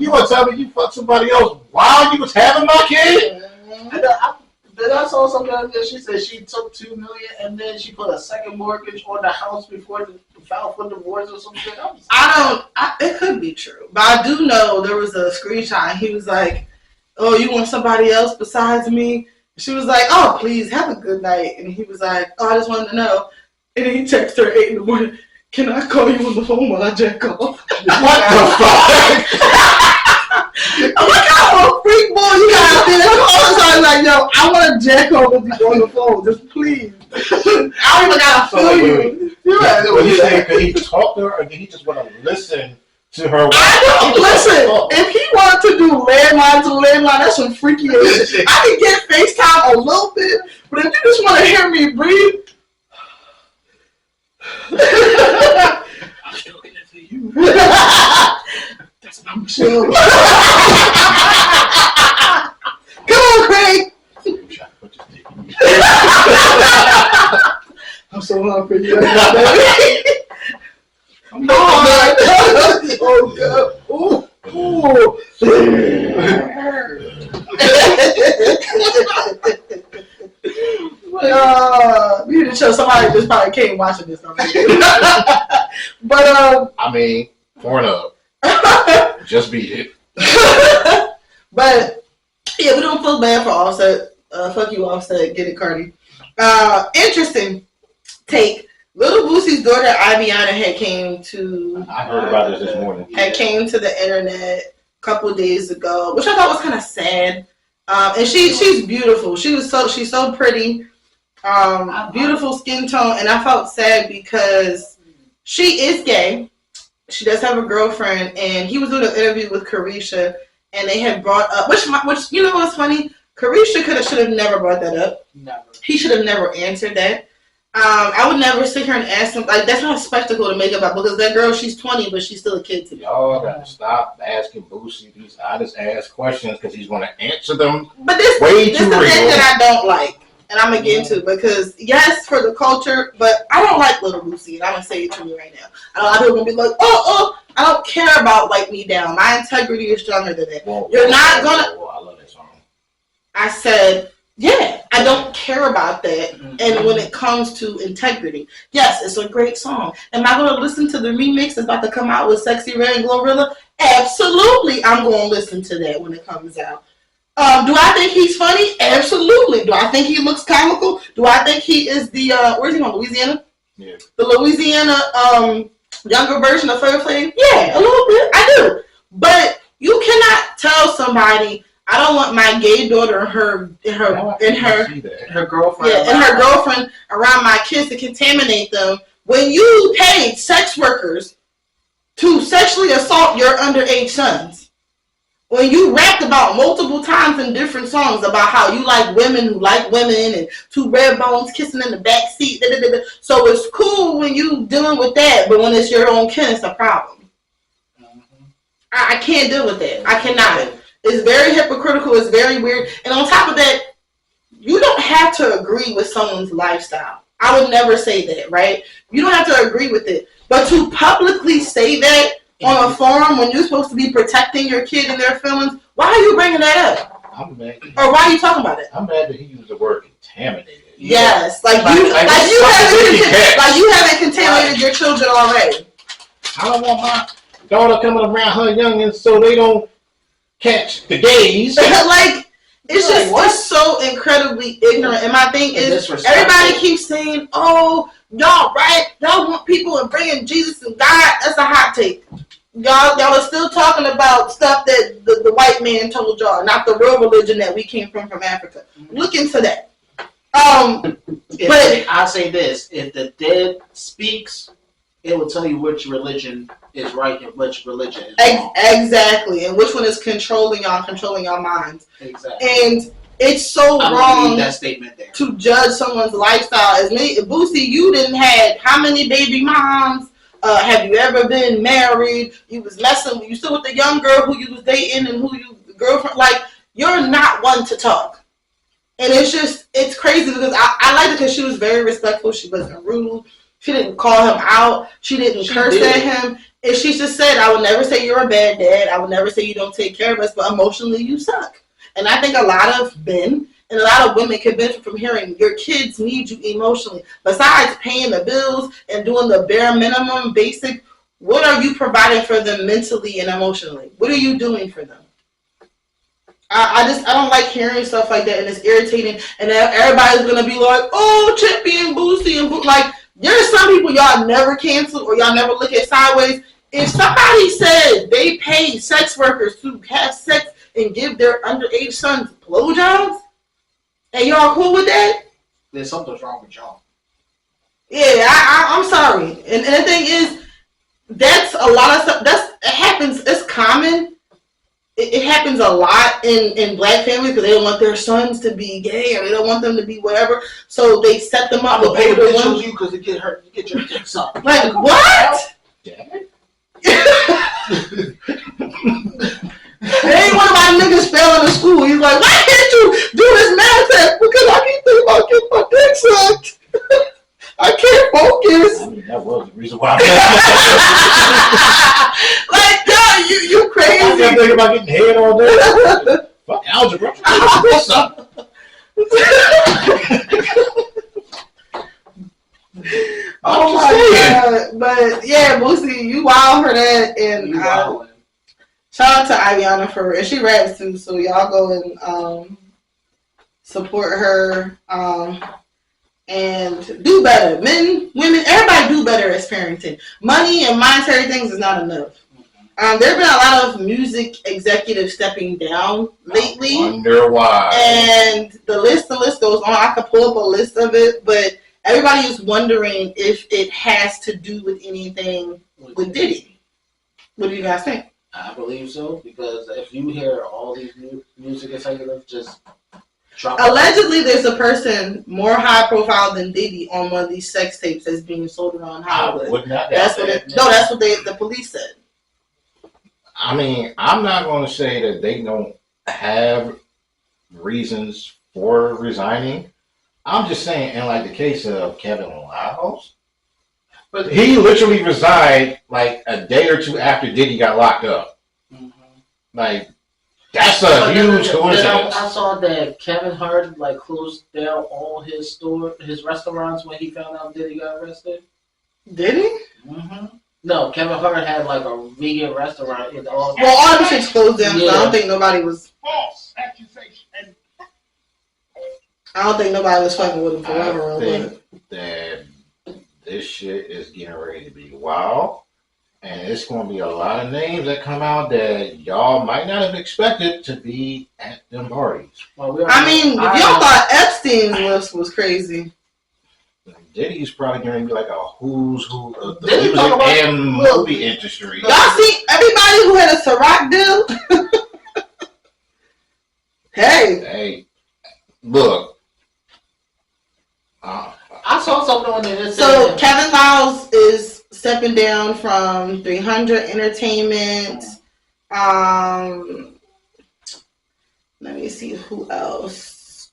Speaker 3: You want to tell me you fucked somebody else while you was having my kid?
Speaker 2: Then I saw something that she said she took $2 million and then she put a second mortgage on the house before the file for divorce or something.
Speaker 1: It could be true. But I do know there was a screenshot and he was like, oh, you want somebody else besides me? She was like, oh, please, have a good night. And he was like, oh, I just wanted to know. And then he texted her at 8 in the morning, can I call you on the phone while I jack off?
Speaker 3: What the fuck?
Speaker 1: I'm like, I'm a freak boy. You gotta be there all the time. Like, yo, I want to jack off with you on the phone. Just please. I don't even gotta feel you.
Speaker 3: What you saying? Could he talk to her, or did he just want to listen to her?
Speaker 1: I don't listen. If he wanted to do landline to landline, that's some freaky ass shit. I can get FaceTime a little bit, but if you just want to hear me breathe, I'm still getting it for you. That's my Michelle. Come on, Craig. I'm so hard for you. I'm hard. Oh God. Ooh. We need to show somebody just probably came watching this. But
Speaker 3: I mean, Pornhub. Just beat it.
Speaker 1: But yeah, we don't feel bad for Offset. Fuck you, Offset. Get it, Cardi. Interesting take. Little Boosie's daughter, Aviana, had came to...
Speaker 3: I heard about this morning.
Speaker 1: Had came to the internet a couple days ago, which I thought was kind of sad. And she's beautiful. She's so pretty. Beautiful skin tone. And I felt sad because she is gay. She does have a girlfriend. And he was doing an interview with Carisha. And they had brought up... Which you know what's funny? Carisha should have never brought that up.
Speaker 2: Never. He
Speaker 1: should have never answered that. I would never sit here and ask him, like, that's not a spectacle to make about, because that girl, she's 20, but she's still a kid to me.
Speaker 3: Y'all gotta stop asking Boosie these honest ass questions, because he's gonna answer them.
Speaker 1: But this is the thing that I don't like, and I'm gonna get into, because yes, for the culture, but I don't like Little Boosie, and I'm gonna say it to you right now. A lot of people are gonna be like, I don't care about Wipe Me Down. My integrity is stronger than that. You're not gonna.
Speaker 3: I love that song.
Speaker 1: I said, yeah, I don't care about that. And when it comes to integrity, yes, it's a great song. Am I going to listen to the remix that's about to come out with Sexy Red and Glorilla? Absolutely, I'm going to listen to that when it comes out. Do I think he's funny? Absolutely. Do I think he looks comical? Do I think he is the, where's he from, Louisiana?
Speaker 3: Yeah.
Speaker 1: The Louisiana younger version of Flavor Flav? Yeah, a little bit. I do. But you cannot tell somebody, I don't want my gay daughter and her
Speaker 2: girlfriend.
Speaker 1: Yeah, and her girlfriend around my kids to contaminate them. When you paid sex workers to sexually assault your underage sons, when you rapped about multiple times in different songs about how you like women who like women and two red bones kissing in the back seat, so it's cool when you dealing with that, but when it's your own kin, it's a problem. I can't deal with that. I cannot. It's very hypocritical. It's very weird. And on top of that, you don't have to agree with someone's lifestyle. I would never say that, right? You don't have to agree with it. But to publicly say that on a forum when you're supposed to be protecting your kid and their feelings, why are you bringing that up?
Speaker 3: I'm mad.
Speaker 1: Or why are you talking about it?
Speaker 3: I'm mad that he used the word contaminated.
Speaker 1: Yes. Like you haven't contaminated your children already.
Speaker 3: I don't want my daughter coming around her youngins so they don't catch the gays.
Speaker 1: Like, it's just it's so incredibly ignorant. And my thing is, everybody keeps saying, oh, y'all right, y'all want people and bringing Jesus and God. That's a hot take. Y'all are still talking about stuff that the white man told y'all, not the real religion that we came from Africa. Look into that. But
Speaker 2: I'll say this, if the dead speaks, it will tell you which religion is right and which religion is wrong.
Speaker 1: Exactly. And which one is controlling your minds.
Speaker 2: Exactly.
Speaker 1: And it's so wrong
Speaker 2: that statement there.
Speaker 1: To judge someone's lifestyle. As me, Boosie, you didn't had how many baby moms? Have you ever been married? You was you still with the young girl who you was dating and who you girlfriend. Like, you're not one to talk. And it's crazy because I liked it because she was very respectful. She wasn't rude. She didn't call him out. She didn't curse at him. And she just said, I would never say you're a bad dad. I would never say you don't take care of us, but emotionally you suck. And I think a lot of men and a lot of women can benefit from hearing your kids need you emotionally. Besides paying the bills and doing the bare minimum basic, what are you providing for them mentally and emotionally? What are you doing for them? I don't like hearing stuff like that, and it's irritating. And everybody's gonna be like, "Oh, Chippy and Boosie and like." there's some people y'all never cancel or y'all never look at sideways. If somebody said they pay sex workers to have sex and give their underage sons blowjobs, and y'all cool with that,
Speaker 2: then something's wrong with y'all.
Speaker 1: Yeah, I'm sorry. And the thing is, that's a lot of stuff. It happens. It's common. It happens a lot in black families because they don't want their sons to be gay or they don't want them to be whatever. So they set them up.
Speaker 2: I'm gonna pay the bitch on you because it get hurt. You get your dick sucked.
Speaker 1: Like what? Ain't one of my niggas failing in school. He's like, why can't you do this math test? Because I keep thinking about getting my dick sucked. I can't focus.
Speaker 3: I mean, that was the reason why.
Speaker 1: Like, yo, you crazy.
Speaker 3: I kept thinking about getting head all day. Fuck algebra.
Speaker 1: Oh my god. But yeah, Boosie, you wild for that. And shout out to Aviana for and she raps too, so y'all go and support her. And do better. Men, women, everybody do better as parenting. Money and monetary things is not enough. There have been a lot of music executives stepping down lately.
Speaker 3: I wonder why.
Speaker 1: And the list goes on. I could pull up a list of it, but everybody is wondering if it has to do with anything with Diddy. What do you guys think?
Speaker 2: I believe so, because if you hear all these music executives just
Speaker 1: allegedly, there's a person more high profile than Diddy on one of these sex tapes that's being sold around Hollywood. That's what the police said.
Speaker 3: I mean, I'm not going to say that they don't have reasons for resigning. I'm just saying, in like the case of Kevin Lyles, but he literally resigned like a day or two after Diddy got locked up. Mm-hmm. Like. That's a huge coincidence.
Speaker 2: I saw that Kevin Hart like closed down all his restaurants when he found out Diddy got arrested.
Speaker 1: Did he?
Speaker 2: Mm-hmm. No, Kevin Hart had like a vegan restaurant in all.
Speaker 1: Well, all the shit's closed down. Yeah. So I don't think nobody was.
Speaker 4: False accusation.
Speaker 1: I don't think nobody was fucking with him forever.
Speaker 3: I think that this shit is getting ready to be wild. And it's going to be a lot of names that come out that y'all might not have expected to be at them parties.
Speaker 2: Well,
Speaker 1: if y'all thought Epstein's list was crazy.
Speaker 3: Diddy's probably going to be like a who's who of the music and movie industry.
Speaker 1: Y'all see everybody who had a Ciroc deal? Hey,
Speaker 3: look.
Speaker 2: I saw something on there.
Speaker 1: So Kevin Lyles is stepping down from 300 Entertainment. Let me see who else.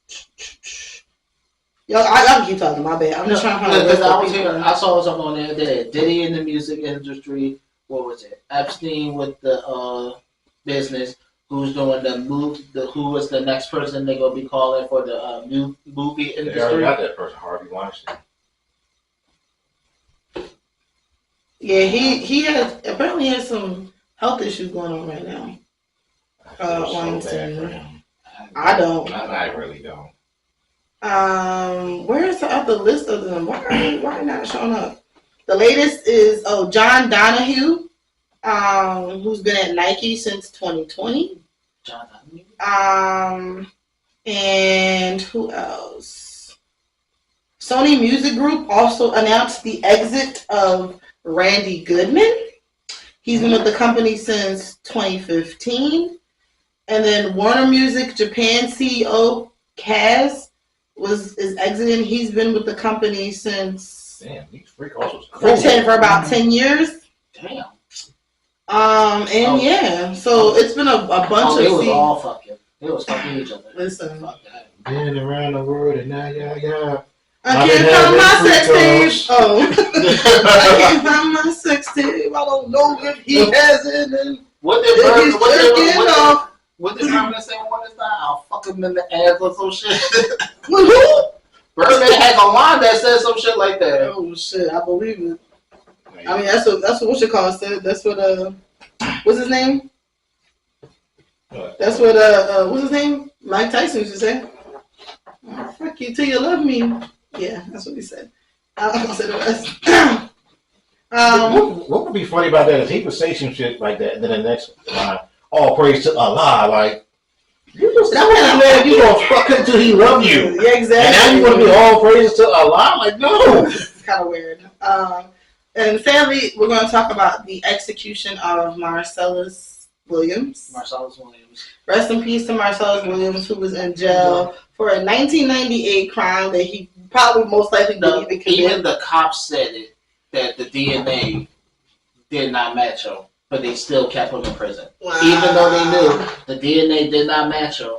Speaker 1: Y'all can keep talking. My bad. I'm just trying to find.
Speaker 2: I saw something on there that Diddy in the music industry. What was it? Epstein with the business. Who's doing the move? Who is the next person they're gonna be calling for the new movie industry?
Speaker 3: They already got that person, Harvey Weinstein.
Speaker 1: Yeah, he apparently has some health issues going on right now. Weinstein. I don't.
Speaker 3: I really don't.
Speaker 1: Where's the other list of them? Why are not showing up? The latest is John Donahue, who's been at Nike since 2020.
Speaker 2: John Donahue.
Speaker 1: And who else? Sony Music Group also announced the exit of Randy Goodman. He's been with the company since 2015. And then Warner Music Japan CEO Kaz is exiting. He's been with the company since
Speaker 3: for
Speaker 1: about 10 years.
Speaker 2: Damn.
Speaker 1: So it's been a bunch of.
Speaker 2: It was all fucking. It was fucking each other.
Speaker 1: Listen.
Speaker 2: Fuck that.
Speaker 3: Been around the world and now, yeah.
Speaker 1: I can't find my sex tape. I can't find my sex tape. I don't know if he has it. And
Speaker 2: what did Birdman say on this time? I'll fuck him in the ass or some shit.
Speaker 1: With who?
Speaker 2: Birdman has a line that says some shit like that.
Speaker 1: Oh shit, I believe it. I mean, that's what you call said. That's what what's his name? That's what what's his name? Mike Tyson used to say. Oh, fuck you till you love me. Yeah, that's what he said. I'm gonna say the rest.
Speaker 3: What would be funny about that is he would say some shit like that, and then the next line, all praise to Allah, like you just tell that man you gonna fuck until he love you.
Speaker 1: Yeah, exactly.
Speaker 3: And now you want to be all praise to Allah, like no.
Speaker 1: It's kind of weird. And sadly, we're going to talk about the execution of Marcellus Williams. Rest in peace to Marcellus Williams, who was in jail for a 1998 crime that he probably most likely didn't even commit.
Speaker 2: Even the cops said it, that the DNA did not match him, but they still kept him in prison.
Speaker 1: Wow.
Speaker 2: Even though they knew the DNA did not match him.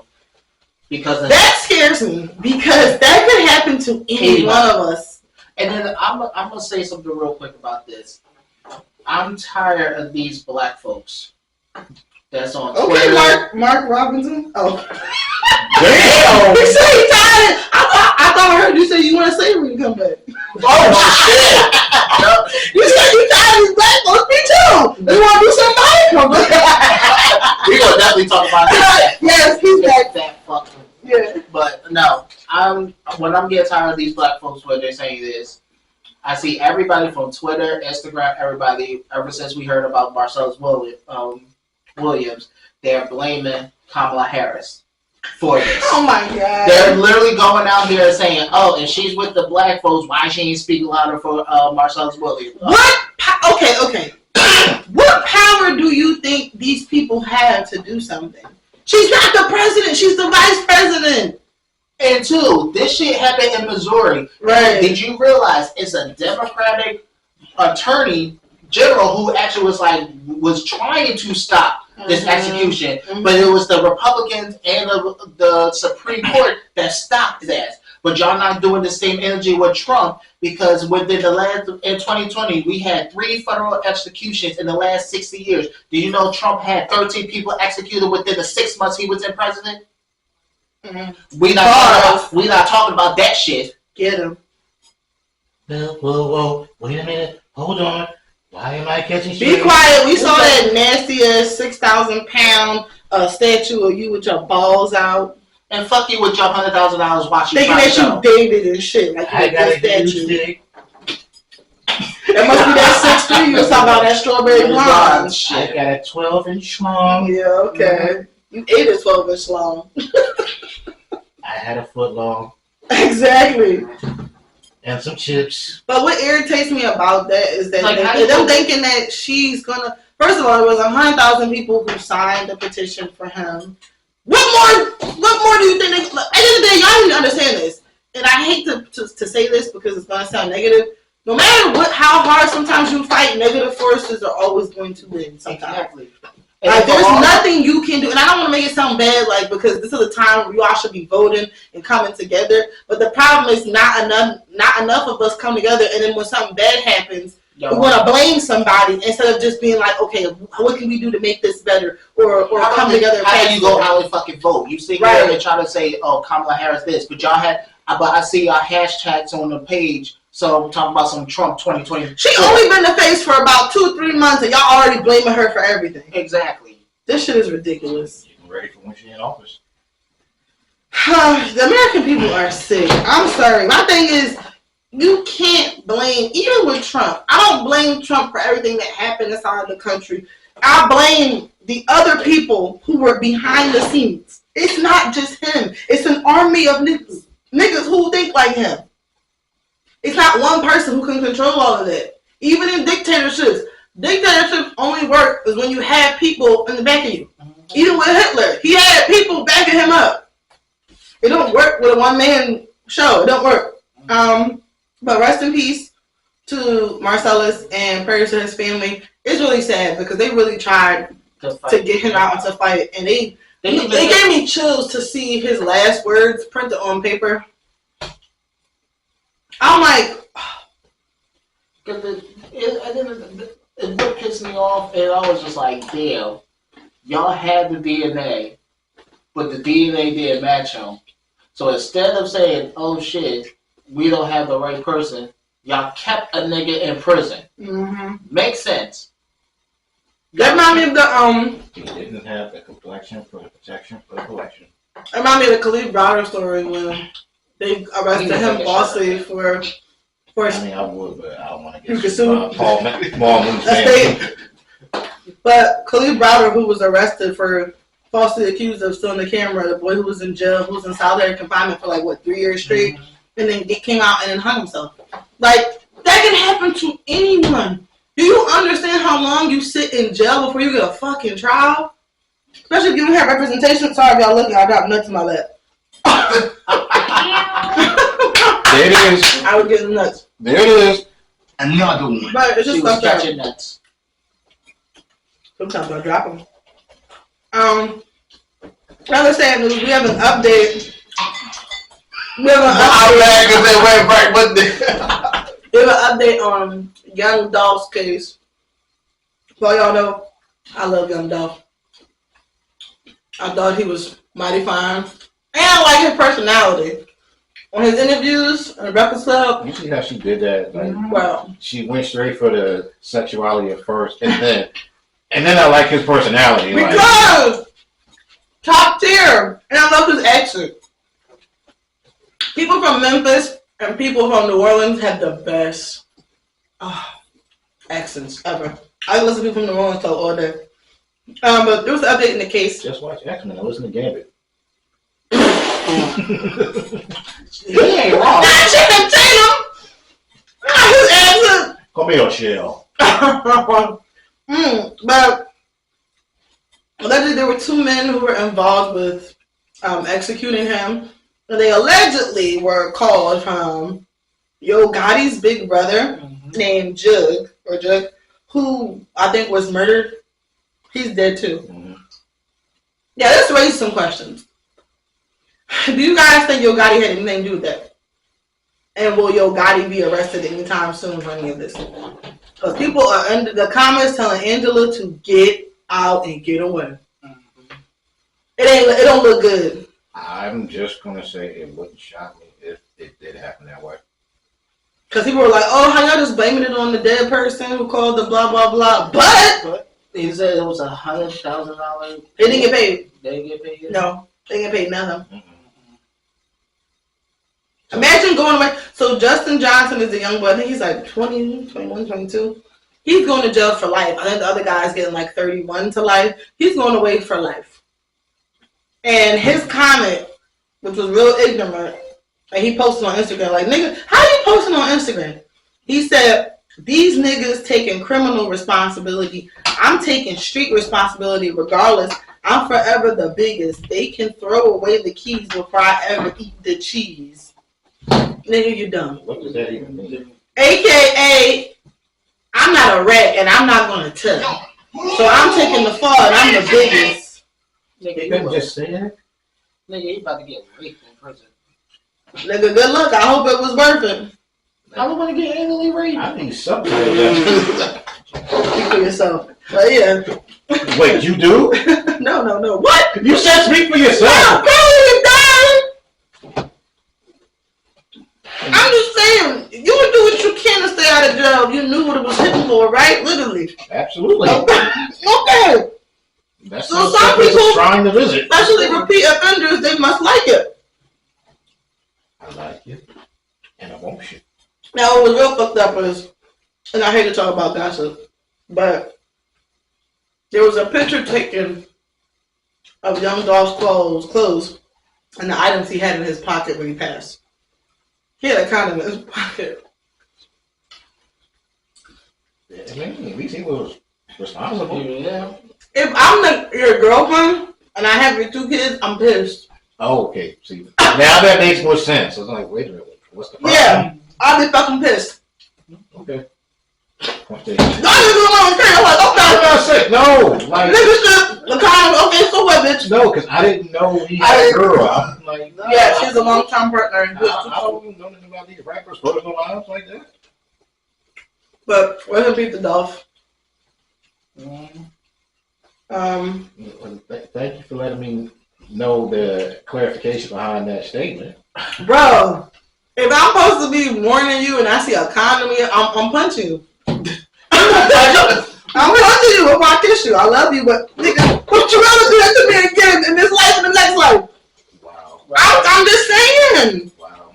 Speaker 2: Because
Speaker 1: that scares me, because that could happen to any one of us.
Speaker 2: And then I'm going to say something real quick about this. I'm tired of these black folks that's on Twitter.
Speaker 1: Okay, Mark Robinson. Oh.
Speaker 3: Damn!
Speaker 1: He said he tired. I thought I heard you say you want to say when you come back.
Speaker 2: Oh, shit!
Speaker 1: You said you tired of these black folks. Me too. They want to do something. Come back.
Speaker 2: We're going to definitely talk about that.
Speaker 1: Yes, he's back.
Speaker 2: That fucking.
Speaker 1: Yeah.
Speaker 2: But no, when I'm getting tired of these black folks, what they're saying is, I see everybody from Twitter, Instagram, everybody, ever since we heard about Marcellus Williams, they're blaming Kamala Harris for this.
Speaker 1: Oh my God.
Speaker 2: They're literally going out here saying, oh, and she's with the black folks, why she ain't speaking louder for Marcellus Williams?
Speaker 1: Okay. What power do you think these people have to do something? She's not the president. She's the vice president.
Speaker 2: And two, this shit happened in Missouri.
Speaker 1: Right.
Speaker 2: Did you realize it's a Democratic attorney general who actually was trying to stop this execution, but it was the Republicans and the Supreme Court that stopped that. But y'all not doing the same energy with Trump, because in 2020, we had 3 federal executions in the last 60 years. Do you know Trump had 13 people executed within the 6 months he was in president? Mm-hmm. We not talking about that shit.
Speaker 1: Get him.
Speaker 3: Whoa, wait a minute, hold on. Why am I catching shit?
Speaker 1: Be quiet. We saw that nasty 6,000-pound statue of you with your balls out.
Speaker 2: And fuck you with your $100,000 watching.
Speaker 1: Thinking that you dated and shit. Like
Speaker 3: I got a
Speaker 1: statue.
Speaker 3: dick.
Speaker 1: That must be that 6'3" you was talking about, that strawberry blonde shit.
Speaker 3: I got a 12-inch long.
Speaker 1: Yeah, okay. You ate a 12-inch long.
Speaker 3: I had a foot long.
Speaker 1: Exactly.
Speaker 3: And some chips.
Speaker 1: But what irritates me about that is that them thinking that she's gonna. First of all, there was 100,000 people who signed the petition for him. What more do you think? At the end of the day, y'all need to understand this. And I hate to say this because it's gonna sound negative. No matter how hard sometimes you fight, negative forces are always going to win. Sometimes.
Speaker 2: Exactly.
Speaker 1: Like, there's nothing you can do, and I don't want to make it sound bad, like, because this is a time where you all should be voting and coming together. But the problem is not enough of us come together, and then when something bad happens, we want to blame somebody instead of just being like, okay, what can we do to make this better, or come together.
Speaker 2: How do you go out and fucking vote? You sit here and try to say, oh, Kamala Harris this, but I see our hashtags on the page. So I'm talking about some Trump 2020.
Speaker 1: She only been in the face for about 2-3 months, and y'all already blaming her for everything.
Speaker 2: Exactly.
Speaker 1: This shit is ridiculous.
Speaker 3: Getting ready for when she's in office.
Speaker 1: The American people are sick. I'm sorry. My thing is, you can't blame, even with Trump. I don't blame Trump for everything that happened inside the country. I blame the other people who were behind the scenes. It's not just him. It's an army of niggas who think like him. It's not one person who can control all of that. Even in dictatorships only work is when you have people in the back of you. Even with Hitler, he had people backing him up. It don't work with a one-man show. It don't work. But rest in peace to Marcellus and prayers to his family. It's really sad because they really tried to get him out and to fight. And they gave me chills to see his last words printed on paper. I'm like,
Speaker 2: it what pissed me off, and I was just like, damn, y'all had the DNA, but the DNA didn't match him. So instead of saying, oh shit, we don't have the right person, y'all kept a nigga in prison. Mm-hmm. Makes sense.
Speaker 1: That remind me of
Speaker 3: He didn't have the complexion for the protection for the collection.
Speaker 1: Remind me of the Khalid Browder story when they arrested him falsely for First,
Speaker 3: I mean, I would, but I don't want to
Speaker 1: You
Speaker 3: get
Speaker 1: can
Speaker 3: sued
Speaker 1: sue.
Speaker 3: by Paul Moon's
Speaker 1: That's
Speaker 3: family.
Speaker 1: but Khalid Browder, who was arrested for falsely accused of stealing the camera, the boy who was in jail, who was in solitary confinement for 3 years straight, and then came out and then hung himself. Like, that can happen to anyone. Do you understand how long you sit in jail before you get a fucking trial? Especially if you don't have representation. Sorry if y'all looking, I got nuts in my lap.
Speaker 3: There it is.
Speaker 1: I was getting nuts.
Speaker 3: There it is.
Speaker 4: Another one.
Speaker 1: But it's
Speaker 2: She
Speaker 1: just
Speaker 2: was
Speaker 1: fucked up.
Speaker 2: catching nuts.
Speaker 1: Sometimes I drop them. Understand news, we have an update. We have
Speaker 2: I'm mad because they went right with
Speaker 1: We have an update on Young Dolph's case. Well, y'all know, I love Young Dolph. I thought he was mighty fine. And I like his personality. On his interviews in the Breakfast Club,
Speaker 3: You see how she did that? Like,
Speaker 1: well,
Speaker 3: she went straight for the sexuality at first, and then I like his personality. Like,
Speaker 1: because top tier. And I love his accent. People from Memphis and people from New Orleans have the best accents ever. I listen to people from New Orleans talk all day. But there was an update in the case.
Speaker 3: just watch X-Men and listen to Gambit.
Speaker 2: He ain't wrong.
Speaker 1: Not Chicken Tatum! His accent!
Speaker 3: Come here, Shell.
Speaker 1: But allegedly there were 2 men who were involved with executing him. And they allegedly were called from Yo Gotti's big brother named Jug, who I think was murdered. He's dead too.
Speaker 3: Mm-hmm.
Speaker 1: Yeah, let's raise some questions. Do you guys think Yo Gotti had anything to do with that? And will Yo Gotti be arrested anytime soon for any of this? Because people are under the comments telling Angela to get out and get away. It don't look good.
Speaker 3: I'm just gonna say it wouldn't shock me if it did happen that way.
Speaker 1: Because people were like, oh, how y'all just blaming it on the dead person who called the blah, blah, blah. But
Speaker 2: He said it was $100,000.
Speaker 1: they didn't get paid.
Speaker 2: They didn't get paid?
Speaker 1: No, they didn't get paid nothing.
Speaker 3: Mm-mm.
Speaker 1: Imagine going away. So Justin Johnson is the young boy. I think he's like 20, 21, 22. He's going to jail for life. I think the other guy's getting like 31 to life. He's going away for life. And his comment, which was real ignorant, and he posted on Instagram, like, nigga, how you posting on Instagram? He said, these niggas taking criminal responsibility. I'm taking street responsibility regardless. I'm forever the biggest. They can throw away the keys before I ever eat the cheese. Nigga, you dumb.
Speaker 3: What does that even mean?
Speaker 1: AKA, I'm not a rat and I'm not going to tell. So I'm taking the fall and I'm the biggest.
Speaker 2: Nigga,
Speaker 3: You couldn't just say that?
Speaker 2: Nigga, you about to get raped in prison.
Speaker 1: Nigga, good luck. I hope it was worth it.
Speaker 2: I don't want to get anally raped.
Speaker 3: I need subtitles.
Speaker 1: Speak for yourself. But yeah.
Speaker 3: Wait, you do?
Speaker 1: No. What?
Speaker 3: You said speak for
Speaker 1: No,
Speaker 3: yourself.
Speaker 1: you darling. I'm just saying, you would do what you can to stay out of jail. You knew what it was hitting for, right? Literally.
Speaker 3: Absolutely.
Speaker 1: Okay.
Speaker 3: That's
Speaker 1: So
Speaker 3: so
Speaker 1: some people-
Speaker 3: trying to visit.
Speaker 1: Especially repeat offenders, they must like it.
Speaker 3: I like it, and I won't shit.
Speaker 1: Now, what was real fucked up is, and I hate to talk about gossip, but there was a picture taken of Young Dolph's clothes and the items he had in his pocket when he passed. He had a condom in his pocket.
Speaker 3: I mean, at least he was responsible.
Speaker 2: Yeah.
Speaker 1: If I'm your girlfriend and I have your 2 kids, I'm pissed.
Speaker 3: Oh, okay. See, now that makes more sense. I was like, wait a minute, what's the problem?
Speaker 1: Yeah, I'll be fucking pissed.
Speaker 3: Okay. Okay.
Speaker 1: No, you don't care. I'm like,
Speaker 3: I'm
Speaker 1: okay.
Speaker 3: not saying no. Like,
Speaker 1: Nigga shit, the condom, okay, so what, bitch?
Speaker 3: no, because I didn't know he had a girl. I'm like, no.
Speaker 1: Yeah, she's a long-time partner.
Speaker 3: I don't know nothing about these rappers' personal lives like that.
Speaker 1: But we're gonna beat the Dolph.
Speaker 3: Thank you for letting me know the clarification behind that statement.
Speaker 1: Bro, if I'm supposed to be warning you and I see a condom in, I'm punching you. I'm punching you before I kiss you. I love you, but nigga, what you rather do that to me again in this life and the next life?
Speaker 3: Wow.
Speaker 1: I'm just saying.
Speaker 3: Wow.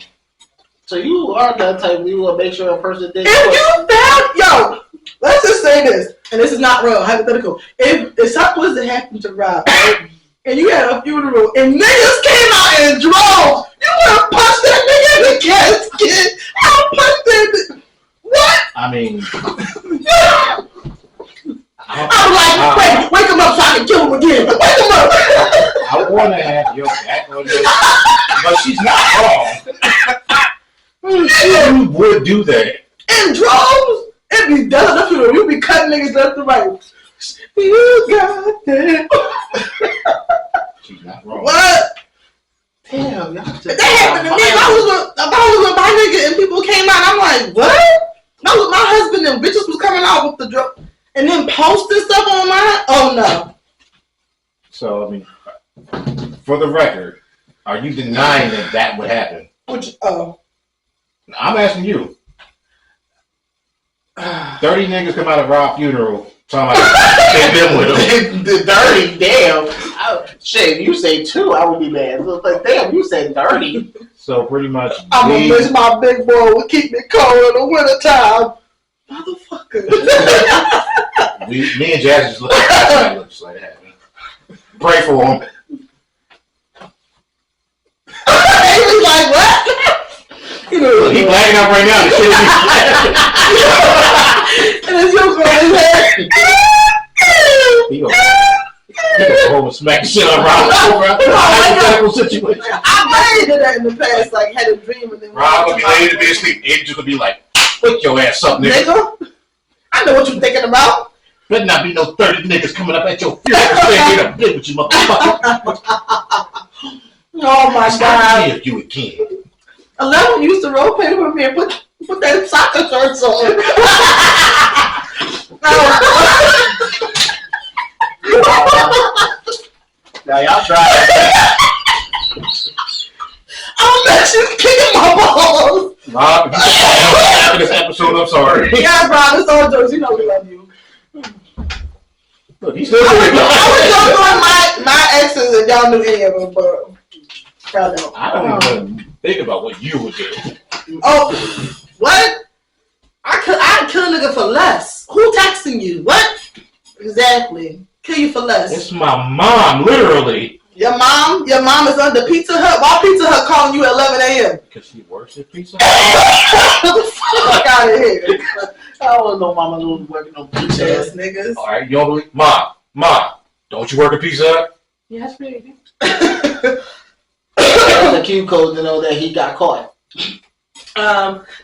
Speaker 2: So you are that type. You will make sure a person did.
Speaker 1: If you found, let's just say this, and this is not real, hypothetical. If something was to happen to Rob, right, and you had a funeral, and niggas came out in droves, you would have punched that nigga in the casket. I'll punch that nigga. What?
Speaker 3: I mean,
Speaker 1: I'm like, wake him up so I can kill him again. Wake him up.
Speaker 3: I want to have your back on this, but she's not wrong. She would do that.
Speaker 1: In droves? It'd be done up here. You'd be cutting niggas left and right. You got that.
Speaker 3: She's not wrong.
Speaker 1: What?
Speaker 2: Damn, y'all just.
Speaker 1: That happened to me. If I was with my nigga and people came out, I'm like, what? My husband and bitches was coming out with the drug and then posting stuff on mine? Oh, no.
Speaker 3: So, I mean, for the record, are you denying that would happen? I'm asking you. 30 niggas come out of Rob's funeral talking about they've been with him.
Speaker 2: The 30, damn. Shit, you say 2, I would be mad. So, like, damn, you said 30.
Speaker 3: So pretty much,
Speaker 1: I'm gonna miss my big boy would keep me cold in the wintertime. Motherfucker.
Speaker 3: me and Jazz just look at that looks like that. Pray for him.
Speaker 1: He was like, what?
Speaker 3: Look, he blacking out right now. The shit
Speaker 1: and it's your girl in there.
Speaker 3: he gonna hold and smack the shit on Rob. Hypothetical situation.
Speaker 1: I did that in the past, like had a dream and then
Speaker 3: Rob gonna be laid to be asleep. Angel gonna be like, wake your ass up, nigga.
Speaker 1: I know what you're thinking about.
Speaker 3: Better not be no 30 niggas coming up at your funeral saying you're a bitch with you, motherfucker.
Speaker 1: Oh my God.
Speaker 3: If you again.
Speaker 1: 11 used to role play with me and put that soccer shorts on.
Speaker 2: Now y'all try it.
Speaker 1: I'm actually kicking my balls.
Speaker 3: Rob, if you after this episode, I'm sorry.
Speaker 1: Yeah, bro, it's all jokes. You know we love you.
Speaker 3: Look, he's still
Speaker 1: I was doing my exes and y'all knew any of them, but y'all don't.
Speaker 3: I don't even think about what you would do.
Speaker 1: Oh, what? I'd kill a nigga for less. Who texting you? What? Exactly. Kill you for less.
Speaker 3: It's my mom, literally.
Speaker 1: Your mom is under Pizza Hut. Why Pizza Hut calling you at 11 a.m.?
Speaker 3: Because she works at Pizza Hut.
Speaker 1: Get the fuck out of here.
Speaker 2: I don't know mama was working on pizza
Speaker 1: Ass niggas.
Speaker 3: All right, you don't believe? Mom, don't you work at Pizza Hut?
Speaker 1: Yes, baby.
Speaker 2: The Q code to know that he got caught.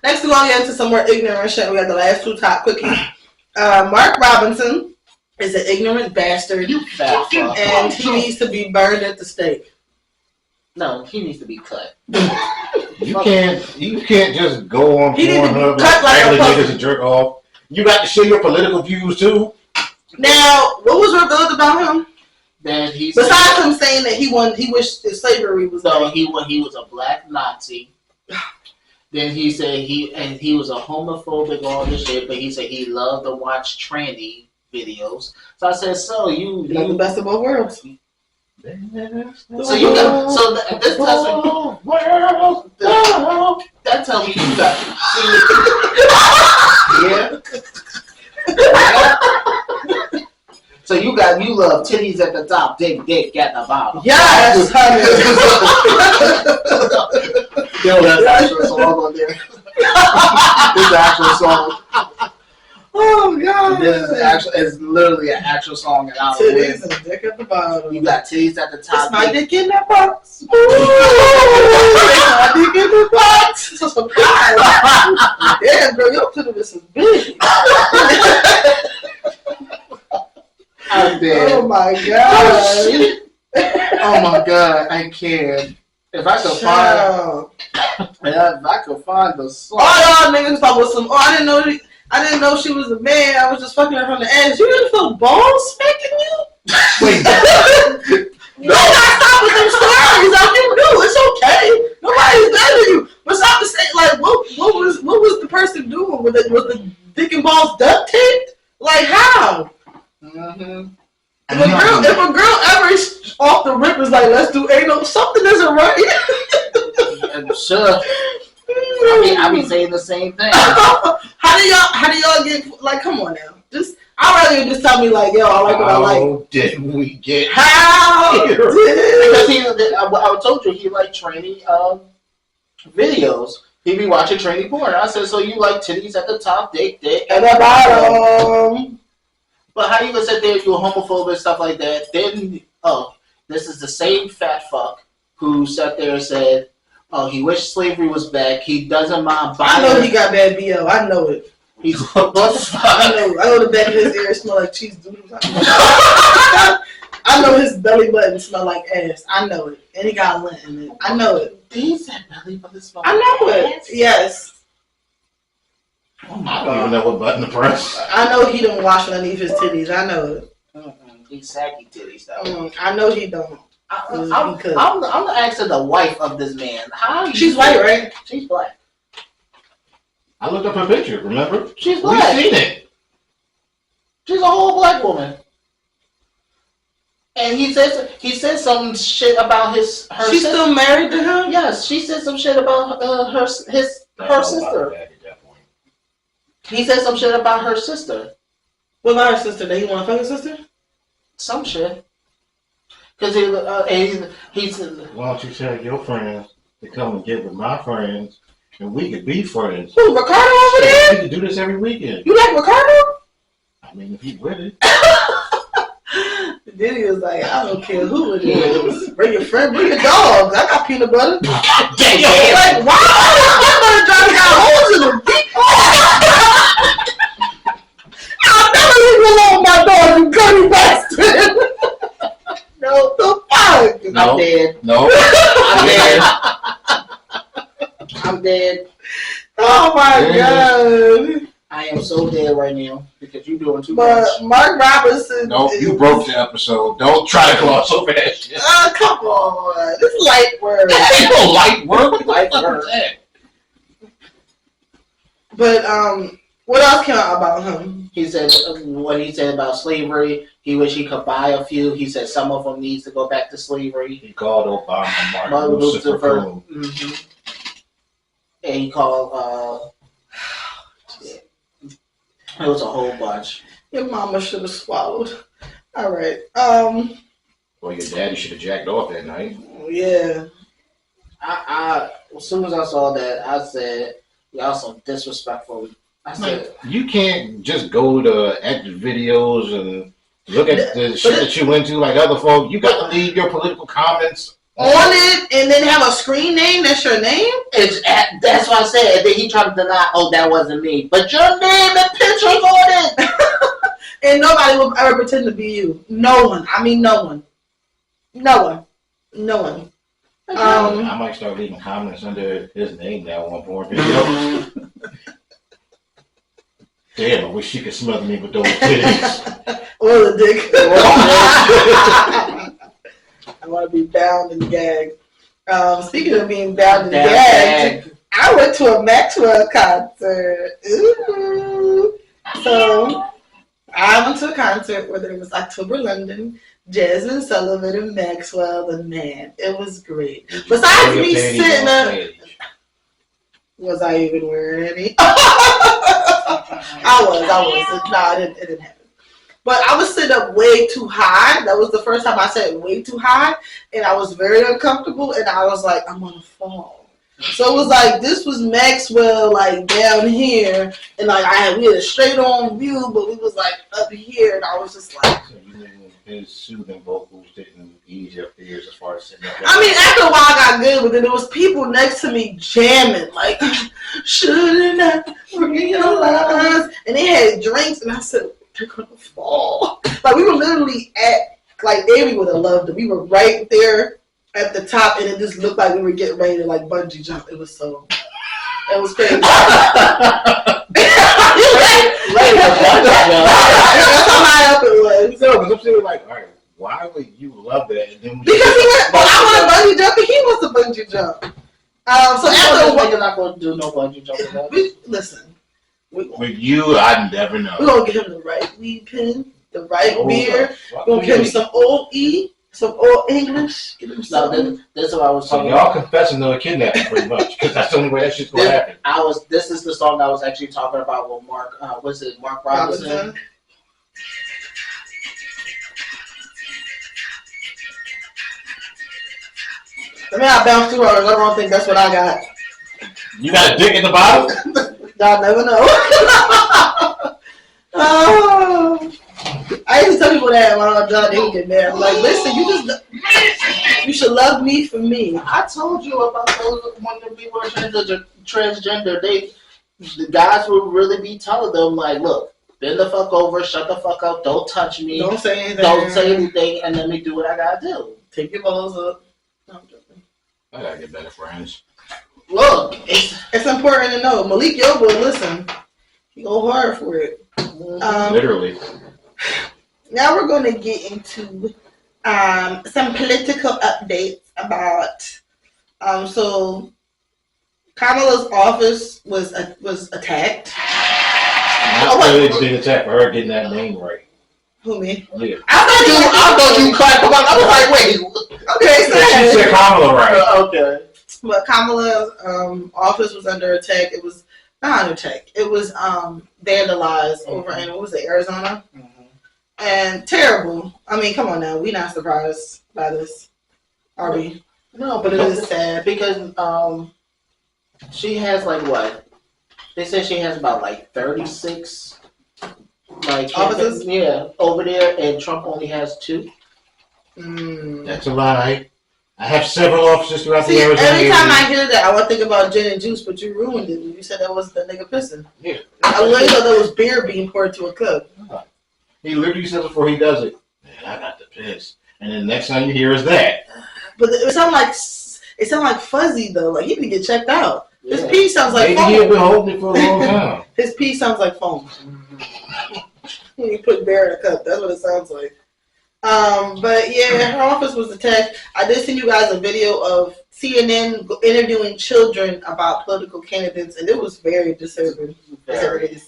Speaker 1: Next we're gonna get into some more ignorant shit. We got the last 2 top quickies. Mark Robinson is an ignorant bastard.
Speaker 2: You fat fuck.
Speaker 1: And he needs to be burned at the stake.
Speaker 2: No, he needs to be cut.
Speaker 3: You can't just go on
Speaker 1: He need to be
Speaker 3: Pornhub
Speaker 1: cut like a
Speaker 3: regular
Speaker 1: puppet.
Speaker 3: niggas and jerk off. You got to share your political views too.
Speaker 1: Now, what was revealed about him?
Speaker 2: That
Speaker 1: Besides him saying that he wished that slavery was
Speaker 2: so he was a black Nazi. Then he said he was a homophobic, all this shit, but he said he loved to watch tranny videos. So I said, so you
Speaker 1: the best of both worlds.
Speaker 2: So you got this tells that tells me you got yeah. So you love titties at the top, dick at the bottom.
Speaker 1: Yes, honey.
Speaker 2: Yo, that's actual song on there. This is an actual song.
Speaker 1: Oh God!
Speaker 2: It's literally an actual song. And
Speaker 1: Titties and dick at the bottom.
Speaker 2: You got titties at the top.
Speaker 1: It's my dick in that box. Ooh, my dick in the box. It's a surprise. Damn, girl, your clitoris is big.
Speaker 2: I'm dead.
Speaker 1: Oh my God!
Speaker 2: Oh my God! I can't. If I could find the song.
Speaker 1: All y'all niggas talk with some. Oh, I didn't know she was a man. I was just fucking her from the ass. You didn't feel balls smacking you?
Speaker 3: Wait.
Speaker 1: You gotta stop with them stories. Like you knew, it's okay. Nobody's mad at you. But stop to say, like, what was the person doing? Was the dick and balls duct taped? Like how?
Speaker 2: Mm-hmm.
Speaker 1: If a girl ever off the rip is like, let's do anal, something isn't right.
Speaker 2: I'm sure. I be saying the same thing.
Speaker 1: How do y'all get, like, come on now. I'd rather you just tell me, like, yo, I like what I like.
Speaker 3: How did we get
Speaker 1: How
Speaker 3: here?
Speaker 1: did
Speaker 2: I told you he liked tranny videos. He be watching tranny porn. I said, so you like titties at the top, dick
Speaker 1: at the bottom?
Speaker 2: But how you gonna sit there, you homophobic and stuff like that? Then, this is the same fat fuck who sat there and said, oh, he wished slavery was back. He doesn't mind buying.
Speaker 1: I know he got bad BO. I know it.
Speaker 2: He's what the fuck?
Speaker 1: I know the back of his ear smell like cheese doodles. I know his belly button smell like ass. I know it. And he got lint in it. I know it.
Speaker 2: He said belly button smell
Speaker 1: I know it. Yes.
Speaker 3: Oh my God. I don't even know what button to press.
Speaker 1: I know he don't wash underneath his titties. I know it.
Speaker 2: He's saggy titties though.
Speaker 1: I know he don't.
Speaker 2: I'm asking the wife of this man.
Speaker 1: She's white, right?
Speaker 2: She's black.
Speaker 3: I looked up her picture, remember?
Speaker 2: She's black.
Speaker 3: We seen it.
Speaker 2: She's a whole black woman. And he said some shit about her
Speaker 1: She's
Speaker 2: sister.
Speaker 1: still married to him?
Speaker 2: Yes, she said some shit about her sister. He said some shit about her sister.
Speaker 1: What about her sister? Did he want to fuck his sister?
Speaker 2: Some shit. Because he said,
Speaker 3: why don't you tell your friends to come and get with my friends and we could be friends?
Speaker 1: Who, Ricardo over there?
Speaker 3: We could do this every weekend.
Speaker 1: You like Ricardo?
Speaker 3: I mean, if he's with it.
Speaker 1: Diddy was like, I don't care who it is. Bring your friend, bring your dogs. I got peanut butter. Like, wow, peanut butter Johnny got holes in them. I'll never leave you alone, my dog, you gummy bastard. No, the fuck.
Speaker 3: No.
Speaker 2: I'm dead.
Speaker 3: No.
Speaker 2: I'm dead. I'm dead.
Speaker 1: Oh my God.
Speaker 2: I am so dead right now because you're doing too much.
Speaker 1: But Mark Robinson.
Speaker 3: No, you broke the episode. Don't try to gloss over that shit.
Speaker 1: Come on. This is light work.
Speaker 3: Ain't no light work.
Speaker 2: Light work.
Speaker 1: But what else came out about him?
Speaker 2: He said what he said about slavery. He wished he could buy a few. He said some of them needs to go back to slavery.
Speaker 3: He called Obama
Speaker 2: Martin
Speaker 3: Lucifer.
Speaker 2: Mm-hmm. And he called it was a whole bunch.
Speaker 1: Your mama should have swallowed. All right.
Speaker 3: Well, your daddy should have jacked off that night.
Speaker 1: Yeah.
Speaker 2: I as soon as I saw that, I said, y'all some disrespectful. I said,
Speaker 3: you can't just go to active videos and look at the shit that you went to like other folks. You got to leave your political comments
Speaker 1: on it and then have a screen name that's your name?
Speaker 2: That's what I said. And then he tried to deny, oh, that wasn't me. But your name and pictures on it.
Speaker 1: And nobody will ever pretend to be you. No one. I mean, no one. No one. No one.
Speaker 3: I might start leaving comments under his name now on porn video. Damn, I wish she could smother me with those titties.
Speaker 1: Or the dick. I want to be bound and gagged. Speaking of being bound and gagged, I went to a Maxwell concert. Ooh. So I went to a concert where there was October London, Jasmine Sullivan, and Maxwell, and man, it was great. Besides me sitting up, was I even wearing any? I was. No, it didn't happen. But I was sitting up way too high. That was the first time I sat way too high, and I was very uncomfortable, and I was like, I'm gonna fall. So it was like, this was Maxwell, like, down here, and like, we had a straight on view, but we was like up here, and I was just like.
Speaker 3: So you mean his soothing vocals didn't ease your fears as far as sitting up there?
Speaker 1: I mean, after a while I got good, but then there was people next to me jamming, like, shouldn't I realize? And they had drinks, and I said, they're gonna fall. Like, we were literally at, like, Avery would have loved it. We were right there at the top, and it just looked like we were getting ready to, like, bungee jump. It was crazy. That's how high up it was.
Speaker 3: So, because I'm sitting like, all right, why would you love that? And then
Speaker 1: because I want to bungee jump, and he wants to bungee jump. So after
Speaker 2: we're not going to do no bungee jumping.
Speaker 1: Listen.
Speaker 3: With you, I never know.
Speaker 1: We're going to get him the right weed pen, the right beer. We're going to get him some OE, some old English. Get him
Speaker 2: No,
Speaker 1: something.
Speaker 2: this is what I was
Speaker 3: So
Speaker 2: talking
Speaker 3: y'all
Speaker 2: about.
Speaker 3: confessing to a kidnapping pretty much, because that's the only way that shit's gonna happen.
Speaker 2: This is the song I was actually talking about with Mark. What's it? Mark Robinson.
Speaker 1: I mean, I bounced too hard. I don't think that's what I got.
Speaker 3: You got a dick in the bottle?
Speaker 1: Y'all never know. Oh, I used to tell people that when I was John Deacon, man. I'm like, listen, you should love me for me.
Speaker 2: I told you about those when the people are transgender. The guys will really be telling them like, look, bend the fuck over, shut the fuck up, don't touch me,
Speaker 1: Don't say anything.
Speaker 2: don't say anything, and let me do what I gotta do.
Speaker 1: Take your balls up. No, I'm joking.
Speaker 3: I gotta get better friends.
Speaker 2: Look,
Speaker 1: It's important to know. Malik Yobo, listen, he go hard for it.
Speaker 3: Literally.
Speaker 1: Now we're going to get into some political updates about. So Kamala's office was attacked.
Speaker 3: Not really being attacked for her getting that name right.
Speaker 1: Who, me?
Speaker 3: Yeah.
Speaker 2: I thought you clapped him up. I was like, wait.
Speaker 1: Okay, so
Speaker 3: She said Kamala right.
Speaker 2: Okay.
Speaker 1: but Kamala's office was under attack. It was not under attack. It was vandalized over in, what was it, Arizona?
Speaker 2: Mm-hmm.
Speaker 1: And terrible. I mean, come on now. We're not surprised by this, are we?
Speaker 2: No,
Speaker 1: But it is sad.
Speaker 2: because she has like what? They said she has about like 36 like
Speaker 1: offices.
Speaker 2: Yeah, over there, and Trump only has 2.
Speaker 3: That's a lie. I have several offices throughout
Speaker 1: See,
Speaker 3: the Arizona
Speaker 1: every time
Speaker 3: area.
Speaker 1: I hear that, I want to think about gin and juice, but you ruined it. You said that was the nigga pissing.
Speaker 3: Yeah.
Speaker 1: I literally thought that was beer being poured to a cup.
Speaker 3: He literally says before he does it, man, I got the piss. And then the next time you hear is that.
Speaker 1: But it sounded like fuzzy though. Like he could get checked out. His
Speaker 2: Yeah.
Speaker 1: pee sounds like
Speaker 3: Maybe he had
Speaker 1: foam.
Speaker 3: been holding it for a long time.
Speaker 1: His pee sounds like foam. When you put beer in a cup, that's what it sounds like. But yeah, her office was attacked. I did send you guys a video of CNN interviewing children about political candidates, and it was very disturbing.
Speaker 2: Very.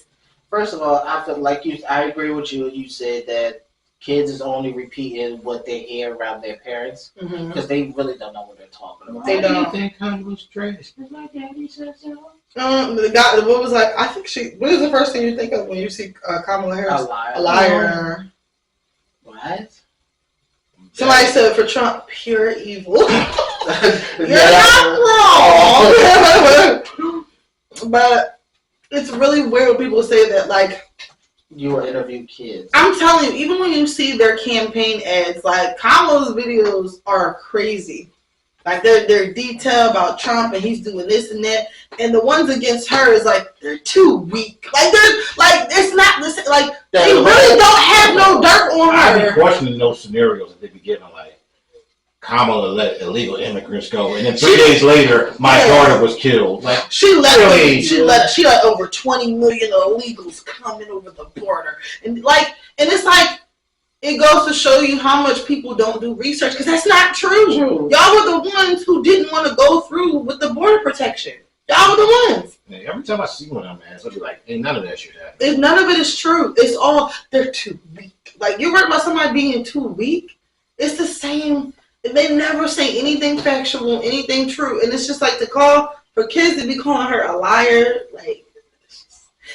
Speaker 2: First of all, I feel like I agree with you. You said that kids is only repeating what they hear around their parents
Speaker 1: Mm-hmm.
Speaker 2: because they really don't know what they're talking about.
Speaker 1: They don't.
Speaker 3: Why do you think Kamala was trash? Because my daddy said so.
Speaker 1: The guy, what was like? I think what is the first thing you think of when you see Kamala Harris? A liar.
Speaker 2: What?
Speaker 1: Somebody said for Trump, pure evil. You're
Speaker 2: Yeah,
Speaker 1: not wrong. But it's really weird when people say that. Like,
Speaker 2: you will interview kids.
Speaker 1: I'm telling you, even when you see their campaign ads, like Kamala's videos are crazy. Like they're detailed about Trump and he's doing this and that, and the ones against her is like they're too weak. Like they're like it's not the same. Like they really don't have no dirt on
Speaker 3: I be
Speaker 1: her.
Speaker 3: questioning those scenarios that they be giving, like Kamala let illegal immigrants go, and then 3 days later, my daughter was killed. Like
Speaker 1: She let
Speaker 3: Really?
Speaker 1: she let over 20 million illegals coming over the border, and it's like. It goes to show you how much people don't do research because that's not true. Y'all were the ones who didn't want to go through with the border protection. Y'all were the ones.
Speaker 3: man, every time I see one of them, man, I'll be like, ain't none of that shit happening.
Speaker 1: None of it is true. It's all they're too weak. Like you heard about somebody being too weak. It's the same. They never say anything factual, anything true, and it's just like to call for kids to be calling her a liar, like.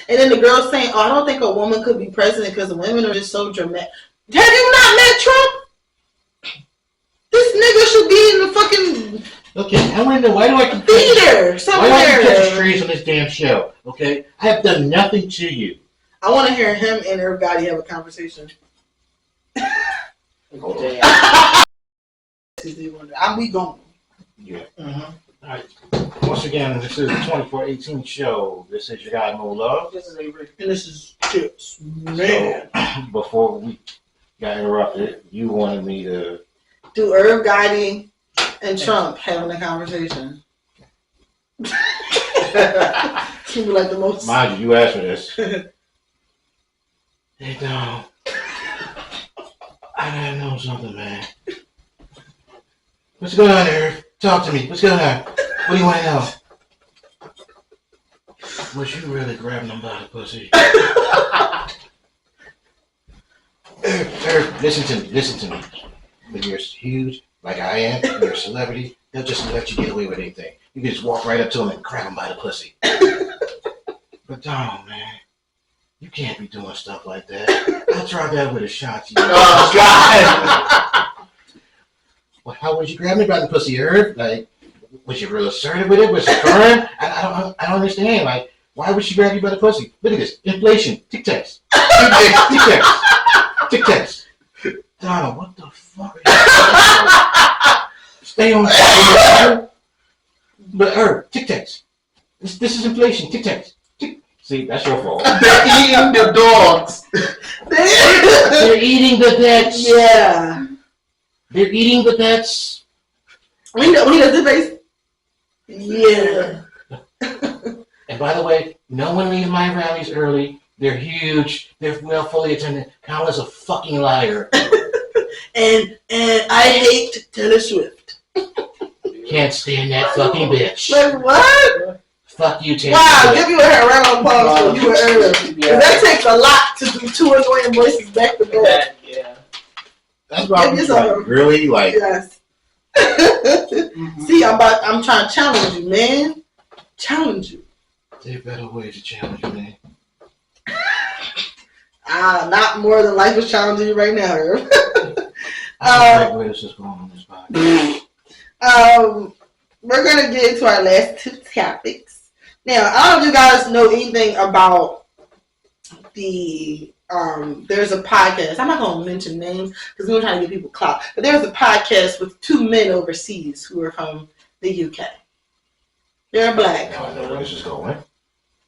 Speaker 1: And then the girl saying, "Oh, I don't think a woman could be president because women are just so dramatic." Have you not met Trump? This nigga should be in the fucking
Speaker 3: Okay, I want to know, why do I keep
Speaker 1: theater
Speaker 3: Why do I keep
Speaker 1: somewhere.
Speaker 3: catching strays on this damn show? Okay, I have done nothing to you.
Speaker 1: I want to hear him and everybody have a conversation.
Speaker 2: Damn.
Speaker 1: We going.
Speaker 3: Yeah.
Speaker 2: Mm-hmm.
Speaker 3: All right. Once again, this is the 2418 show. This is your guy Mo Love.
Speaker 2: This is Avery.
Speaker 1: And this is just man.
Speaker 3: So, before we got interrupted, you wanted me to.
Speaker 1: Do Irv Gotti and Trump having a conversation? Seems like the most.
Speaker 3: Mind you, you asked for this. Hey, dog. I gotta know something, man. What's going on, Irv? Talk to me. What's going on? What do you want to know? Was you really grabbing them by the pussy? Irv, listen to me. when you're huge, like I am, and you're a celebrity, they'll just let you get away with anything. You can just walk right up to them and grab them by the pussy. But Donald, man, you can't be doing stuff like that. I tried that with a shot.
Speaker 2: Oh, God.
Speaker 3: Well, how would you grab me by the pussy, Herb? Like, was you real assertive with it? Was it firm? I don't understand. Like, why would she grab you by the pussy? Look at this. Inflation. Tic-tacs. Tic-tacs. Tic-tacs. Donald, what the fuck are you Stay on the But Herb, Tic-tacs. This is inflation. Tic-tacs. See, that's your fault.
Speaker 2: They're eating the dogs.
Speaker 3: They're eating the pets.
Speaker 1: Yeah.
Speaker 3: They're eating the pets.
Speaker 1: When he does the face. Yeah.
Speaker 3: And by the way, no one leaves my rallies early. They're huge. They're well fully attended. Countless a fucking liar.
Speaker 1: and I hate Taylor Swift.
Speaker 3: Can't stand that fucking bitch.
Speaker 1: Like what?
Speaker 3: Fuck you, Taylor.
Speaker 1: Wow,
Speaker 3: Swift.
Speaker 1: give you a round of applause for you were early.
Speaker 2: Yeah.
Speaker 1: That takes a lot to do 2 annoying voices back to back.
Speaker 2: Yeah.
Speaker 3: That's why I'm like, really? Like,
Speaker 1: Yes. See, I'm trying to challenge you, man. Challenge you.
Speaker 3: there are better ways to challenge you, man.
Speaker 1: Not more than life is challenging you right now, Herb.
Speaker 3: I don't like where this is going on this podcast.
Speaker 1: We're gonna get into our last 2 topics. Now, I don't know if you guys know anything about the there's a podcast. I'm not gonna mention names because we're trying to get people clout. But there's a podcast with 2 men overseas who are from the UK. They're black.
Speaker 3: Now I know where this is going.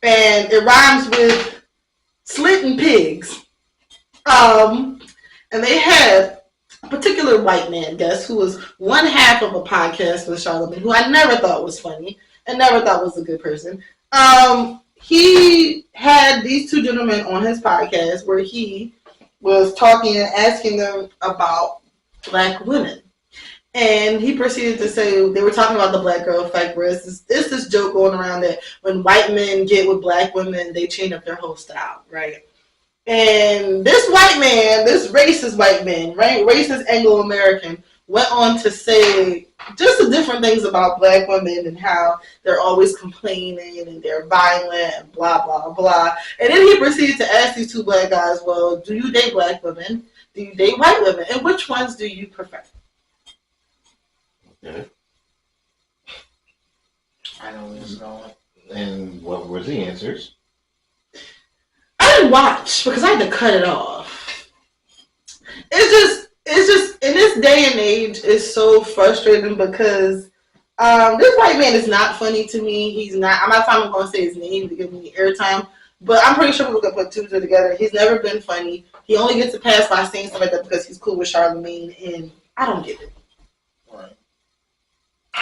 Speaker 1: And it rhymes with slitting pigs. And they had a particular white man guest who was one half of a podcast with Charlamagne, who I never thought was funny and never thought was a good person. He had these 2 gentlemen on his podcast where he was talking and asking them about black women. And he proceeded to say, they were talking about the black girl effect, where it's this joke going around that when white men get with black women, they change up their whole style, right? And this white man, this racist white man, right, racist Anglo-American, went on to say just the different things about black women and how they're always complaining and they're violent and blah, blah, blah. And then he proceeded to ask these 2 black guys, well, do you date black women? Do you date white women? And which ones do you prefer?
Speaker 3: Okay.
Speaker 2: I know where this is going.
Speaker 3: And what were the answers?
Speaker 1: I didn't watch because I had to cut it off. It's just in this day and age, it's so frustrating because this white man is not funny to me. He's not. I'm not even going to say his name to give me airtime, but I'm pretty sure people can put 2 together. He's never been funny. He only gets a pass by saying stuff like that because he's cool with Charlamagne, and I don't get it.
Speaker 2: Right.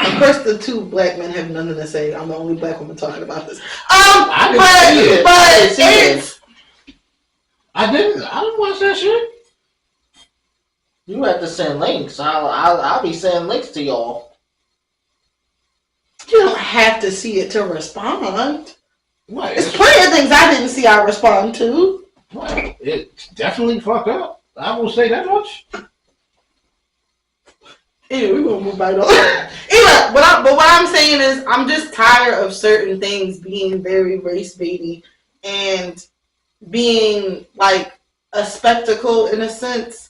Speaker 1: Of course, the 2 black men have nothing to say. I'm the only black woman talking about this.
Speaker 3: I didn't watch that shit.
Speaker 2: You have to send links. I'll be sending links to y'all.
Speaker 1: You don't have to see it to respond.
Speaker 3: What?
Speaker 1: There's plenty of things I didn't see I respond to.
Speaker 3: What? It's definitely fucked up. I will say that much.
Speaker 1: Anyway, we're gonna move right on. Anyway, what I'm saying is I'm just tired of certain things being very race baity and being like a spectacle in a sense.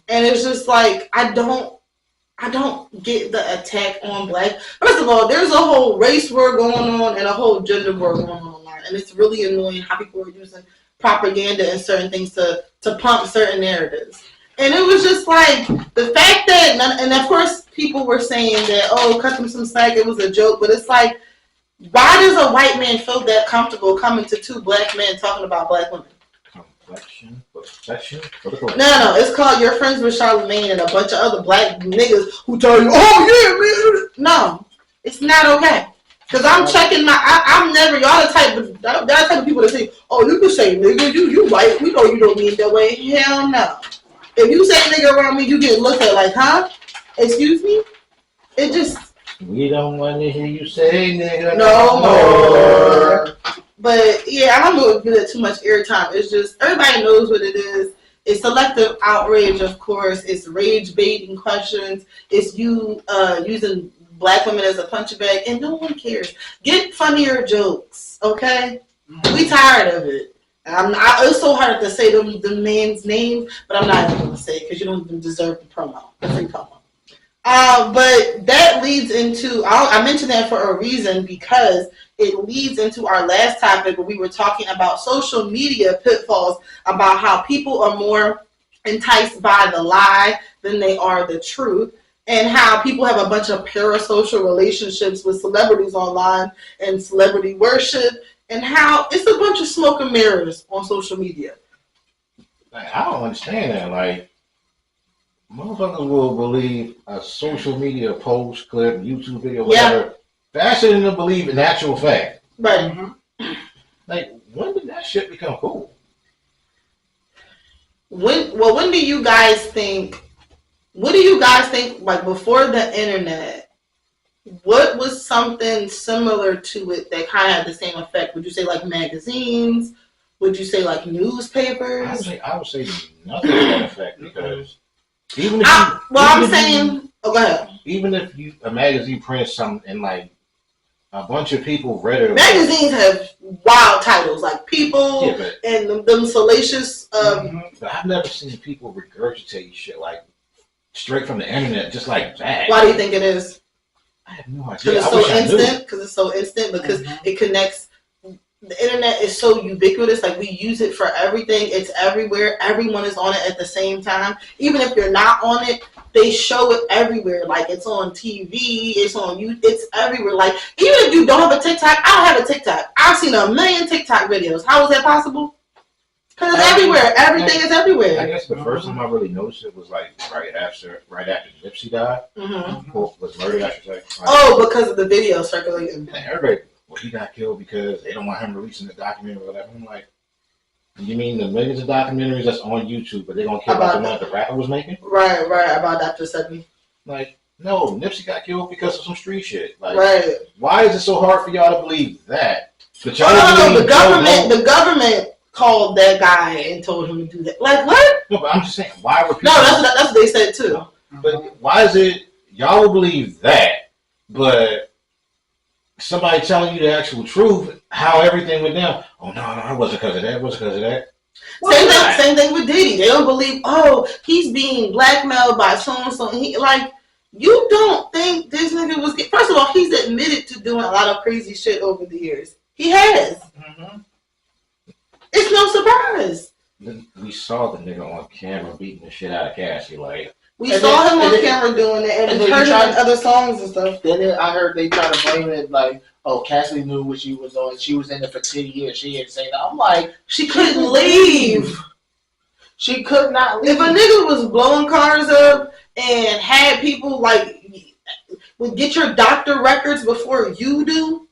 Speaker 1: And it's just like I don't get the attack on black. First of all, there's a whole race war going on and a whole gender war going on online. And it's really annoying how people are using propaganda and certain things to pump certain narratives. And it was just like the fact that, and of course people were saying that, oh, cut them some slack, it was a joke. But it's like, why does a white man feel that comfortable coming to 2 black men talking about black women?
Speaker 3: Protection?
Speaker 1: No, it's called You're Friends with Charlamagne and a bunch of other black niggas who tell you, oh yeah, man. No, it's not okay. Because I'm checking I'm never, y'all the type of people that say, oh, you can say nigga, you white, we know you don't mean that way. Hell no. If you say nigga around me, you get looked at like, huh? Excuse me? It just...
Speaker 3: We don't want to hear you say nigga
Speaker 1: no more. But yeah, I don't know if you get too much airtime. It's just everybody knows what it is. It's selective outrage, of course. It's rage baiting questions. It's you using black women as a punching bag, and no one cares. Get funnier jokes, okay? We tired of it. It's so hard to say the man's name, but I'm not even going to say it because you don't even deserve the promo, the free promo. But that leads into, I mentioned that for a reason because it leads into our last topic where we were talking about social media pitfalls, about how people are more enticed by the lie than they are the truth, and how people have a bunch of parasocial relationships with celebrities online and celebrity worship, and how it's a bunch of smoke and mirrors on social media.
Speaker 3: Like, I don't understand that. Like, motherfuckers will believe a social media post, clip, YouTube video, whatever, faster than to believe in actual fact.
Speaker 1: Right.
Speaker 2: Mm-hmm.
Speaker 3: Like, when did that shit become cool?
Speaker 1: When do you guys think? What do you guys think? Like before the internet, what was something similar to it that kind of had the same effect? Would you say like magazines? Would you say like newspapers?
Speaker 3: I would say nothing to that effect because even if
Speaker 1: go ahead.
Speaker 3: Even if a magazine prints something and like a bunch of people read it,
Speaker 1: magazines have wild titles like People and them salacious.
Speaker 3: But I've never seen people regurgitate shit like straight from the internet just like that.
Speaker 1: Why do you think it is?
Speaker 3: I have no idea.
Speaker 1: Because it's so instant. Because it connects. The internet is so ubiquitous. Like we use it for everything. It's everywhere. Everyone is on it at the same time. Even if you're not on it, they show it everywhere. Like it's on TV. It's on you. It's everywhere. Like even if you don't have a TikTok, I don't have a TikTok. I've seen a million TikTok videos. How is that possible? Because it's everywhere. Everything is everywhere.
Speaker 3: I guess the first time I really noticed it was like right after Nipsey died. Was murdered, I should say.
Speaker 1: Because of the video circulating.
Speaker 3: And everybody, he got killed because they don't want him releasing the documentary or whatever. I'm like, you mean the millions of documentaries that's on YouTube, but they don't care about the one that the rapper was making?
Speaker 1: Right, about Dr. Sebi.
Speaker 3: Like, no, Nipsey got killed because of some street shit. Like,
Speaker 1: why
Speaker 3: is it so hard for y'all to believe that? But
Speaker 1: the government called that guy and told him to do that. Like, what?
Speaker 3: No, but I'm just saying, why were people...
Speaker 1: No, that's what they said, too.
Speaker 3: But why is it y'all will believe that, but somebody telling you the actual truth, how everything went down? Oh, no, it wasn't because of that. It wasn't because of that.
Speaker 1: Same thing with Diddy. They don't believe, he's being blackmailed by so-and-so. You don't think this nigga was... First of all, he's admitted to doing a lot of crazy shit over the years. He has. It's no surprise.
Speaker 3: We saw the nigga on camera beating the shit out of Cassie. Like,
Speaker 1: we saw him on camera doing it, and we heard him in other songs and stuff.
Speaker 2: Then I heard they try to blame it like, Cassie knew what she was on. She was in it for 10 years. She didn't say that. I'm like,
Speaker 1: she couldn't leave.
Speaker 2: She could not leave.
Speaker 1: If a nigga was blowing cars up and had people would get your doctor records before you do,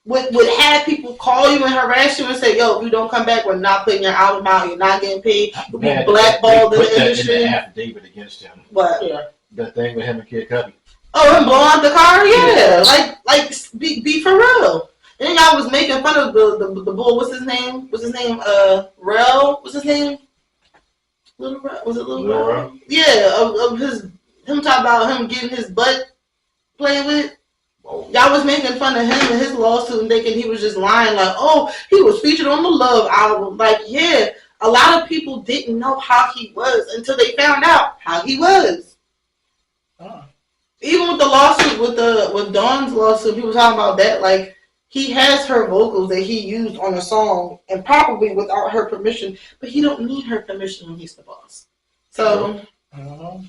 Speaker 1: would have people call you and harass you and say, yo, if you don't come back, we're not putting your album out, you're not getting paid, you'll be blackballed in the industry.
Speaker 3: In the affidavit against him.
Speaker 1: What?
Speaker 2: Yeah.
Speaker 3: That thing with him and Kid Cudi.
Speaker 1: Oh, him blowing out the car? Yeah. Like be for real. And then y'all was making fun of the bull. What's his name? Rel? What's his name? Little Rel? Was it Little Rel? Yeah, of him talking about him getting his butt played with. Y'all was making fun of him and his lawsuit and thinking he was just lying like, he was featured on the Love album. Like, yeah, a lot of people didn't know how he was until they found out how he was. Even with the lawsuit, with Dawn's lawsuit, people talking about that. Like, he has her vocals that he used on a song and probably without her permission, but he don't need her permission when he's the boss. So, I don't know.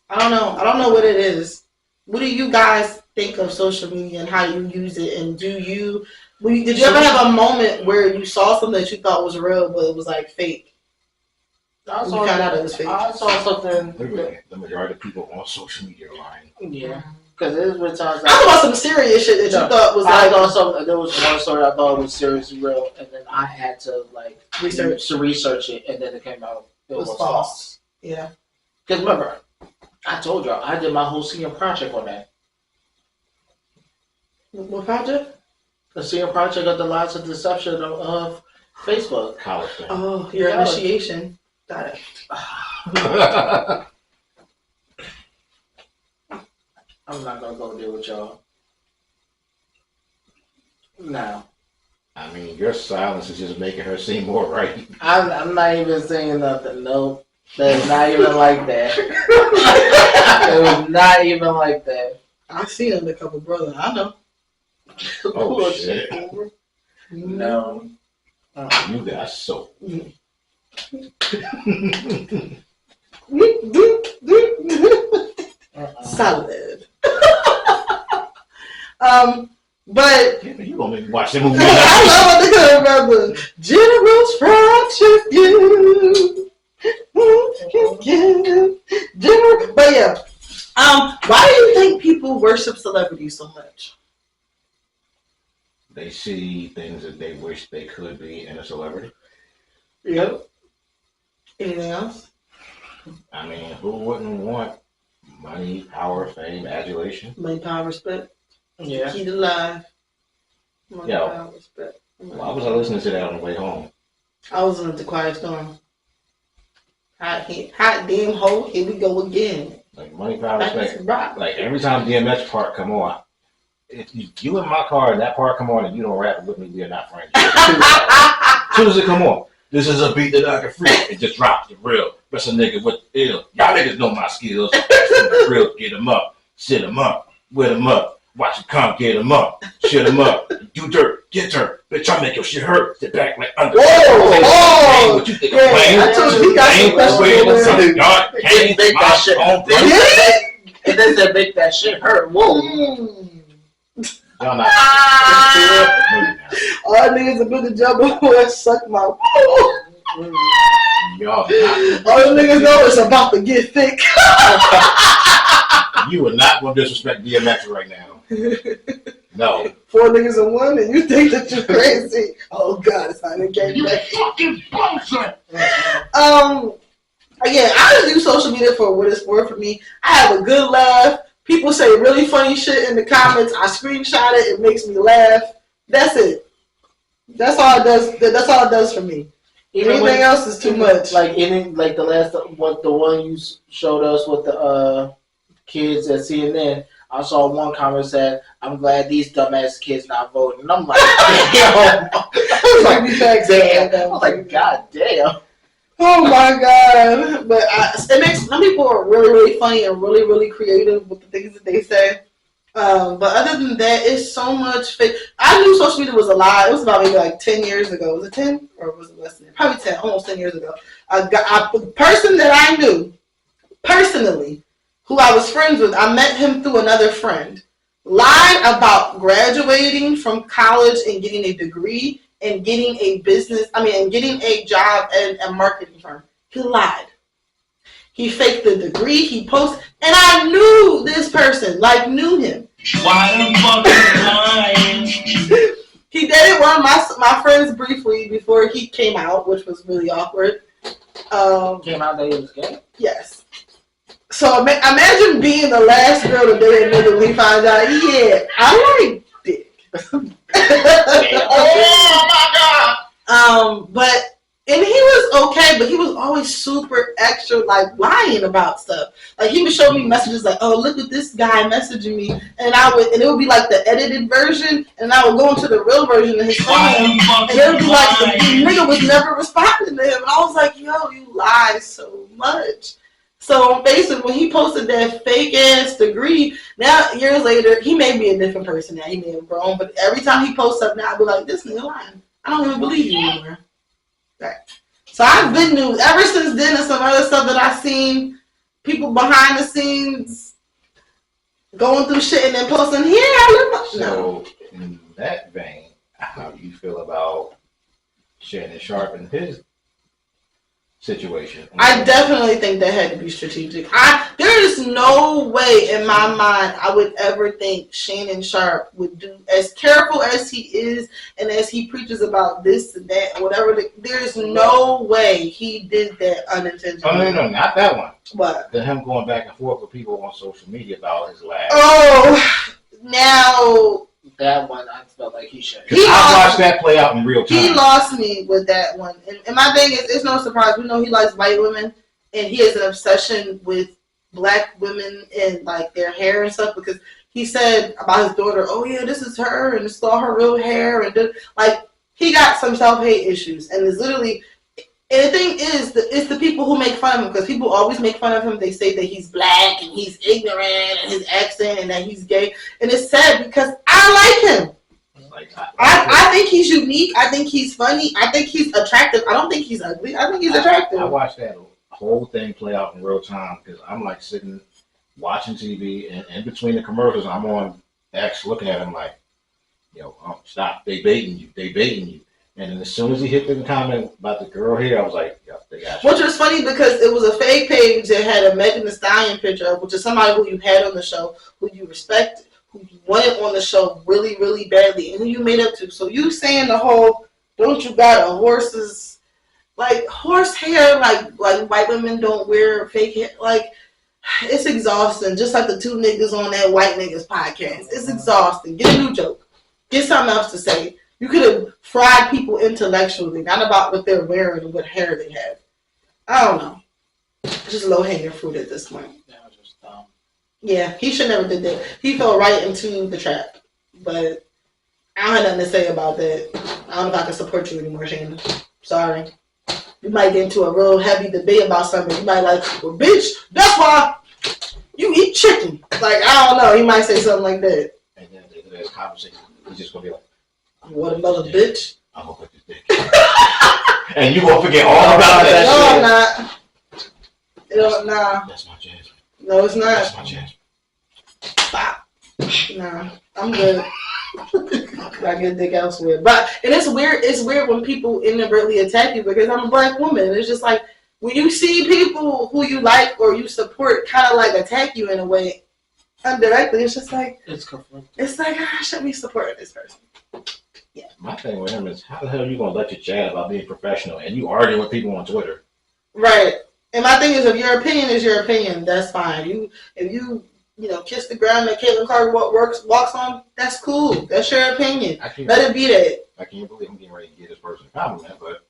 Speaker 1: I don't know what it is. What do you guys think of social media and how you use it? And did you ever have a moment where you saw something that you thought was real, but it was like fake?
Speaker 2: I
Speaker 1: saw
Speaker 2: something.
Speaker 3: The majority of people on social media are lying.
Speaker 2: Yeah. Because there's been times
Speaker 1: I thought about some serious shit that you thought was
Speaker 2: there was one story I thought was seriously real, and then I had to research it, and then it came out it was false.
Speaker 1: Yeah.
Speaker 2: Because remember, I told y'all I did my whole senior project on that.
Speaker 1: What project?
Speaker 2: The senior project of the lies of deception of Facebook.
Speaker 3: College thing.
Speaker 1: Oh, your initiation. Got it.
Speaker 2: I'm not gonna go deal with y'all. No.
Speaker 3: I mean, your silence is just making her seem more right.
Speaker 2: I'm not even saying nothing. Nope. That's not even like that. It was not even like that.
Speaker 1: I see Undercover Brother. I know.
Speaker 3: Oh, shit.
Speaker 2: No.
Speaker 3: You got soul.
Speaker 1: Solid. But
Speaker 3: You gonna make me watch that movie?
Speaker 1: I love Undercover Brother. General's fried chicken. General. But yeah. Why do you think people worship celebrities so much?
Speaker 3: They see things that they wish they could be in a celebrity.
Speaker 2: Yep.
Speaker 1: Anything else?
Speaker 3: I mean, who wouldn't want money, power, fame, adulation?
Speaker 1: Money, power, respect.
Speaker 2: Yeah.
Speaker 1: Keep it alive. Money,
Speaker 3: Yo.
Speaker 1: power, respect.
Speaker 3: Why was I listening to that on the way home?
Speaker 1: I was in the Quiet Storm. Hot damn hoe, here we go again.
Speaker 3: Like money, power,
Speaker 1: That's
Speaker 3: respect.
Speaker 1: right.
Speaker 3: Like every time DMX part come on, if you in my car and that part come on and you don't rap with me, we are not friends. As soon as it come on, this is a beat that I can freak. It just drops the real. That's a nigga with the ill. Y'all niggas know my skills. The real, get them up, sit them up, whip them up. Watch him come, get him up, shit him up. Do dirt, get dirt. Bitch, I make your shit hurt. Sit back like under.
Speaker 1: Whoa!
Speaker 3: What you think
Speaker 1: Yeah,
Speaker 3: I'm playing?
Speaker 1: I told you he got some questions.
Speaker 3: God,
Speaker 2: They make that shit. And they said make that shit hurt. Whoa.
Speaker 3: Y'all not.
Speaker 1: All niggas have been to jumbo and suck my.
Speaker 3: Y'all not.
Speaker 1: All the niggas know it's about to get thick.
Speaker 3: You are not going to disrespect DMX right now. No.
Speaker 1: 4 niggas in one, and you think that you're crazy. Oh God, it's not a game.
Speaker 4: You fucking bullshit.
Speaker 1: Again, I just use social media for what it's worth for me. I have a good laugh. People say really funny shit in the comments. I screenshot it. It makes me laugh. That's it. That's all it does. That's all it does for me. Anything else is too much.
Speaker 2: Like the last the one you showed us with the kids at CNN. I saw one comment said, "I'm glad these dumbass kids not voting." And I'm like, damn. I was like, God damn.
Speaker 1: Oh my God! But it makes some people are really, really funny and really, really creative with the things that they say. But other than that, it's so much fake. I knew social media was a lie. It was about maybe like 10 years ago. Was it 10 or was it less than that? Probably 10, almost 10 years ago. A person that I knew personally, who I was friends with, I met him through another friend, lied about graduating from college and getting a degree and getting getting a job at a marketing firm. He lied. He faked the degree, he posted, and I knew this person, knew him.
Speaker 4: Why the fuck is lying?
Speaker 1: He dated one of my friends briefly before he came out, which was really awkward.
Speaker 2: Came out that he was gay?
Speaker 1: Yes. So imagine being the last girl to date a nigga when he finds out, yeah, I like dick.
Speaker 4: Oh my God!
Speaker 1: And he was okay, but he was always super extra, lying about stuff. Like he would show me messages like, "Oh, look at this guy messaging me," and it would be like the edited version, and I would go into the real version of his phone, and it would be like the nigga was never responding to him, and I was like, "Yo, you lie so much." So basically, when he posted that fake ass degree, now years later, he may be a different person now. He may have grown, but every time he posts up now, I'll be like, "This nigga lying. I don't even believe you anymore." Right. So I've been new ever since then, and some other stuff that I've seen people behind the scenes going through shit and then posting here.
Speaker 3: So in that vein, how do you feel about Shannon Sharp and his situation?
Speaker 1: I definitely think that had to be strategic. There is no way in my mind I would ever think Shannon Sharp would do as careful as he is and as he preaches about this and that, whatever. There's no way he did that unintentionally.
Speaker 3: No, not that one.
Speaker 1: What?
Speaker 3: Then him going back and forth with people on social media about his last.
Speaker 1: Oh, now
Speaker 2: that one I felt like he should.
Speaker 3: I watched that play out in real time.
Speaker 1: He lost me with that one. And my thing is, it's no surprise. We know he likes white women, and he has an obsession with black women and like their hair and stuff, because he said about his daughter, oh yeah, this is her, and this is all her real hair, and like he got some self-hate issues, and it's literally. And the thing is, it's the people who make fun of him, because people always make fun of him. They say that he's black and he's ignorant and his accent and that he's gay. And it's sad because I like him. I think he's unique. I think he's funny. I think he's attractive. I don't think he's ugly. I think he's attractive.
Speaker 3: I watched that whole thing play out in real time because I'm like sitting watching TV, and in between the commercials, I'm on X looking at him like, yo, stop. They baiting you. They baiting you. And then as soon as he hit the comment about the girl here, I was like, yep, they got you.
Speaker 1: Which was funny because it was a fake page that had a Megan Thee Stallion picture, which is somebody who you had on the show, who you respected, who you wanted on the show really, really badly, and who you made up to. So you saying the whole, don't you got a horse's, like, horse hair, like white women don't wear fake hair, like, it's exhausting. Just like the two niggas on that white niggas podcast. It's exhausting. Get a new joke. Get something else to say. You could have fried people intellectually, not about what they're wearing and what hair they have. I don't know. It's just low-hanging fruit at this point.
Speaker 2: That was just dumb.
Speaker 1: Yeah, he should never did that. He fell right into the trap. But I don't have nothing to say about that. I don't know if I can support you anymore, Shannon. Sorry. You might get into a real heavy debate about something. You might like, well, bitch, that's why you eat chicken. Like, I don't know. He might say something like that.
Speaker 3: And then there's conversation. He's just going to be like,
Speaker 1: what another bitch?
Speaker 3: I'm going to put this dick. And you going to forget all about that
Speaker 1: shit. No, I'm not. Nah.
Speaker 3: That's my Jasmine.
Speaker 1: No, it's not.
Speaker 3: That's my Jasmine.
Speaker 1: Stop. Nah, I'm good. I get dick elsewhere. But, and it's weird when people inadvertently attack you because I'm a black woman. It's just like, when you see people who you like or you support kind of like attack you in a way, indirectly, it's just like,
Speaker 2: it's conflicting.
Speaker 1: It's like, I should be supporting this person.
Speaker 3: Yeah. My thing with him is, how the hell are you going to let you chat about being professional and you arguing with people on Twitter?
Speaker 1: Right. And my thing is, if your opinion is your opinion, that's fine. If you kiss the ground that Caitlin Clark walks on, that's cool. That's your opinion. Let it be that.
Speaker 3: I can't believe I'm getting ready to get this person a compliment, but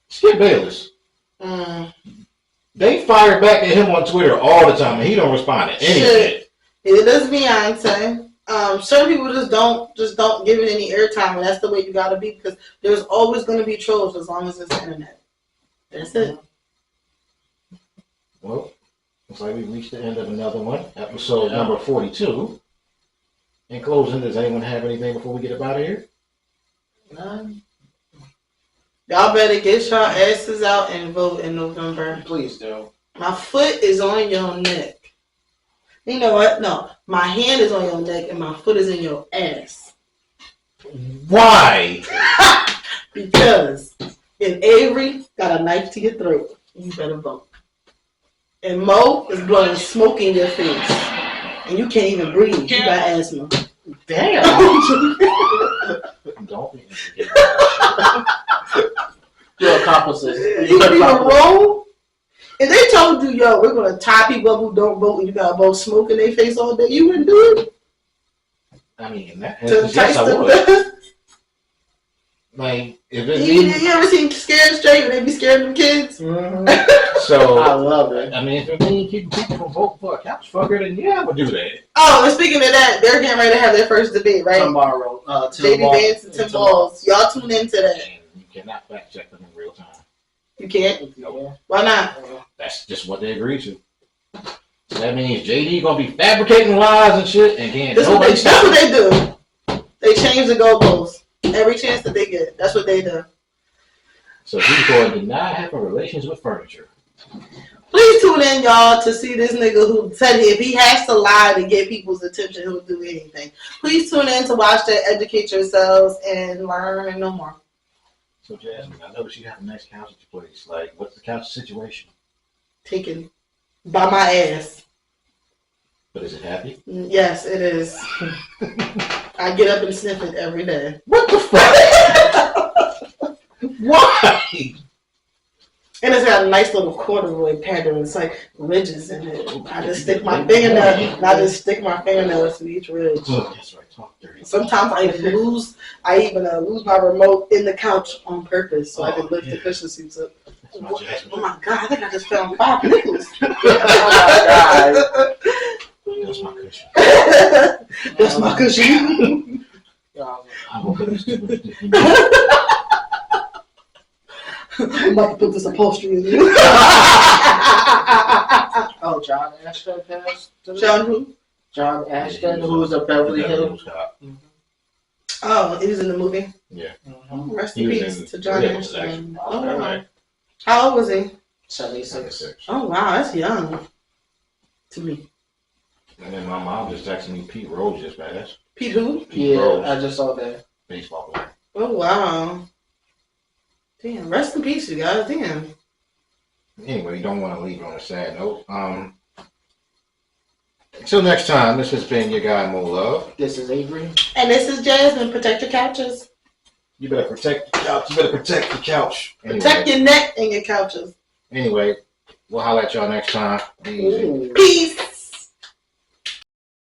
Speaker 3: Skip Bayless. They fire back at him on Twitter all the time, and he don't respond to anything.
Speaker 1: It is Beyonce. Certain people just don't give it any airtime, and that's the way you gotta be, because there's always going to be trolls as long as it's the internet. That's it.
Speaker 3: Well, looks like we reached the end of another one, episode number 42. In closing, does anyone have anything before we get up out of here?
Speaker 1: None. Y'all better get your asses out and vote in November.
Speaker 2: Please do.
Speaker 1: My foot is on your neck. You know what? No, my hand is on your neck and my foot is in your ass.
Speaker 3: Why?
Speaker 1: Because in Avery got a knife to your throat. You better vote. And Mo is blowing smoke in your face. And you can't even breathe. You got asthma.
Speaker 2: Damn.
Speaker 3: Don't be
Speaker 2: Your accomplices.
Speaker 1: You could be a roll. If they told you, yo, we're going to tie people up who don't vote and you got to vote smoke in their face all day, you wouldn't do it?
Speaker 3: I mean, in that instance, yes, I would. Like, if it means...
Speaker 1: You ever seen Scared Straight when they be scared of them kids?
Speaker 2: Mm-hmm.
Speaker 3: So,
Speaker 2: I love it.
Speaker 3: I mean, if it means keeping people from voting for a couch fucker, then yeah, I would do that.
Speaker 1: Oh, and speaking of that, they're getting ready to have their first debate, right?
Speaker 2: Tomorrow.
Speaker 1: JD Vance and Tim Walz. Y'all tune into that.
Speaker 3: And you cannot fact check them in real time.
Speaker 1: You can't?
Speaker 3: Nope.
Speaker 1: Why not?
Speaker 3: That's just what they agreed to. So that means JD gonna be fabricating lies and shit, and can't nobody stop.
Speaker 1: That's what they do. They change the goalposts every chance that they get. That's what they do.
Speaker 3: So he's going to not have relations with furniture.
Speaker 1: Please tune in, y'all, to see this nigga who said if he has to lie to get people's attention, he'll do anything. Please tune in to watch that, educate yourselves, and learn and know more.
Speaker 3: So Jasmine, I noticed you have a nice couch at your place. Like, what's the couch situation?
Speaker 1: Taken by my ass.
Speaker 3: But is it happy?
Speaker 1: Yes, it is. I get up and sniff it every day.
Speaker 3: What the fuck? Why?
Speaker 1: And it's got a nice little corduroy pattern. It's like ridges in it. I just stick my fingernails to each ridge.
Speaker 3: That's right. Talk dirty.
Speaker 1: Sometimes I even lose my remote in the couch on purpose so I can lift the cushion seats up.
Speaker 3: That's my Jasmine.
Speaker 1: Oh my god! I think I just found 5 nickels.
Speaker 3: That's my cushion.
Speaker 1: That's my cushion.
Speaker 3: I'm
Speaker 1: about to put this upholstery in you.
Speaker 2: Oh, John Ashton passed.
Speaker 1: John who?
Speaker 2: John Ashton, who was a Beverly Hills.
Speaker 1: Oh, he was in the movie?
Speaker 3: Yeah.
Speaker 2: Mm-hmm.
Speaker 1: Rest
Speaker 3: He
Speaker 1: in
Speaker 3: was
Speaker 1: peace
Speaker 3: in
Speaker 1: to John
Speaker 3: Diddler,
Speaker 1: Ashton.
Speaker 3: actually.
Speaker 1: Oh, wow. How old was he?
Speaker 2: 76.
Speaker 1: Oh, wow, that's young. To me.
Speaker 3: And then my mom just texted me Pete Rose just passed.
Speaker 1: Pete who?
Speaker 2: Yeah,
Speaker 3: Rose,
Speaker 2: I just saw that.
Speaker 3: baseball player.
Speaker 1: Oh, wow. Damn, rest in peace, you guys. Damn.
Speaker 3: Anyway, you don't want to leave it on a sad note. Until next time, this has been your guy Mo Love.
Speaker 2: This is Avery.
Speaker 1: And this is Jasmine. Protect your couches.
Speaker 3: You better protect the couch. You better protect the couch.
Speaker 1: Protect your neck and your couches.
Speaker 3: Anyway, we'll holler at y'all next time. Be easy.
Speaker 2: Ooh.
Speaker 1: Peace.